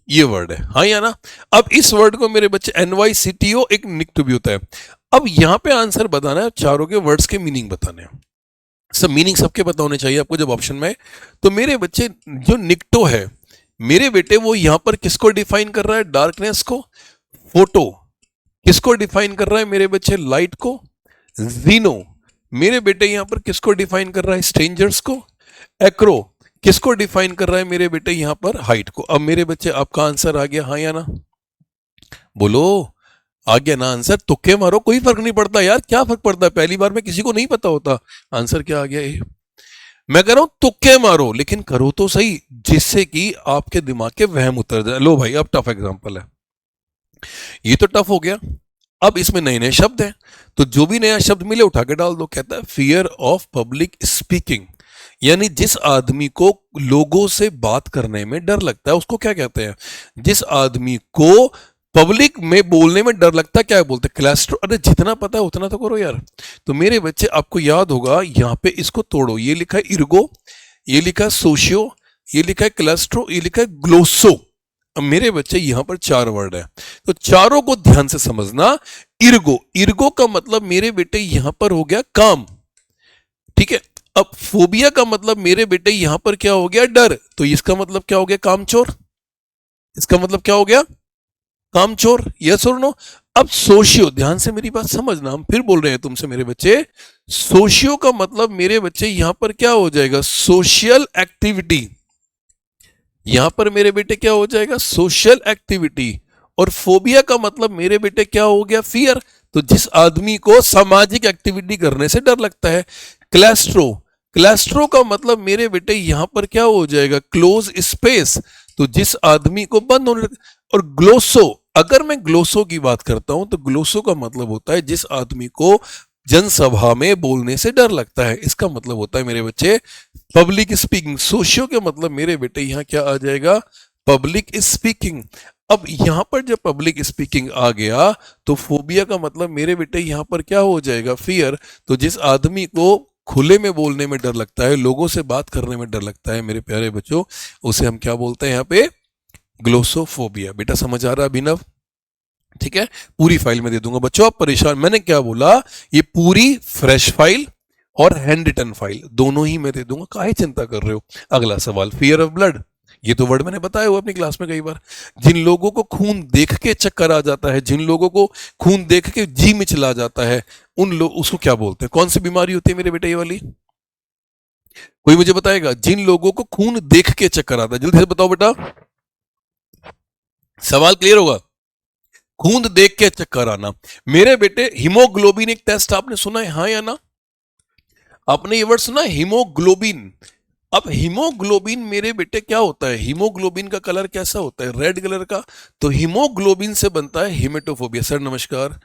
ये वर्ड है, हाँ या ना। अब इस वर्ड को मेरे बच्चे NYCTO एक निक्टो भी होता है। अब यहां पे आंसर बताना है, चारों के वर्ड्स के मीनिंग बताने हैं। सब मीनिंग सबके पता होने चाहिए आपको जब ऑप्शन में। तो मेरे बच्चे जो निक्टो है मेरे बेटे, वो यहां पर किसको डिफाइन कर रहा है, डार्कनेस को। फोटो किसको डिफाइन कर रहा है मेरे बच्चे, लाइट को। जीनो मेरे बेटे यहां पर किसको डिफाइन कर रहा है, स्ट्रेंजर्स को। एक्रो किसको डिफाइन कर रहा है मेरे बेटे यहां पर, हाइट को। अब मेरे बच्चे आपका आंसर आ गया, हाँ या ना, बोलो। आ गया ना आंसर, तुक्के मारो, कोई फर्क नहीं पड़ता यार, क्या फर्क पड़ता है, पहली बार में किसी को नहीं पता होता। आंसर क्या आ गया, ए। मैं कह रहा हूं तुक्के मारो, लेकिन करो तो सही, जिससे कि आपके दिमाग के वहम उतर जाए। लो भाई अब टफ एग्जांपल है, ये तो टफ हो गया। अब इसमें नए नए शब्द हैं, तो जो भी नया शब्द मिले उठा के डाल दो। कहता है फियर ऑफ पब्लिक स्पीकिंग, यानी जिस आदमी को लोगों से बात करने में डर लगता है उसको क्या कहते हैं, जिस आदमी को पब्लिक में बोलने में डर लगता है, क्या बोलते हैं? क्लैस्ट्रो। अरे जितना पता है उतना तो करो यार। तो मेरे बच्चे आपको याद होगा, यहां पे इसको तोड़ो, ये लिखा है इर्गो, ये लिखा है सोशियो, ये लिखा है क्लैस्ट्रो, ये लिखा है ग्लोसो। अब मेरे बच्चे यहां पर 4 वर्ड है, तो चारों को ध्यान से समझना। इर्गो, इर्गो का मतलब मेरे बेटे यहां पर हो गया काम, ठीक है। अब फोबिया का मतलब मेरे बेटे यहां पर क्या हो गया? डर। तो इसका मतलब क्या हो गया? कामचोर। इसका मतलब क्या हो गया? कामचोर। यस और नो? अब सोशियो, ध्यान से मेरी बात समझना, हम फिर बोल रहे हैं तुमसे मेरे बच्चे। सोशियो का मतलब मेरे बच्चे यहां पर क्या हो जाएगा? Social activity. यहां पर मेरे बेटे क्या हो जाएगा? Social activity. और फोबिया का मतलब मेरे बेटे क्या हो गया? फियर। तो जिस आदमी को सामाजिक एक्टिविटी करने से डर लगता है। क्लैस्ट्रो, क्लैस्ट्रो का मतलब मेरे बेटे यहां पर क्या हो जाएगा? Close space. तो जिस आदमी को बंद होने। और ग्लोसो, अगर मैं ग्लोसो की बात करता हूं तो ग्लोसो का मतलब होता है जिस आदमी को जनसभा में बोलने से डर लगता है। इसका मतलब होता है मेरे बच्चे पब्लिक स्पीकिंग। सोशियो के मतलब मेरे बेटे यहां क्या आ जाएगा? Public speaking. अब यहां पर जब पब्लिक स्पीकिंग आ गया तो फोबिया का मतलब मेरे बेटे यहां पर क्या हो जाएगा? फियर। तो जिस आदमी को खुले में बोलने में डर लगता है, लोगों से बात करने में डर लगता है मेरे प्यारे बच्चों, उसे हम क्या बोलते हैं? यहां पे ग्लोसोफोबिया। बेटा समझ आ रहा अभिनव? ठीक है, पूरी फाइल में दे दूंगा बच्चों, आप परेशान। मैंने क्या बोला? ये पूरी फ्रेश फाइल और हैंड रिटन फाइल दोनों ही मैं दे दूंगा, काहे चिंता कर रहे हो? अगला सवाल, फियर ऑफ ब्लड। ये तो वर्ड मैंने बताया हुआ अपनी क्लास में कई बार। जिन लोगों को खून देख के चक्कर आ जाता है, जिन लोगों को खून देख के जी मिचला जाता है, उन लोग उसको क्या बोलते हैं? कौन सी बीमारी होती है मेरे बेटे ये वाली? कोई मुझे बताएगा? जिन लोगों को खून देख के चक्कर आता है, जल्दी से बताओ बेटा, सवाल क्लियर होगा? खून देख के चक्कर आना। मेरे बेटे हीमोग्लोबिन एक टेस्ट आपने सुना है, हाँ या ना? आपने ये वर्ड सुना है हीमोग्लोबिन? अब हीमोग्लोबिन मेरे बेटे क्या होता है? हीमोग्लोबिन का कलर कैसा होता है? रेड कलर का। तो हीमोग्लोबिन से बनता है हेमेटोफोबिया। सर नमस्कार।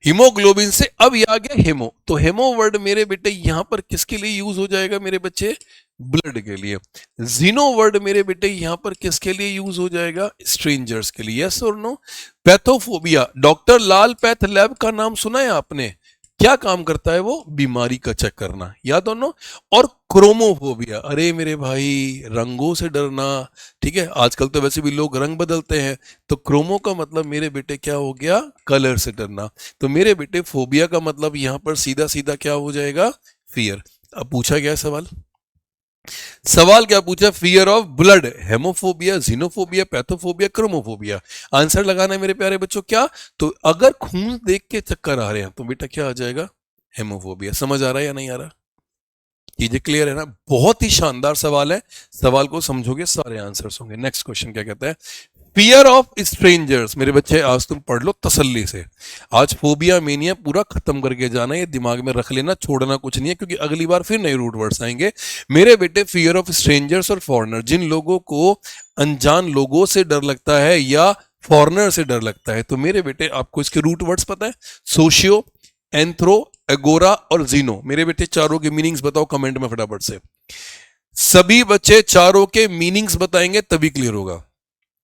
हीमोग्लोबिन से अब ये आ गया हेमो। तो हेमो वर्ड मेरे बेटे यहां पर किसके लिए यूज हो जाएगा मेरे बच्चे? ब्लड के लिए। जीनो वर्ड मेरे बेटे यहां पर किसके लिए यूज हो जाएगा? स्ट्रेंजर्स के लिए। यस और नो? पैथोफोबिया, डॉक्टर लाल पैथ लैब का नाम सुना है आपने? क्या काम करता है वो? बीमारी का चेक करना, याद हो नो? और क्रोमोफोबिया, अरे मेरे भाई रंगों से डरना। ठीक है, आजकल तो वैसे भी लोग रंग बदलते हैं। तो क्रोमो का मतलब मेरे बेटे क्या हो गया? कलर से डरना। तो मेरे बेटे फोबिया का मतलब यहां पर सीधा सीधा क्या हो जाएगा? फियर। अब पूछा गया सवाल, सवाल क्या पूछा? Fear of blood, haemophobia, genophobia, pathophobia, chromophobia. Answer लगाना है मेरे प्यारे बच्चों क्या? तो अगर खून देख के चक्कर आ रहे हैं तो बेटा क्या आ जाएगा? हेमोफोबिया। समझ आ रहा है या नहीं आ रहा? चीजें क्लियर है ना? बहुत ही शानदार सवाल है, सवाल को समझोगे सारे आंसर्स होंगे। नेक्स्ट क्वेश्चन क्या कहता है? Fear of strangers. मेरे बच्चे आज तुम पढ़ लो तसल्ली से, आज फोबिया मेनिया पूरा खत्म करके जाना, ये दिमाग में रख लेना, छोड़ना कुछ नहीं है, क्योंकि अगली बार फिर नए रूट वर्ड्स आएंगे मेरे बेटे। फियर ऑफ स्ट्रेंजर्स और फॉरेनर, जिन लोगों को अनजान लोगों से डर लगता है या फॉरेनर से डर लगता है, तो मेरे बेटे आपको इसके रूट वर्ड्स पता है? सोशियो, एंथ्रो, एगोरा और जीनो। मेरे बेटे चारों के मीनिंग्स बताओ कमेंट में फटाफट से। सभी बच्चे चारों के मीनिंग्स बताएंगे तभी क्लियर होगा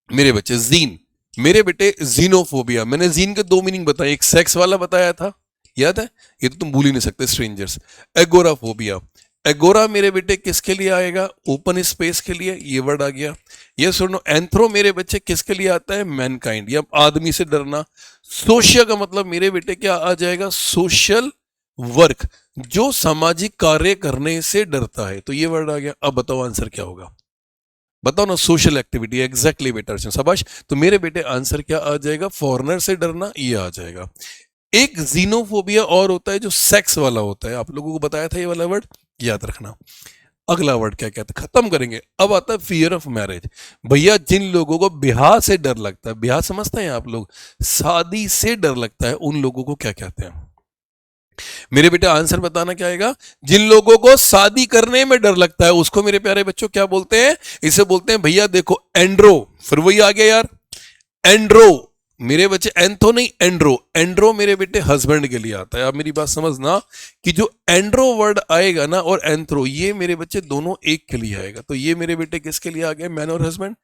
मेरे बच्चे। जीन, मेरे बेटे जीनोफोबिया, मैंने जीन के 2 मीनिंग बताए, एक सेक्स वाला बताया था, याद है? ये तो तुम भूल ही नहीं सकते, स्ट्रेंजर्स। एगोराफोबिया, एगोरा मेरे बेटे किसके लिए आएगा? ओपन स्पेस के लिए, ये वर्ड आ गया। ये सुनो, एंथ्रो मेरे बच्चे किसके लिए आता है? मैनकाइंड या आदमी से डरना। सोशिया का मतलब मेरे बेटे क्या आ जाएगा? सोशल वर्क, जो सामाजिक कार्य करने से डरता है, तो ये वर्ड आ गया। अब बताओ आंसर क्या होगा? बताओ ना, सोशल एक्टिविटी। एग्जैक्टली बेटा, शाबाश। तो मेरे बेटे आंसर क्या आ जाएगा? फॉरेनर से डरना, ये आ जाएगा। एक जीनोफोबिया और होता है जो सेक्स वाला होता है, आप लोगों को बताया था ये वाला वर्ड, याद रखना। अगला वर्ड क्या कहते हैं, खत्म करेंगे। अब आता है फियर ऑफ मैरिज। भैया जिन लोगों को ब्याह से डर लगता है, ब्याह समझते हैं आप लोग, शादी से डर लगता है, उन लोगों को क्या कहते हैं? मेरे बेटे आंसर बताना क्या आएगा? जिन लोगों को शादी करने में डर लगता है उसको मेरे प्यारे बच्चों क्या बोलते हैं? इसे बोलते हैं भैया देखो एंड्रो। फिर वही आ गया यार, एंड्रो। मेरे बच्चे एंथो नहीं एंड्रो, एंड्रो मेरे बेटे हस्बैंड के लिए आता है। अब मेरी बात समझना कि जो एंड्रो वर्ड आएगा ना और एंथ्रो, ये मेरे बच्चे दोनों एक के लिए आएगा। तो ये मेरे बेटे किसके लिए आ गया, मैन और हस्बैंड।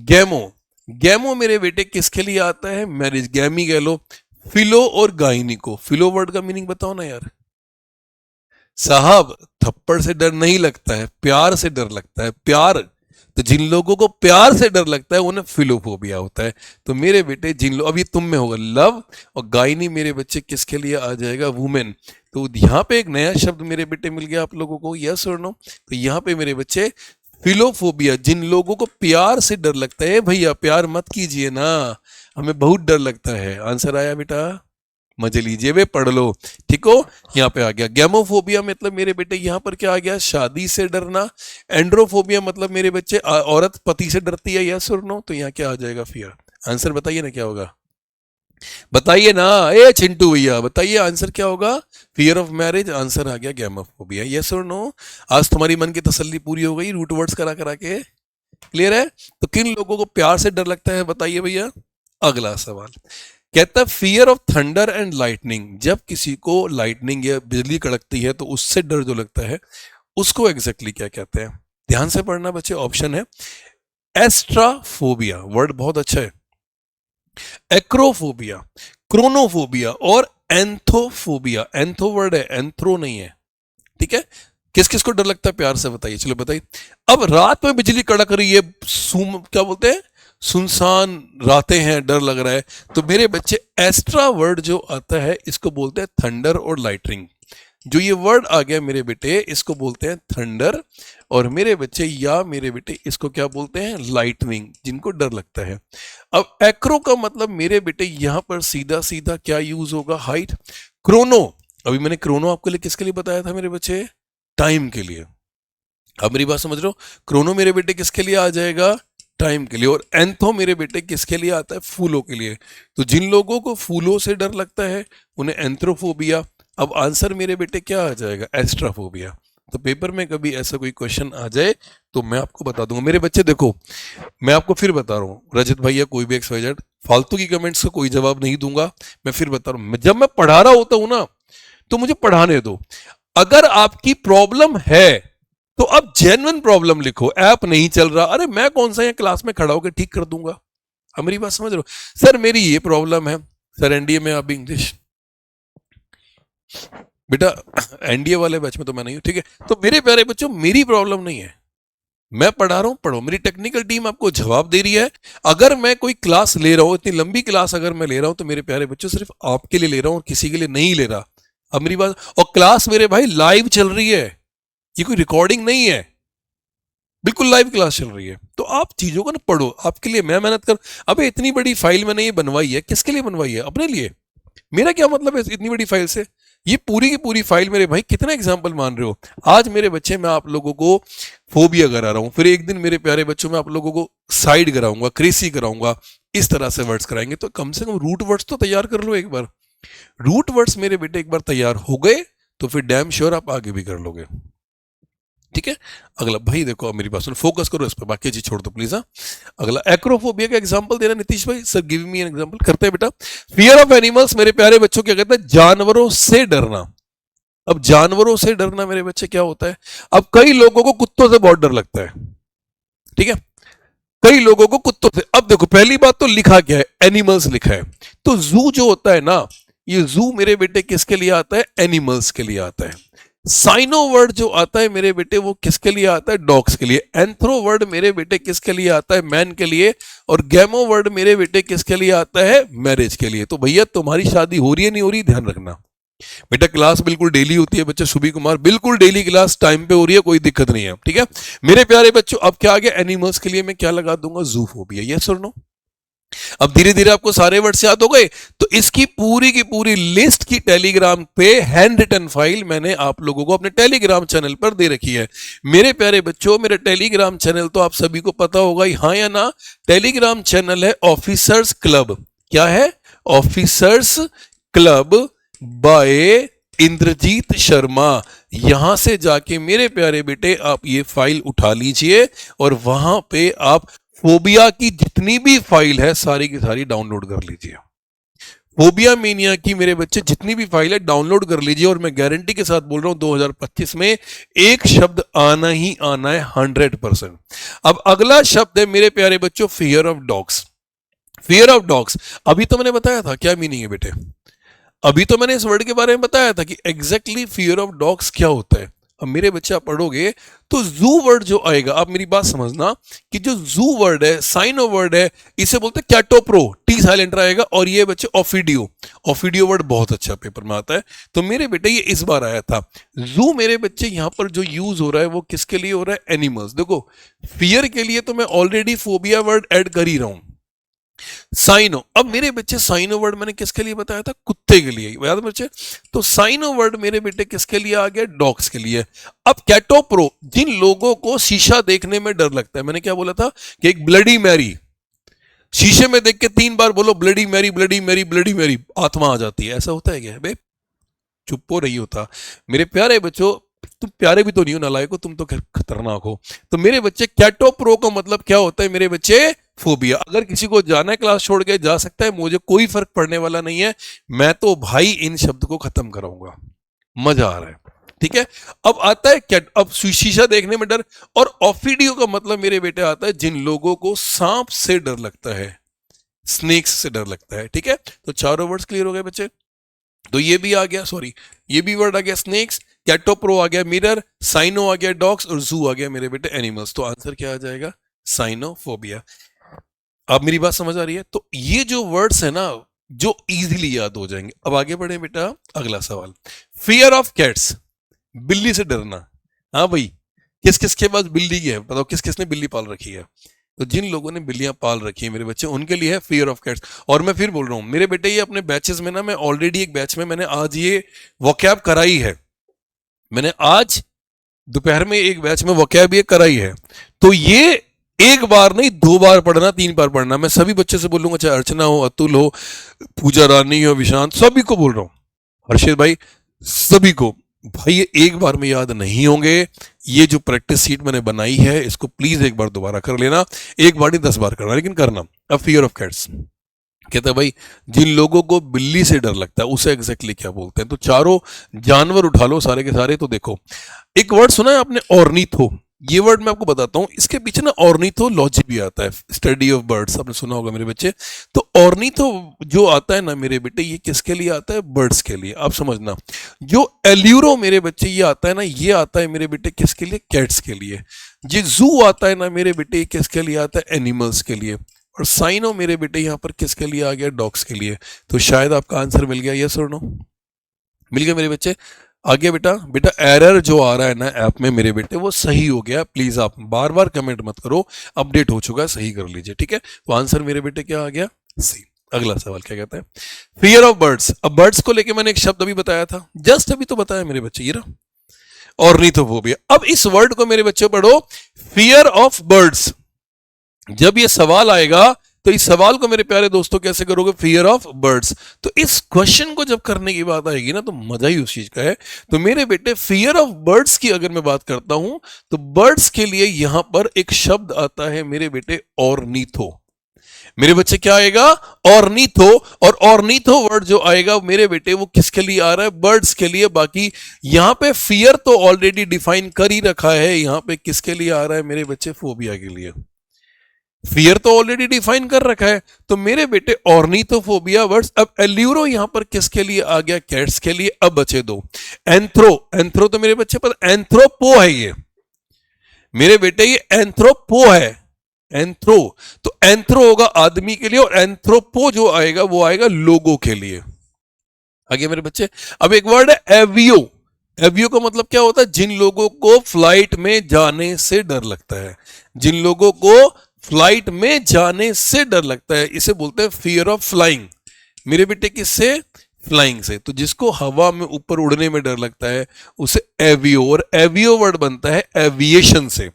गैमो, गैमो मेरे बेटे किसके लिए आता है, मैरिज, गैमी कह लो। फिलो और गायनिको, फिलो वर्ड का मीनिंग बताओ ना यार साहब। थप्पड़ से डर नहीं लगता है, प्यार से डर लगता है, प्यार। तो जिन लोगों को प्यार से डर लगता है उन्हें फिलोफोबिया होता है। तो मेरे बेटे जिन लोग, अब ये तुम में होगा लव, और गायनी मेरे बच्चे किसके लिए आ जाएगा, वुमेन। तो यहाँ पे एक नया शब्द मेरे बेटे मिल गया आप लोगों को, यस और नो। तो यहाँ पे मेरे बच्चे फिलोफोबिया, जिन लोगों को प्यार से डर लगता है, भैया प्यार मत कीजिए ना, हमें बहुत डर लगता है। आंसर आया बेटा, मजे लीजिए वे, पढ़ लो, ठीक हो। यहाँ पे आ गया गैमोफोबिया, मतलब मेरे बेटे यहाँ पर क्या आ गया, शादी से डरना। एंड्रोफोबिया मतलब मेरे बच्चे औरत पति से डरती है, यस और नो। तो यहाँ क्या आ जाएगा, फियर। आंसर बताइए ना क्या होगा, बताइए ना, ए चिंटू भैया बताइए आंसर क्या होगा, फियर ऑफ मैरिज। आंसर आ गया गैमोफोबिया, यस और नो। आज तुम्हारी मन की तसल्ली पूरी हो गई रूट वर्ड्स करा करा के, क्लियर है। तो किन लोगों को प्यार से डर लगता है बताइए भैया। अगला सवाल कहता है fear of thunder and lightning, जब किसी को लाइटनिंग या बिजली कड़कती है तो उससे डर जो लगता है उसको एग्जैक्टली क्या कहते हैं। ध्यान से पढ़ना बच्चे, ऑप्शन है एस्ट्राफोबिया, वर्ड बहुत अच्छा है, एक्रोफोबिया, क्रोनोफोबिया और एंथोफोबिया। एंथो वर्ड है, एंथ्रो नहीं है, ठीक है। किस किस को डर लगता है प्यार से बताइए, चलो बताइए। अब रात में बिजली कड़क रही है, क्या बोलते हैं, सुनसान रातें हैं, डर लग रहा है, तो मेरे बच्चे एस्ट्रा वर्ड जो आता है इसको बोलते हैं थंडर और लाइटनिंग। जो ये वर्ड आ गया मेरे बेटे इसको बोलते हैं थंडर, और मेरे बच्चे या मेरे बेटे इसको क्या बोलते हैं, लाइटनिंग, जिनको डर लगता है। अब एक्रो का मतलब मेरे बेटे यहां पर सीधा सीधा क्या यूज होगा, हाइट। क्रोनो, अभी मैंने क्रोनो आपके लिए किसके लिए बताया था मेरे बच्चे, टाइम के लिए। अब मेरी बात समझ रहे हो, क्रोनो मेरे बेटे किसके लिए आ जाएगा, टाइम के लिए। और एंथो मेरे बेटे किसके लिए आता है, फूलों के लिए। तो जिन लोगों को फूलों से डर लगता है उन्हें एंथ्रोफोबिया। अब आंसर मेरे बेटे क्या आ जाएगा, एस्ट्राफोबिया। तो पेपर में कभी ऐसा कोई क्वेश्चन आ जाए तो मैं आपको बता दूंगा मेरे बच्चे। देखो मैं आपको फिर बता रहा हूँ रजत भैया, कोई भी XYZ फालतू की कमेंट्स का कोई जवाब नहीं दूंगा। मैं फिर बता रहा हूँ, जब मैं पढ़ा रहा होता हूं ना तो मुझे पढ़ाने दो। अगर आपकी प्रॉब्लम है तो अब जेन्युइन प्रॉब्लम लिखो, ऐप नहीं चल रहा, अरे मैं कौन सा यहाँ क्लास में खड़ा होकर ठीक कर दूंगा। अब मेरी बात समझ रहे हो, सर मेरी ये प्रॉब्लम है, सर एनडीए में आप इंग्लिश, बेटा एनडीए वाले बैच में तो मैं नहीं हूं, ठीक है। तो मेरे प्यारे बच्चों मेरी प्रॉब्लम नहीं है, मैं पढ़ा रहा हूं, पढ़ो। मेरी टेक्निकल टीम आपको जवाब दे रही है। अगर मैं कोई क्लास ले रहा हूं, इतनी लंबी क्लास अगर मैं ले रहा हूं तो मेरे प्यारे बच्चों सिर्फ आपके लिए ले रहा हूं और किसी के लिए नहीं ले रहा। अब मेरी बात, और क्लास मेरे भाई लाइव चल रही है, ये कोई रिकॉर्डिंग नहीं है, बिल्कुल लाइव क्लास चल रही है। तो आप चीजों को ना पढ़ो, आपके लिए मैं मेहनत कर। अबे इतनी बड़ी फाइल मैंने ये बनवाई है, किसके लिए बनवाई है, अपने लिए। मेरा क्या मतलब है इतनी बड़ी फाइल से, ये पूरी की पूरी फाइल मेरे भाई कितना एग्जाम्पल मान रहे हो। आज मेरे बच्चे मैं आप लोगों को फोबिया करा रहा हूं, फिर एक दिन मेरे प्यारे बच्चों में आप लोगों को साइड कराऊंगा, क्रेसी कराऊंगा, इस तरह से वर्ड्स कराएंगे। तो कम से कम रूट वर्ड्स तो तैयार कर लो एक बार। रूट वर्ड्स मेरे बेटे एक बार तैयार हो गए तो फिर डैम श्योर आप आगे भी कर लोगे, ठीक है। अगला भाई देखो, अब मेरी बात सुनो, फोकस करो इस पर, बाकी चीज छोड़ दो प्लीज। हाँ, अगला एक्रोफोबिया का एग्जांपल देना नीतीश भाई, sir give me an example. करते हैं बेटा, फियर ऑफ एनिमल्स, मेरे प्यारे बच्चों क्या कहते हैं, जानवरों से डरना। अब जानवरों से डरना मेरे बच्चे क्या होता है, अब कई लोगों को कुत्तों से बहुत डर लगता है, ठीक है, कई लोगों को कुत्तों से। अब देखो पहली बात तो लिखा क्या है, एनिमल्स लिखा है, तो जू जो होता है ना, ये जू मेरे बेटे किसके लिए आता है, एनिमल्स के लिए आता है। साइनो वर्ड जो आता है मेरे बेटे वो किसके लिए आता है, डॉग्स के लिए। एंथ्रो वर्ड मेरे बेटे किसके लिए आता है, मैन के लिए। और गैमो वर्ड मेरे बेटे किसके लिए आता है, मैरिज के लिए। तो भैया तुम्हारी शादी हो रही है नहीं हो रही, ध्यान रखना बेटा। क्लास बिल्कुल डेली होती है बच्चे, सुबी कुमार बिल्कुल डेली क्लास टाइम पे हो रही है, कोई दिक्कत नहीं है, ठीक है मेरे प्यारे बच्चों। अब क्या आ गया, एनिमल्स के लिए मैं क्या लगा दूंगा, जूफोबिया, यस और नो। अब धीरे धीरे आपको सारे वर्ड्स याद हो गए, तो इसकी पूरी की पूरी लिस्ट की टेलीग्राम पे हैंड रिटन फाइल मैंने आप लोगों को अपने टेलीग्राम चैनल पर दे रखी है। मेरे प्यारे बच्चों मेरे टेलीग्राम चैनल तो आप सभी को पता होगा ही, हाँ या ना। टेलीग्राम चैनल है ऑफिसर्स क्लब, क्या है, officers club by Indrajit Sharma. यहां से जाके मेरे प्यारे बेटे आप ये फाइल उठा लीजिए और वहां पे आप फोबिया की जितनी भी फाइल है सारी की सारी डाउनलोड कर लीजिए। फोबिया मीनिया की मेरे बच्चे जितनी भी फाइल है डाउनलोड कर लीजिए, और मैं गारंटी के साथ बोल रहा हूं 2025 में एक शब्द आना ही आना है 100%। अब अगला शब्द है मेरे प्यारे बच्चों fear of dogs. Fear of dogs, अभी तो मैंने बताया था क्या मीनिंग है बेटे, अभी तो मैंने इस वर्ड के बारे में बताया था कि एग्जैक्टली फियर ऑफ डॉग्स क्या होता है। अब मेरे बच्चे आप पढ़ोगे तो जू वर्ड जो आएगा, आप मेरी बात समझना कि जो जू वर्ड है, साइनो वर्ड है, इसे बोलते हैं कैटोप्रो, टी साइलेंट रहेगा, और ये बच्चे ऑफिडियो, ऑफिडियो वर्ड बहुत अच्छा पेपर में आता है। तो मेरे बेटे ये इस बार आया था। जू मेरे बच्चे यहां पर जो यूज हो रहा है वो किसके लिए हो रहा है, एनिमल्स। देखो फियर के लिए तो मैं ऑलरेडी फोबिया वर्ड ऐड कर ही रहा हूं। साइनो, अब मेरे बच्चे साइनो वर्ड मैंने किसके लिए बताया था, कुत्ते के लिए, याद है बच्चे। तो साइनो वर्ड मेरे बेटे किसके लिए आ गया, डॉग्स के लिए। अब कैटोप्रो, जिन लोगों को शीशा देखने में डर लगता है, मैंने क्या बोला था कि एक ब्लडी मैरी, शीशे में देख के 3 बार बोलो bloody Mary bloody Mary bloody Mary, आत्मा आ जाती है, ऐसा होता है क्या बे, चुप हो रही होता। मेरे प्यारे बच्चों, तुम प्यारे भी तो नहीं हो, नालायक हो, तुम तो खतरनाक हो। तो मेरे बच्चे कैटोप्रो का मतलब क्या होता है मेरे बच्चे, फोबिया। अगर किसी को जाना है क्लास छोड़ के जा सकता है, मुझे कोई फर्क पड़ने वाला नहीं है। मैं तो भाई इन शब्द को खत्म कराऊंगा, मजा आ रहा है, ठीक है। अब आता है कैट, अब शीशा देखने में डर, और ऑफिडियो का मतलब मेरे बेटे आता है जिन लोगों को सांप से डर लगता है, स्नेक्स से डर लगता है, ठीक है। तो चारों वर्ड्स क्लियर हो गए बच्चे। तो ये भी आ गया, सॉरी ये भी वर्ड आ गया स्नेक्स, कैटोप्रो आ गया मिरर, साइनो आ गया डॉग्स, और जू आ गया मेरे बेटे एनिमल्स। तो आंसर क्या आ जाएगा, साइनोफोबिया। अब मेरी बात समझ आ रही है। तो ये जो वर्ड्स है ना जो इजीली याद हो जाएंगे। अब आगे बढ़े बेटा, अगला सवाल, फियर ऑफ कैट्स, बिल्ली से डरना। हाँ भाई, किस किस के पास बिल्ली है, बताओ किस किसने बिल्ली पाल रखी है। तो जिन लोगों ने बिल्लियां पाल रखी है मेरे बच्चे, उनके लिए है फियर ऑफ कैट्स। और मैं फिर बोल रहा हूं मेरे बेटे, ये अपने बैचेस में ना, मैं ऑलरेडी एक बैच में मैंने आज ये वोकैब कराई है, मैंने आज दोपहर में एक बैच में वोकैब ये कराई है। तो ये एक बार नहीं 2 बार पढ़ना, 3 बार पढ़ना। मैं सभी बच्चे से बोलूंगा, चाहे अर्चना हो, अतुल हो, पूजा रानी हो, विशांत, सभी को बोल रहा हूं, हर्षित भाई, सभी को, भाई ये एक बार में याद नहीं होंगे। ये जो प्रैक्टिस सीट मैंने बनाई है इसको प्लीज एक बार दोबारा कर लेना, एक बार नहीं 10 बार करना, लेकिन करना। अब फियर ऑफ कैट्स कहता है भाई जिन लोगों को बिल्ली से डर लगता है उसे एग्जैक्टली क्या बोलते हैं। तो चारों जानवर उठा लो सारे के सारे। तो देखो एक वर्ड सुना है आपने, ऑर्निथो, ये वर्ड मैं आपको बताता हूं, इसके पीछे ना ऑर्निथोलॉजी भी आता है, स्टडी ऑफ बर्ड्स, आपने सुना होगा मेरे बच्चे। तो ऑर्निथो जो आता है ना मेरे बेटे, ये किसके लिए आता है, बर्ड्स के लिए। आप समझना, जो एल्यूरो मेरे बच्चे ये आता है ना, ये आता है मेरे बेटे किसके लिए, कैट्स के लिए। ये जू आता है ना मेरे बेटे, ये किसके लिए आता है, एनिमल्स के लिए। और साइनो मेरे बेटे यहां पर किसके लिए आ गया, डॉग्स के लिए। तो शायद आपका आंसर मिल गया, यस और नो, मिल गया मेरे बच्चे। आगे बेटा, बेटा एरर जो आ रहा है ना ऐप में मेरे बेटे वो सही हो गया, प्लीज आप बार बार कमेंट मत करो, अपडेट हो चुका है, सही कर लीजिए, ठीक है। तो आंसर मेरे बेटे क्या आ गया, सी। अगला सवाल क्या कहता है, फियर ऑफ बर्ड्स। अब बर्ड्स को लेके मैंने एक शब्द अभी बताया था, जस्ट अभी तो बताया मेरे बच्चे, ये रहा ऑर्निथोफोबिया। अब इस वर्ड को मेरे बच्चे पढ़ो, फियर ऑफ बर्ड्स। जब ये सवाल आएगा तो इस सवाल को मेरे प्यारे दोस्तों कैसे करोगे, फियर ऑफ बर्ड्स। तो इस क्वेश्चन को जब करने की बात आएगी ना तो मजा ही उस चीज का है। तो मेरे बेटे फियर ऑफ बर्ड्स की अगर मैं बात करता हूं तो बर्ड्स के लिए यहां पर एक शब्द आता है मेरे बेटे, ऑर्निथो। मेरे बच्चे क्या आएगा, ऑर्निथो। और ऑर्निथो वर्ड जो आएगा मेरे बेटे वो किसके लिए आ रहा है, बर्ड्स के लिए। बाकी यहां पे फियर तो ऑलरेडी डिफाइन कर ही रखा है, यहां पे किसके लिए आ रहा है मेरे बच्चे, फोबिया के लिए। फियर तो ऑलरेडी डिफाइन कर रखा है। तो मेरे बेटे ऑर्निथोफोबिया वर्ड्स। अब एल्यूरो यहां पर किसके लिए आ गया, कैट्स के लिए। अब बचे 2, एंथ्रो। एंथ्रो तो मेरे बच्चे पर एंथ्रोपो है, ये मेरे बेटे ये एंथ्रोपो है, एंथ्रो। तो एंथ्रो होगा आदमी के लिए, और एंथ्रोपो जो आएगा वो आएगा लोगों के लिए। आगे मेरे बच्चे, अब एक वर्ड है एवियो। एवियो का मतलब क्या होता है, जिन लोगों को फ्लाइट में जाने से डर लगता है, जिन लोगों को फ्लाइट में जाने से डर लगता है, इसे बोलते हैं फियर ऑफ फ्लाइंग। मेरे बेटे किससे, फ्लाइंग से। तो जिसको हवा में ऊपर उड़ने में डर लगता है उसे एवियो, और एवियो वर्ड बनता है एविएशन से।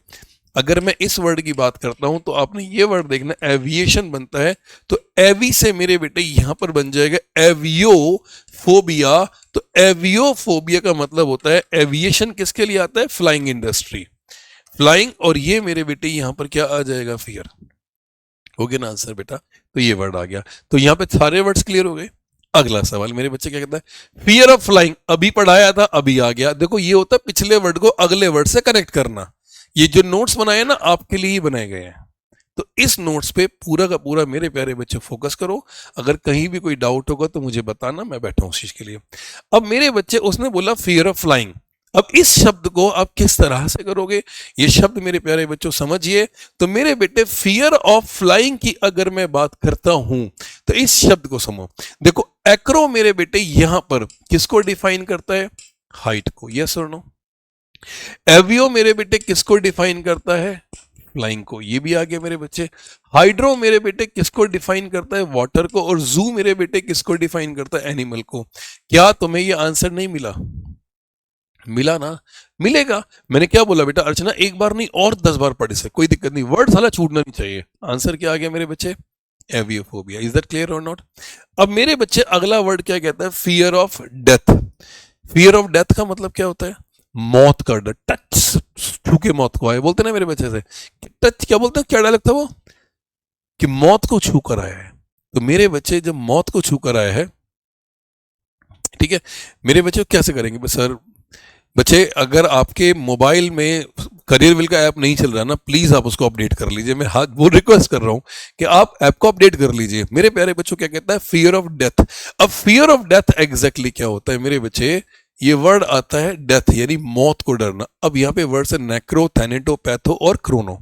अगर मैं इस वर्ड की बात करता हूं तो आपने ये वर्ड देखना, एविएशन बनता है। तो एवी से मेरे बेटे यहां पर बन जाएगा एवियो फोबिया। तो एवियो फोबिया का मतलब होता है, एविएशन किसके लिए आता है, फ्लाइंग इंडस्ट्री, फ्लाइंग। और ये मेरे बेटे यहां पर क्या आ जाएगा, फियर। हो गया ना आंसर बेटा। तो ये वर्ड आ गया। तो यहाँ पे सारे वर्ड्स क्लियर हो गए। अगला सवाल मेरे बच्चे क्या कहता है, फियर ऑफ फ्लाइंग अभी पढ़ाया था अभी आ गया। देखो ये होता है पिछले वर्ड को अगले वर्ड से कनेक्ट करना। ये जो नोट्स बनाए ना आपके लिए ही बनाए गए हैं। तो इस नोट्स पे पूरा का पूरा मेरे प्यारे बच्चे फोकस करो। अगर कहीं भी कोई डाउट होगा तो मुझे बताना, मैं बैठा हूं उस चीज के लिए। अब मेरे बच्चे उसने बोला फियर ऑफ फ्लाइंग। अब इस शब्द को आप किस तरह से करोगे, ये शब्द मेरे प्यारे बच्चों समझिए। तो मेरे बेटे फियर ऑफ फ्लाइंग की अगर मैं बात करता हूं तो इस शब्द को समझो। देखो एक्रो मेरे बेटे यहां पर किसको डिफाइन करता है, हाइट को, यस और नो। एवियो मेरे बेटे किसको डिफाइन करता है, फ्लाइंग को, ये भी आ गया मेरे बच्चे। हाइड्रो मेरे बेटे किसको डिफाइन करता है, वाटर को। और जू मेरे बेटे किसको डिफाइन करता है, एनिमल को। क्या तुम्हें ये आंसर नहीं मिला, मिला ना, मिलेगा। मैंने क्या बोला बेटा अर्चना, एक बार नहीं और 10 बार पढ़े से कोई दिक्कत नहीं, वर्ड साला छूटना नहीं चाहिए। आंसर क्या आ गया मेरे बच्चे, एवियोफोबिया। इज दैट क्लियर और नॉट। अब मेरे बच्चे अगला वर्ड क्या कहता है, fear of death. Fear of death का मतलब क्या होता है, मौत का डर। टच, छू के मौत को आए, बोलते ना मेरे बच्चे से टच, क्या बोलते हैं, क्या डायलॉग था वो, कि मौत को छू कर आया है। तो मेरे बच्चे जब मौत को छू कर आया है, ठीक है, मेरे बच्चे कैसे करेंगे सर। बच्चे अगर आपके मोबाइल में करियर विल का ऐप नहीं चल रहा ना, प्लीज आप उसको अपडेट कर लीजिए। मैं हाथ वो रिक्वेस्ट कर रहा हूं कि आप ऐप को अपडेट कर लीजिए। मेरे प्यारे बच्चों क्या कहता है, फियर ऑफ डेथ। अब फियर ऑफ डेथ एग्जैक्टली क्या होता है मेरे बच्चे, ये वर्ड आता है डेथ यानी मौत को डरना। अब यहाँ पे वर्ड है नेक्रो, थैनेटो, पैथो और क्रोनो।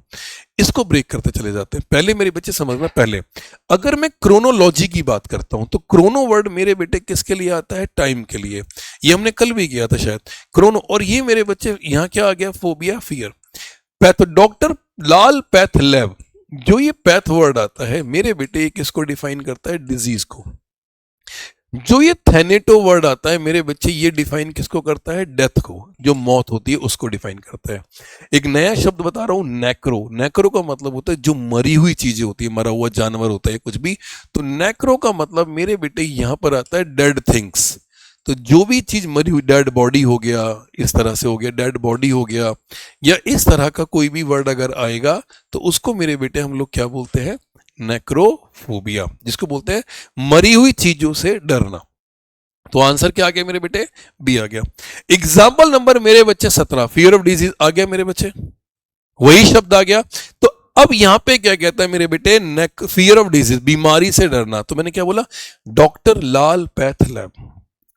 इसको ब्रेक करते चले जाते हैं। पहले मेरे बच्चे समझना, पहले अगर मैं क्रोनोलॉजी की बात करता हूं तो क्रोनो वर्ड मेरे बेटे किसके लिए आता है, टाइम के लिए। ये हमने कल भी किया था शायद, क्रोनो। और ये मेरे बच्चे यहां क्या आ गया, फोबिया, फियर। पैथ, डॉक्टर लाल पैथलैब, जो ये पैथ वर्ड आता है मेरे बेटे ये किसको डिफाइन करता है, डिजीज को। जो ये थैनेटो वर्ड आता है मेरे बच्चे ये डिफाइन किसको करता है, डेथ को, जो मौत होती है उसको डिफाइन करता है। एक नया शब्द बता रहा हूं, नेक्रो। नेक्रो का मतलब होता है जो मरी हुई चीजें होती है, मरा हुआ जानवर होता है कुछ भी। तो नेक्रो का मतलब मेरे बेटे यहां पर आता है डेड थिंग्स। तो जो भी चीज मरी हुई, डेड बॉडी हो गया, इस तरह से हो गया, डेड बॉडी हो गया, या इस तरह का कोई भी वर्ड अगर आएगा तो उसको मेरे बेटे हम लोग क्या बोलते हैं, नेक्रोफोबिया, जिसको बोलते हैं मरी हुई चीजों से डरना। तो आंसर क्या आ गया मेरे बेटे, बी आ गया। एग्जाम्पल नंबर मेरे बच्चे 17, फियर ऑफ डिजीज आ गया मेरे बच्चे, वही शब्द आ गया। तो अब यहां पे क्या कहता है मेरे बेटे, फियर ऑफ डिजीज, बीमारी से डरना। तो मैंने क्या बोला, डॉक्टर लाल पैथलैब।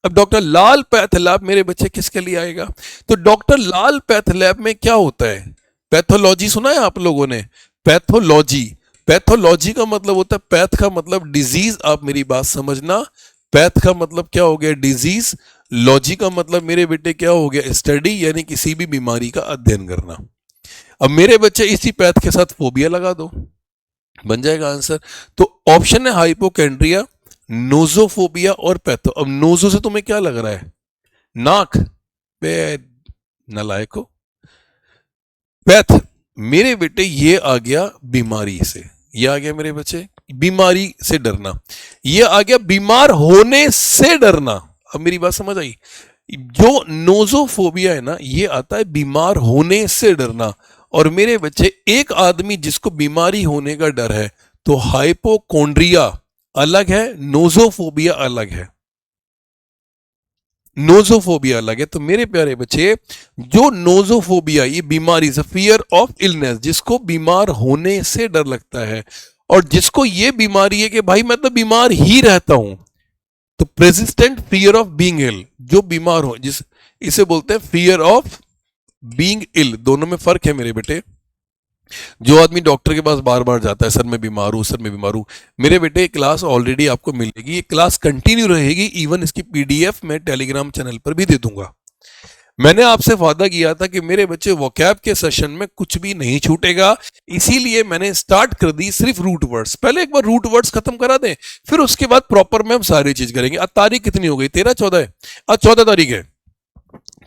अब डॉक्टर लाल पैथलैब मेरे बच्चे किसके लिए आएगा, तो डॉक्टर लाल पैथलैब में क्या होता है, पैथोलॉजी सुना है आप लोगों ने, पैथोलॉजी। पैथोलॉजी का मतलब होता है, पैथ का मतलब डिजीज, आप मेरी बात समझना। पैथ का मतलब क्या हो गया, डिजीज। लॉजी का मतलब मेरे बेटे क्या हो गया, स्टडी, यानी किसी भी बीमारी का अध्ययन करना। अब मेरे बच्चे इसी पैथ के साथ फोबिया लगा दो, बन जाएगा आंसर। तो ऑप्शन है हाइपोकेंड्रिया, नोजोफोबिया और पैथो। अब नोजो से तुम्हें क्या लग रहा है, नाक पे, नलायको। पैथ मेरे बेटे ये आ गया बीमारी से, ये आ गया मेरे बच्चे बीमारी से डरना। ये आ गया बीमार होने से डरना। अब मेरी बात समझ आई, जो नोजोफोबिया है ना ये आता है बीमार होने से डरना। और मेरे बच्चे एक आदमी जिसको बीमारी होने का डर है, तो हाइपोकोंड्रिया अलग है, नोजोफोबिया अलग है, नोजोफोबिया अलग है। तो मेरे प्यारे बच्चे, जो नोजोफोबिया ये बीमारी से, फियर ऑफ इलनेस, जिसको बीमार होने से डर लगता है, और जिसको ये बीमारी है कि भाई मैं तो बीमार ही रहता हूं, तो प्रेसिस्टेंट फियर ऑफ बीइंग इल, जो बीमार हो, जिस इसे बोलते हैं फियर ऑफ बीइंग इल। दोनों में फर्क है मेरे बेटे। जो आदमी डॉक्टर के पास बार बार जाता है, सर मैं बीमार हूं, सर मैं बीमार हूं, मेरे बेटे क्लास ऑलरेडी आपको मिलेगी, ये क्लास कंटिन्यू रहेगी। इवन इसकी पीडीएफ मैं टेलीग्राम चैनल पर भी दे दूंगा। मैंने आपसे वादा किया था कि मेरे बच्चे वोकैब के सेशन में कुछ भी नहीं छूटेगा, इसीलिए मैंने स्टार्ट कर दी सिर्फ रूट वर्ड्स। पहले एक बार रूट वर्ड्स खत्म करा दें, फिर उसके बाद प्रॉपर में हम सारी चीज करेंगे। आज तारीख कितनी हो गई, 13, 14 है, आज 14 तारीख है,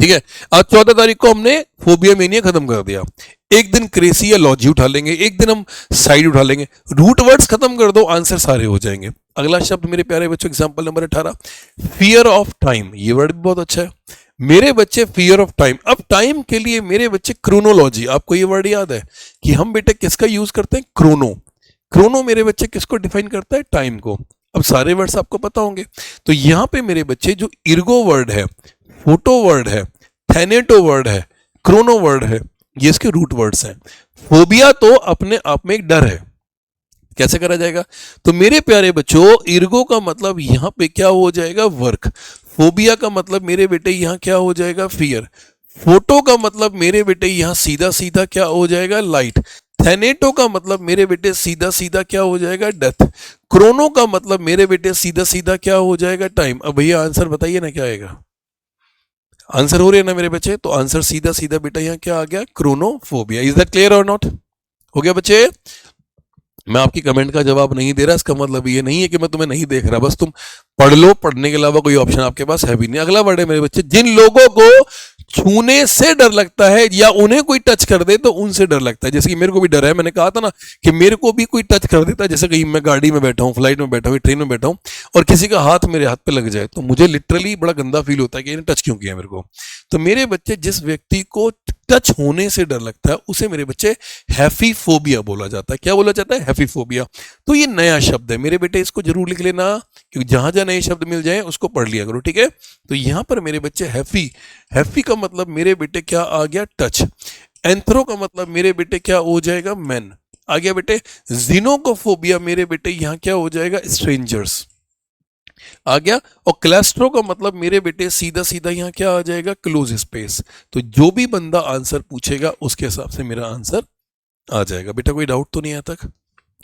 ठीक है। आज 14 तारीख को हमने फोबिया मेनिया खत्म कर दिया। एक दिन क्रेसी या लॉजी उठा लेंगे, एक दिन हम साइड उठा लेंगे। रूट वर्ड्स खत्म कर दो, आंसर सारे हो जाएंगे। अगला शब्द मेरे प्यारे बच्चों, example number 18, fear of time. ये वर्ड भी बहुत अच्छा है मेरे बच्चे, फियर ऑफ टाइम। अब टाइम के लिए मेरे बच्चे क्रोनोलॉजी, आपको ये वर्ड याद है कि हम बेटे किसका यूज करते हैं, क्रोनो। क्रोनो मेरे बच्चे किसको डिफाइन करता है? टाइम को। अब सारे वर्ड्स आपको पता होंगे, तो यहां पे मेरे बच्चे जो इर्गो वर्ड है, फोटो वर्ड है, थैनेटो वर्ड है, क्रोनो वर्ड है, ये इसके रूट वर्ड्स हैं। फोबिया तो अपने आप में एक डर है। कैसे करा जाएगा? तो मेरे प्यारे बच्चों, इर्गो का मतलब यहां पे क्या हो जाएगा? वर्क। फोबिया का मतलब मेरे बेटे यहां क्या हो जाएगा? फियर। फोटो का मतलब मेरे बेटे यहां सीधा सीधा क्या हो जाएगा? लाइट। थैनेटो का मतलब मेरे बेटे सीधा सीधा क्या हो जाएगा? डेथ। क्रोनो का मतलब मेरे बेटे सीधा सीधा क्या हो जाएगा? टाइम। अब भैया आंसर बताइए ना क्या आएगा? आंसर हो रहे हैं ना मेरे बच्चे? तो आंसर सीधा सीधा बेटा यहां क्या आ गया? क्रोनोफोबिया। इज दैट क्लियर और नॉट? हो गया बच्चे? मैं आपकी कमेंट का जवाब नहीं दे रहा, इसका मतलब ये नहीं है कि मैं तुम्हें नहीं देख रहा, बस तुम पढ़ लो, पढ़ने के अलावा कोई ऑप्शन आपके पास है भी नहीं। अगला वर्ड है मेरे बच्चे, जिन लोगों को छूने से डर लगता है या उन्हें कोई टच कर दे तो उनसे डर लगता है। जैसे कि मेरे को भी डर है, मैंने कहा था ना कि मेरे को भी कोई टच कर देता है, जैसे कहीं मैं गाड़ी में बैठा हूँ, फ्लाइट में बैठा हूँ, ट्रेन में बैठा हूँ और किसी का हाथ मेरे हाथ पे लग जाए तो मुझे लिटरली बड़ा गंदा फील होता है कि इन्हें टच क्यों किया मेरे को। तो मेरे बच्चे, जिस व्यक्ति को टच होने से डर लगता है उसे मेरे बच्चे हैफीफोबिया बोला जाता है। क्या बोला जाता है? हैफीफोबिया। तो ये नया शब्द है मेरे बेटे, इसको जरूर लिख लेना, क्योंकि जहां जहां नए शब्द मिल जाए उसको पढ़ लिया करो, ठीक है? तो यहां पर मेरे बच्चे हैफी, हैफी का मतलब मेरे बेटे क्या आ गया? टच। एंथ्रो का मतलब मेरे बेटे क्या हो जाएगा? मैन। आ गया बेटे। जिनोकोफोबिया मेरे बेटे यहां क्या हो जाएगा? स्ट्रेंजर्स। आ गया। और क्लैस्ट्रो का मतलब मेरे बेटे सीधा सीधा यहां क्या आ जाएगा? Close space. तो जो भी बंदा आंसर पूछेगा उसके हिसाब से मेरा आंसर आ जाएगा। बेटा कोई डाउट तो नहीं है तक?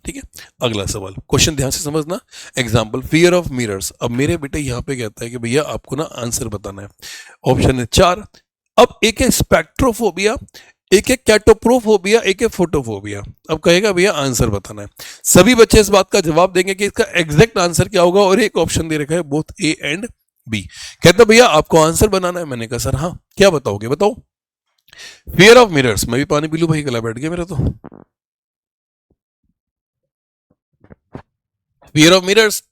ठीक है। अगला सवाल, क्वेश्चन ध्यान से समझना। Example, fear of mirrors. अब मेरे बेटे यहां पे कहता है कि भैया आपको ना आंसर बताना है। ऑप्शन है 4। अब एक है स्पेक्ट्रोफोबिया, एक है कैटोप्रोफोबिया, एक है फोटोफोबिया। अब कहेगा भैया आंसर बताना है। सभी बच्चे इस बात का जवाब देंगे कि इसका एग्जैक्ट आंसर क्या होगा, और एक ऑप्शन दे रखा है बोथ ए एंड बी। कहता भैया आपको आंसर बनाना है। मैंने कहा सर हाँ, क्या बताओगे? बताओ। Fear of mirrors. मैं भी पानी पी लूं भाई, गला बैठ गया मेरा तो। Fear of mirrors.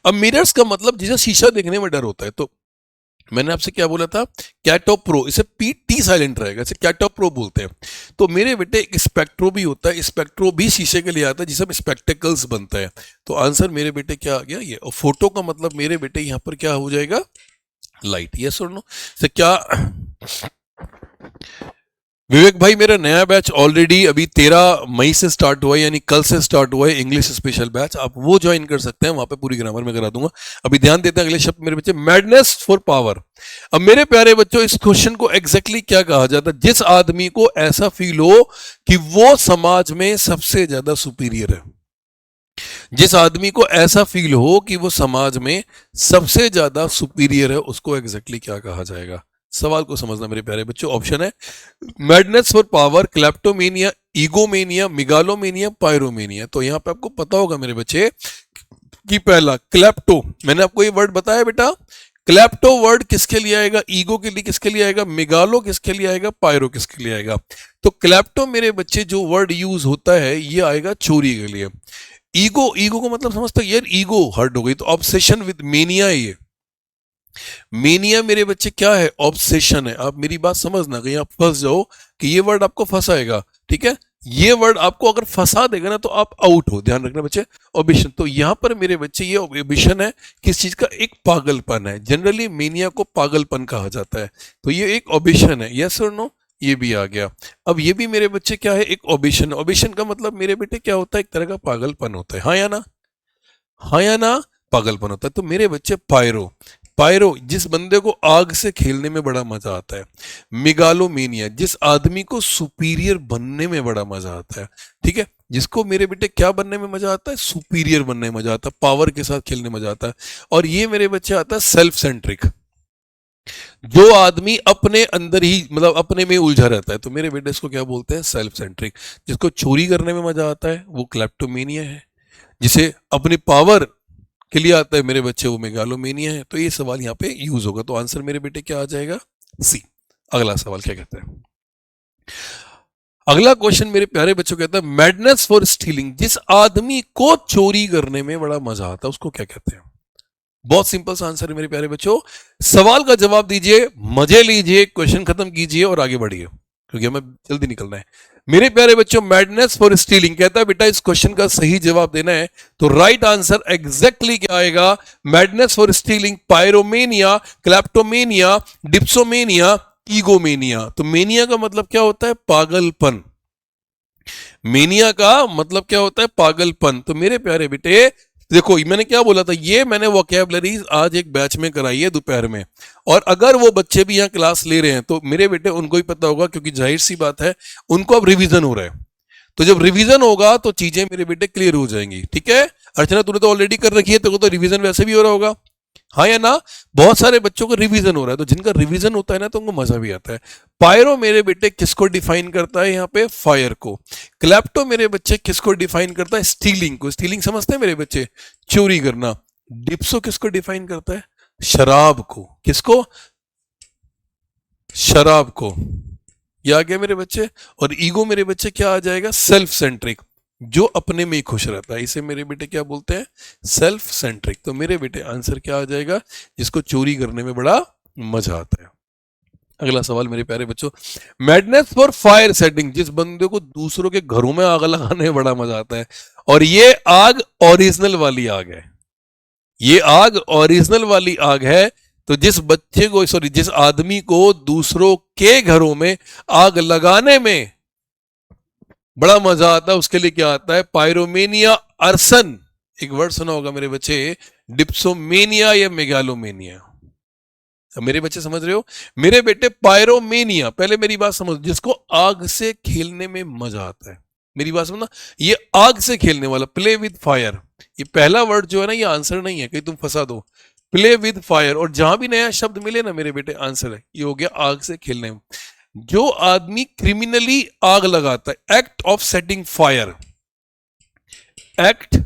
अब मिरर्स का मतलब जिसे शीशा देखने में डर होता है, तो मैंने आपसे क्या बोला था? कैटोप्रो। इसे पी टी साइलेंट रहेगा, इसे कैटोप्रो बोलते हैं। तो मेरे बेटे एक स्पेक्ट्रो भी होता है, स्पेक्ट्रो भी शीशे के लिए आता है जिसे स्पेक्टेकल्स बनता है। तो आंसर मेरे बेटे क्या आ गया? ये। और फोटो का मतलब मेरे बेटे यहां पर क्या हो जाएगा? लाइट। ये सुनो से क्या विवेक भाई, मेरा नया बैच ऑलरेडी अभी 13 मई से स्टार्ट हुआ है, यानी कल से स्टार्ट हुआ है, इंग्लिश स्पेशल बैच। आप वो ज्वाइन कर सकते हैं, वहां पे पूरी ग्रामर में करा दूंगा। अभी ध्यान देते हैं अगले शब्द मेरे बच्चे, मैडनेस फॉर पावर। अब मेरे प्यारे बच्चों, इस क्वेश्चन को एग्जैक्टली क्या कहा जाता है? जिस आदमी को ऐसा फील हो कि वो समाज में सबसे ज्यादा सुपीरियर है, जिस आदमी को ऐसा फील हो कि वो समाज में सबसे ज्यादा सुपीरियर है, उसको एग्जैक्टली क्या कहा जाएगा? सवाल को समझना मेरे प्यारे बच्चों। ऑप्शन है madness for power, kleptomania, egomania, megalomania, pyromania. तो यहां पे आपको पता होगा मेरे बच्चे कि पहला क्लेप्टो, मैंने आपको ये वर्ड बताया बेटा, क्लेप्टो वर्ड किसके लिए आएगा? ईगो के लिए। किसके लिए आएगा? मिगालो किसके लिए आएगा? पायरो किसके लिए आएगा? तो क्लेप्टो मेरे बच्चे जो वर्ड यूज होता है ये आएगा चोरी के लिए। ईगो, ईगो का मतलब समझते यार, ईगो हर्ट हो गई, तो ऑब्सेशन विद मेनिया है ये। मेनिया मेरे बच्चे क्या है? ऑब्सेशन है। आप मेरी बात समझना, कहीं आप फंस जाओ कि ये वर्ड आपको फंसाएगा, ठीक है? ये वर्ड आपको अगर फंसा देगा ना तो आप आउट हो, ध्यान रखना बच्चे। ऑबिशन, तो यहां पर मेरे बच्चे ये ऑबिशन है किस चीज का? एक पागलपन है। जनरली मेनिया को पागलपन कहा जाता है, तो ये एक ऑबिशन है। यस और नो? ये भी आ गया। अब ये भी मेरे बच्चे क्या है? एक ऑबिशन। ऑबिशन का मतलब मेरे बेटे क्या होता है? एक तरह का पागलपन होता है। हाँ या ना? हाँ या ना? पागलपन होता है। तो मेरे बच्चे पायरो, पायरो जिस बंदे को आग से खेलने में बड़ा मजा आता है। मिगालोमेनिया, जिस आदमी को सुपीरियर बनने में बड़ा मजा आता है, ठीक है? जिसको मेरे बेटे क्या बनने में मजा आता है? सुपीरियर बनने में मजा आता है, पावर के साथ खेलने में मजा आता है। और ये मेरे बच्चे आता है सेल्फ सेंट्रिक, जो आदमी अपने अंदर ही मतलब अपने में उलझा रहता है, तो मेरे बेटे इसको क्या बोलते हैं? Self centric. जिसको चोरी करने में मजा आता है वो क्लेप्टोमेनिया है, जिसे अपनी पावर के लिए आता है मेरे बच्चे वो मेगालोमेनिया है। तो ये सवाल यहाँ पे यूज होगा, तो आंसर मेरे बेटे क्या आ जाएगा? सी। अगला सवाल क्या कहते हैं? अगला क्वेश्चन मेरे प्यारे बच्चों कहता है मैडनेस फॉर स्टीलिंग। जिस आदमी को चोरी करने में बड़ा मजा आता है उसको क्या कहते हैं? बहुत सिंपल सा आंसर है मेरे प्यारे बच्चों। सवाल का जवाब दीजिए, मजे लीजिए, क्वेश्चन खत्म कीजिए और आगे बढ़िए। क्योंकि हमें जल्दी निकलना है। मेरे प्यारे बच्चों, मैडनेस फॉर स्टीलिंग कहता है बेटा इस क्वेश्चन का सही जवाब देना है, तो राइट आंसर एग्जैक्टली क्या आएगा? Madness for stealing, pyromania, kleptomania, dipsomania, egomania. तो मेनिया का मतलब क्या होता है? पागलपन। मेनिया का मतलब क्या होता है? पागलपन। तो मेरे प्यारे बेटे देखो, मैंने क्या बोला था, ये मैंने वोकैबुलरी आज एक बैच में कराई है दोपहर में, और अगर वो बच्चे भी यहाँ क्लास ले रहे हैं तो मेरे बेटे उनको ही पता होगा, क्योंकि जाहिर सी बात है उनको अब रिवीजन हो रहा है। तो जब रिवीजन होगा तो चीजें मेरे बेटे क्लियर हो जाएंगी। ठीक है अर्चना, तूने तो ऑलरेडी कर रखी है, तो रिवीजन वैसे भी हो रहा होगा, हाँ या ना? बहुत सारे बच्चों को रिवीजन हो रहा है, तो जिनका रिवीजन होता है ना तो उनको मजा भी आता है। पायरो मेरे बेटे किसको डिफाइन करता है? यहाँ पे फायर को। क्लैप्टो मेरे बच्चे किसको डिफाइन करता है? स्टीलिंग को। स्टीलिंग समझते हैं मेरे बच्चे? चोरी करना। डिप्सो किसको डिफाइन करता है? शराब को। किसको? शराब को। ये आ गया मेरे बच्चे। और ईगो मेरे बच्चे क्या आ जाएगा? सेल्फ सेंट्रिक, जो अपने में ही खुश रहता है, इसे मेरे बेटे क्या बोलते हैं? Self centric. तो मेरे बेटे आंसर क्या आ जाएगा? जिसको चोरी करने में बड़ा मजा आता है। अगला सवाल मेरे प्यारे बच्चों, मैडनेस फॉर फायर सेटिंग, जिस बंदे को दूसरों के घरों में आग लगाने में बड़ा मजा आता है, और ये आग ओरिजिनल वाली आग है। ये आग ओरिजिनल वाली आग है। तो जिस बच्चे को, सॉरी, जिस आदमी को दूसरों के घरों में आग लगाने में बड़ा मजा आता है, उसके लिए क्या आता है? पायरोमेनिया, अर्सन। एक वर्ड सुना होगा मेरे बच्चे, डिप्सोमेनिया या मेगालोमेनिया। मेरे बच्चे समझ रहे हो? मेरे बेटे पायरोमेनिया, पहले मेरी बात समझ, जिसको आग से खेलने में मजा आता है। मेरी बात समझना, ये आग से खेलने वाला, प्ले विद फायर। ये पहला वर्ड जो है ना, ये आंसर नहीं है, कहीं तुम फंसा दो। प्ले विद फायर, और जहां भी नया शब्द मिले ना मेरे बेटे, आंसर है। ये हो गया आग से खेलने में। जो आदमी क्रिमिनली आग लगाता है, act of setting fire, act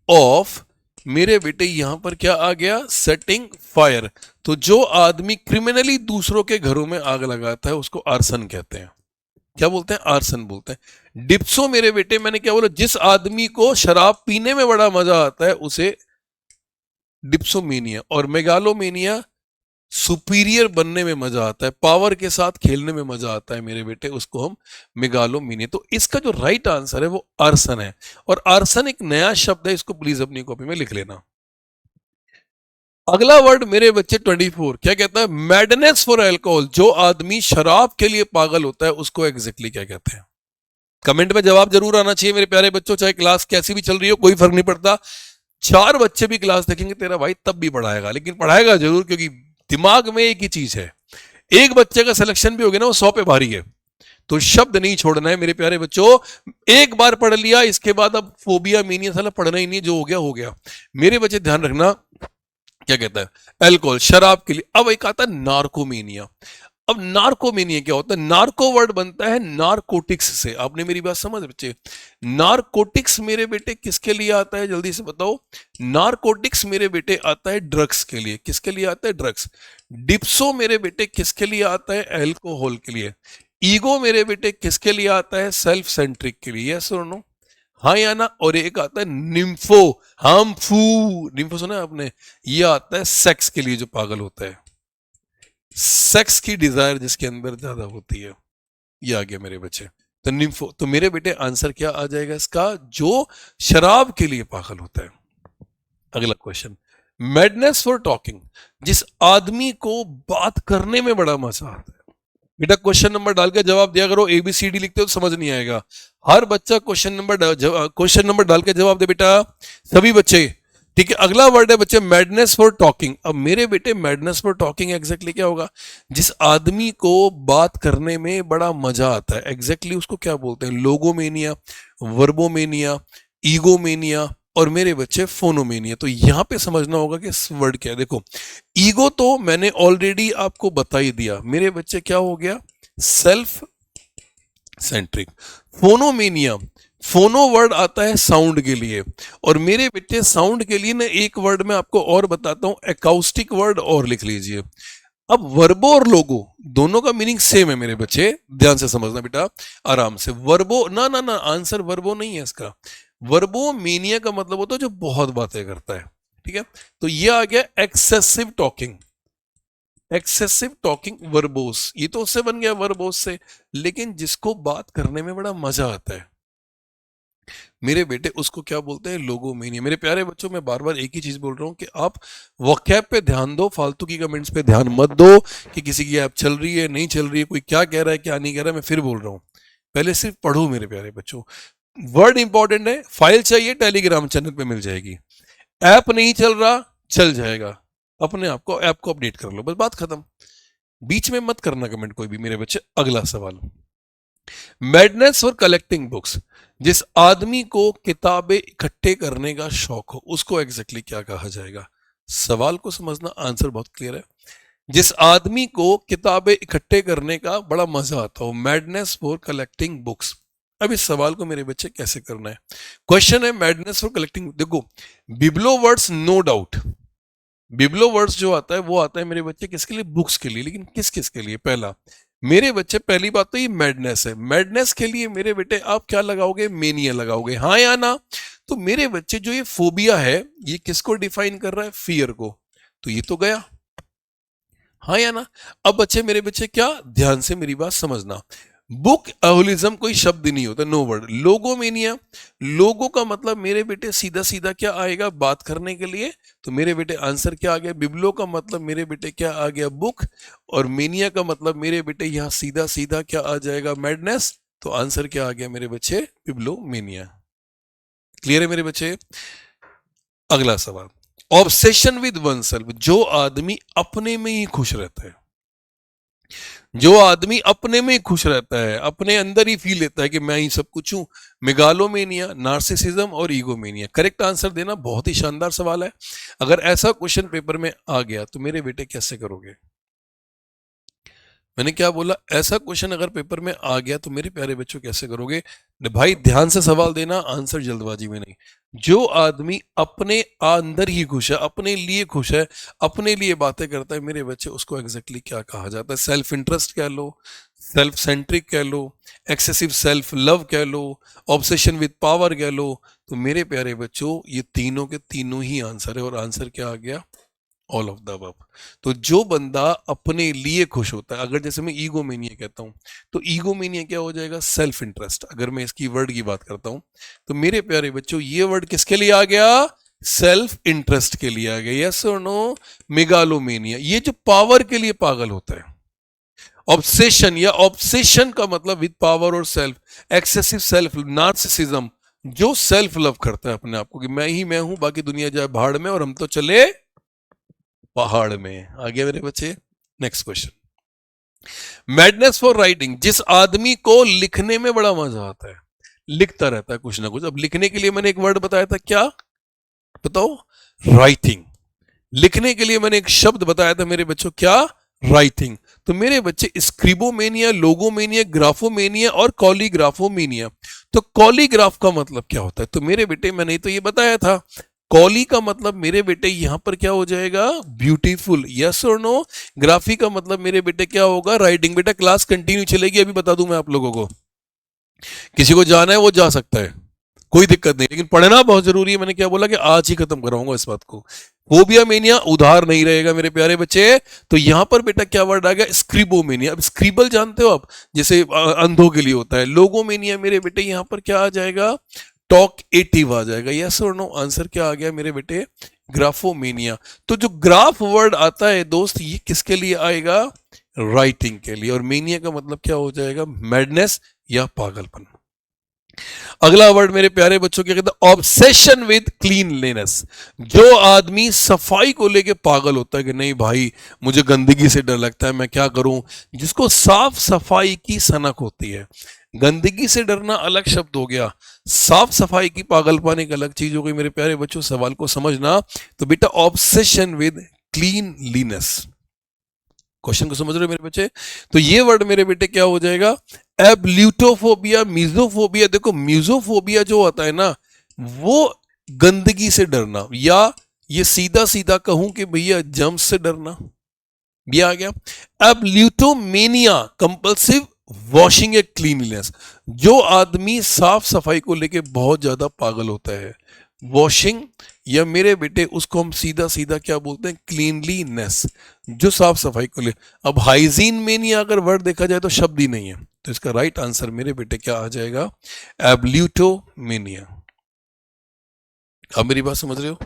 of, मेरे बेटे यहां पर क्या आ गया? Setting fire. तो जो आदमी क्रिमिनली दूसरों के घरों में आग लगाता है उसको आर्सन कहते हैं। क्या बोलते हैं? आर्सन बोलते हैं। डिप्सो मेरे बेटे, मैंने क्या बोला? जिस आदमी को शराब पीने में बड़ा मजा आता है उसे डिप्सोमेनिया। और मेगालोमेनिया, सुपीरियर बनने में मजा आता है, पावर के साथ खेलने में मजा आता है मेरे बेटे, उसको हम मेगालोमेनिया। तो इसका जो राइट आंसर है वो आर्सन है। और आर्सन एक नया शब्द है, इसको प्लीज अपनी कॉपी में लिख लेना। अगला वर्ड मेरे बच्चे 24 क्या कहता है? मैडनेस फॉर अल्कोहल, जो आदमी शराब के लिए पागल होता है उसको एग्जैक्टली क्या कहते हैं? कमेंट में जवाब जरूर आना चाहिए मेरे प्यारे बच्चों, चाहे क्लास कैसी भी चल रही हो, कोई फर्क नहीं पड़ता। 4 बच्चे भी क्लास देखेंगे तेरा भाई तब भी पढ़ाएगा, लेकिन पढ़ाएगा जरूर, क्योंकि दिमाग में एक ही चीज है। एक बच्चे का सिलेक्शन भी हो गया ना, वो 100 पे भारी है। तो शब्द नहीं छोड़ना है मेरे प्यारे बच्चों। एक बार पढ़ लिया, इसके बाद अब फोबिया मीनिया साला पढ़ना ही नहीं, जो हो गया हो गया। मेरे बच्चे ध्यान रखना, क्या कहता है? अल्कोहल, शराब के लिए। अब एक आता है नार्कोमेनिया। अब नार्कोमेनिया क्या होता है? नार्को वर्ड बनता है नारकोटिक्स से। आपने मेरी बात समझ बच्चे? नारकोटिक्स मेरे बेटे किसके लिए आता है? जल्दी से बताओ। नारकोटिक्स मेरे बेटे आता है ड्रग्स के लिए। किसके लिए आता है? ड्रग्स। डिप्सो मेरे बेटे किसके लिए आता है? अल्कोहल के लिए। ईगो मेरे बेटे किसके लिए आता है? सेल्फ सेंट्रिक के लिए। यस और नो? हाँ या ना? और एक आता है निम्फो, हार्मफू। निम्फो सुना है आपने? ये आता है सेक्स के लिए, जो पागल होता है, सेक्स की डिजायर जिसके अंदर ज्यादा होती है। ये आ गया मेरे बच्चे। तो निम्फो, तो मेरे बेटे आंसर क्या आ जाएगा इसका? जो शराब के लिए पागल होता है। अगला क्वेश्चन, मैडनेस फॉर टॉकिंग, जिस आदमी को बात करने में बड़ा मजा आता है। बेटा क्वेश्चन नंबर डाल के जवाब दिया करो, ABCD लिखते हो तो समझ नहीं आएगा। हर बच्चा क्वेश्चन नंबर डाल के जवाब दे बेटा, सभी बच्चे। ठीक है, अगला वर्ड है बच्चे मैडनेस फॉर टॉकिंग। अब मेरे बेटे मैडनेस फॉर टॉकिंग एग्जैक्टली क्या होगा? जिस आदमी को बात करने में बड़ा मजा आता है, एग्जैक्टली उसको क्या बोलते हैं? लोगोमेनिया, वर्बोमेनिया, ईगोमेनिया, और मेरे बच्चे फोनोमेनिया। तो यहां पे समझना होगा कि वर्ड क्या है। देखो, ईगो तो मैंने ऑलरेडी आपको बता ही दिया मेरे बच्चे, क्या हो गया? Self centric. फोनोमेनिया, फोनो वर्ड आता है साउंड के लिए, और मेरे बेटे साउंड के लिए ना एक वर्ड में आपको और बताता हूं, एकॉस्टिक वर्ड, और लिख लीजिए। अब वर्बो और लोगो दोनों का मीनिंग सेम है मेरे बच्चे, ध्यान से समझना बेटा, आराम से। वर्बो ना ना ना, आंसर वर्बो नहीं है इसका। वर्बो मीनिया का मतलब होता है जो बहुत बातें करता है। ठीक है, तो ये आ गया excessive talking. Excessive talking verbose, ये तो उससे बन गया वर्बोस से, लेकिन जिसको बात करने में बड़ा मजा आता है मेरे बेटे, उसको क्या बोलते हैं, लोगोमेनिया। मेरे प्यारे बच्चों, मैं बार बार एक ही चीज बोल रहा हूं कि आप वोकैब पे ध्यान दो, फालतू की कमेंट्स पे ध्यान मत दो कि किसी की ऐप चल रही है नहीं चल रही है, कोई क्या कह रहा है क्या नहीं कह रहा है। मैं फिर बोल रहा हूं, पहले सिर्फ पढ़ो मेरे प्यारे बच्चों। वर्ड इंपॉर्टेंट है, फाइल चाहिए टेलीग्राम चैनल पे मिल जाएगी, ऐप नहीं चल रहा चल जाएगा, अपने आप को ऐप को अपडेट कर लो, बस बात खत्म। बीच में मत करना कमेंट कोई भी मेरे बच्चे। अगला सवाल, मैडनेस फॉर कलेक्टिंग बुक्स, जिस आदमी को किताबें इकट्ठे करने का शौक हो उसको एग्जैक्टली क्या कहा जाएगा। सवाल को समझना, आंसर बहुत क्लियर है। जिस आदमी को किताबें इकट्ठे करने का बड़ा मजा आता हो, मैडनेस फॉर कलेक्टिंग बुक्स। अब इस सवाल को मेरे बच्चे कैसे करना है, क्वेश्चन है मैडनेस फॉर कलेक्टिंग। देखो, बिब्लो वर्ड्स नो डाउट, बिब्लो वर्ड्स जो आता है वो आता है मेरे बच्चे किसके लिए, बुक्स के लिए, लेकिन किस किस के लिए। पहला मेरे बच्चे, पहली बात तो ये मैडनेस है, मैडनेस के लिए मेरे बेटे आप क्या लगाओगे, मेनिया लगाओगे, हाँ या ना। तो मेरे बच्चे जो ये फोबिया है ये किसको डिफाइन कर रहा है, फियर को, तो ये तो गया, हाँ या ना। अब बच्चे, मेरे बच्चे क्या, ध्यान से मेरी बात समझना, बुक एहोलिज्म कोई शब्द नहीं होता, नो वर्ड। लोगोमेनिया, लोगो का मतलब मेरे बेटे सीधा सीधा क्या आएगा, बात करने के लिए, तो मेरे बेटे आंसर क्या आ गया, बिब्लो का मतलब मेरे बेटे क्या आ गया, बुक, और मेनिया का मतलब मेरे बेटे यहां सीधा सीधा क्या आ जाएगा, मैडनेस, तो आंसर क्या आ गया मेरे बच्चे, बिब्लो मेनिया। क्लियर है मेरे बच्चे। अगला सवाल, ऑब्सेशन विद वन सेल्फ, जो आदमी अपने में ही खुश रहता है, जो आदमी अपने में खुश रहता है, अपने अंदर ही फील लेता है कि मैं ही सब कुछ हूं, मेगालोमेनिया, नार्सिसिज्म और ईगोमेनिया। करेक्ट आंसर देना, बहुत ही शानदार सवाल है। अगर ऐसा क्वेश्चन पेपर में आ गया तो मेरे बेटे कैसे करोगे, मैंने क्या बोला, ऐसा क्वेश्चन अगर पेपर में आ गया तो मेरे प्यारे बच्चों कैसे करोगे। भाई ध्यान से सवाल देना, आंसर जल्दबाजी में नहीं। जो आदमी अपने अंदर ही खुश है, अपने लिए खुश है, अपने लिए बातें करता है मेरे बच्चे, उसको एग्जैक्टली क्या कहा जाता है, सेल्फ इंटरेस्ट कह लो, सेल्फ सेंट्रिक कह लो, एक्सेसिव सेल्फ लव कह लो, ऑब्सेशन विद पावर कह लो। तो मेरे प्यारे बच्चों ये तीनों के तीनों ही आंसर है, और आंसर क्या आ गया, ऑल ऑफ द अबव। तो जो बंदा अपने लिए खुश होता है, अगर जैसे मैं ईगोमेनिया कहता हूं तो ईगोमेनिया क्या हो जाएगा, सेल्फ इंटरेस्ट। अगर मैं इसकी वर्ड की बात करता हूं तो मेरे प्यारे बच्चों ये वर्ड किसके लिए आ गया, सेल्फ इंटरेस्ट के लिए आ गया, यस और नो। मेगालोमेनिया, ये जो पावर के लिए पागल होता है। ऑब्सेशन, या ऑब्सेशन का मतलब विद पावर और सेल्फ, एक्सेसिव सेल्फ, नार्सिसिज्म, जो सेल्फ लव करता है अपने आप को कि मैं ही मैं हूं, बाकी दुनिया जाए भाड़ में और हम तो चले पहाड़ में। आगे मेरे बच्चे, next question, madness for writing, जिस आदमी को लिखने में बड़ा मजा आता है, लिखता रहता है कुछ ना कुछ। अब लिखने के लिए मैंने एक वर्ड बताया था, क्या बताओ, राइटिंग। लिखने के लिए मैंने एक शब्द बताया था मेरे बच्चों, क्या, राइटिंग। तो मेरे बच्चे स्क्रिबोमेनिया, लोगोमेनिया, ग्राफोमेनिया और कॉलीग्राफोमेनिया। तो कॉलीग्राफ का मतलब क्या होता है, तो मेरे बेटे मैंने तो ये बताया था, कॉली का मतलब मेरे बेटे यहां पर क्या हो जाएगा, ब्यूटीफुल, यस और नो। ग्राफी का मतलब मेरे बेटे क्या होगा, राइटिंग। बेटा क्लास कंटिन्यू चलेगी, अभी बता दूं मैं आप लोगों को, किसी को जाना है वो जा सकता है, कोई दिक्कत नहीं, लेकिन पढ़ना बहुत जरूरी है। मैंने क्या बोला कि आज ही खत्म कराऊंगा इस बात को। फोबिया मेनिया उधार नहीं रहेगा मेरे प्यारे बच्चे। तो यहां पर बेटा क्या वर्ड आ गया, स्क्रिबोमेनिया। अब स्क्रिबल जानते हो आप, जैसे अंधों के लिए होता है। लोगोमेनिया मेरे बेटे यहां पर क्या आ जाएगा, टॉक एटिव आ जाएगा, यस और नो। आंसर क्या आ गया मेरे बेटे, ग्राफोमेनिया। तो जो ग्राफ वर्ड आता है दोस्त, ये किसके लिए आएगा, राइटिंग के लिए। और मेनिया का मतलब क्या हो जाएगा, मैडनेस या पागलपन। अगला वर्ड मेरे प्यारे बच्चों क्या कहता है, ऑब्सेशन विद क्लीनलीनेस। जो आदमी सफाई को लेके पागल होता है कि नहीं भाई मुझे गंदगी से डर लगता है, मैं क्या करूं, जिसको साफ सफाई की सनक होती है। गंदगी से डरना अलग शब्द हो गया, साफ सफाई की पागलपन एक अलग चीज हो गई मेरे प्यारे बच्चों। सवाल को समझना, तो बेटा ऑब्सेशन विद क्लीनलीनेस, क्वेश्चन को समझ रहे हो मेरे बच्चे। तो ये वर्ड मेरे बेटे क्या हो जाएगा, एब्ल्यूटोफोबिया, मीजोफोबिया। देखो मीजोफोबिया जो होता है ना, वो गंदगी से डरना, या ये सीधा सीधा कहूं कि भैया जम्प से डरना भी आ गया। एब्ल्यूटोमेनिया, कंपल्सिव वॉशिंग ए क्लीनलीनेस। जो आदमी साफ सफाई को लेके बहुत ज्यादा पागल होता है, वॉशिंग, या मेरे बेटे उसको हम सीधा सीधा क्या बोलते हैं, क्लीनलीनेस, जो साफ सफाई को ले। अब हाइजीन में नहीं, अगर वर्ड देखा जाए तो शब्द ही नहीं है, तो इसका राइट आंसर मेरे बेटे क्या आ जाएगा, एब्ल्यूटोमेनिया। अब मेरी बात समझ रहे हो?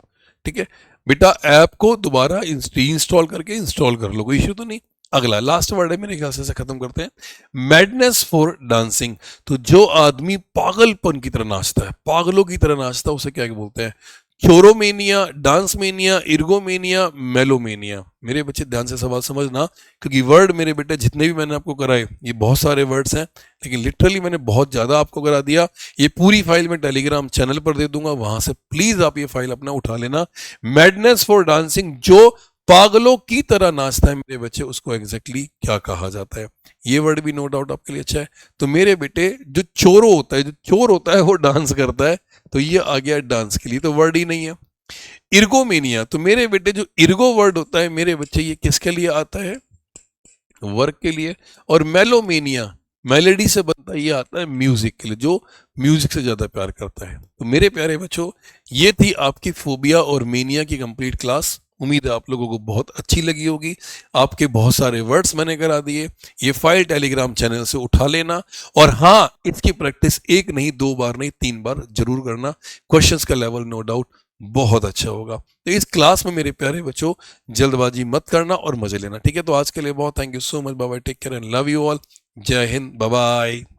ठीक है बेटा, ऐप को दोबारा इंस्टॉल करके इंस्टॉल कर लो, कोई इश्यू तो नहीं। अगला लास्ट वर्ड है मेरे ख्याल से खत्म करते हैं, मैडनेस फॉर डांसिंग। तो जो आदमी पागलपन की तरह नाचता है, पागलों की तरह नाचता है, उसे क्या बोलते हैं, क्योरोमेनिया, डांस मेनिया, इर्गोमेनिया, मेलोमेनिया। मेरे बच्चे ध्यान से सवाल समझना, क्योंकि वर्ड मेरे बेटे जितने भी मैंने आपको कराए ये बहुत सारे वर्ड्स हैं, लेकिन लिटरली मैंने बहुत ज्यादा आपको करा दिया। ये पूरी फाइल मैं टेलीग्राम चैनल पर दे दूंगा, वहां से प्लीज आप ये फाइल अपना उठा लेना। मैडनेस फॉर डांसिंग, जो पागलों की तरह नाचता है मेरे बच्चे, उसको एग्जैक्टली क्या कहा जाता है। ये वर्ड भी नो डाउट आपके लिए अच्छा है। तो मेरे बेटे जो चोरो होता है, जो चोर होता है वो डांस करता है, तो ये आ गया डांस के लिए, तो वर्ड ही नहीं है। इर्गोमेनिया, तो मेरे बेटे जो इर्गो वर्ड होता है मेरे बच्चे, ये किसके लिए आता है, वर्क के लिए। और मेलोमेनिया, मेलेडी से बनता है, ये आता है म्यूजिक के लिए, जो म्यूजिक से ज्यादा प्यार करता है। तो मेरे प्यारे बच्चों, ये थी आपकी फोबिया और मेनिया की कंप्लीट क्लास। उम्मीद है आप लोगों को बहुत अच्छी लगी होगी। आपके बहुत सारे वर्ड्स मैंने करा दिए, ये फाइल टेलीग्राम चैनल से उठा लेना। और हाँ, इसकी प्रैक्टिस एक नहीं, 2 बार नहीं, 3 बार जरूर करना। क्वेश्चंस का लेवल नो डाउट बहुत अच्छा होगा। तो इस क्लास में मेरे प्यारे बच्चों जल्दबाजी मत करना और मजे लेना, ठीक है। तो आज के लिए बहुत thank you so much, bye bye, take care and love you all. Jai Hind, bye bye.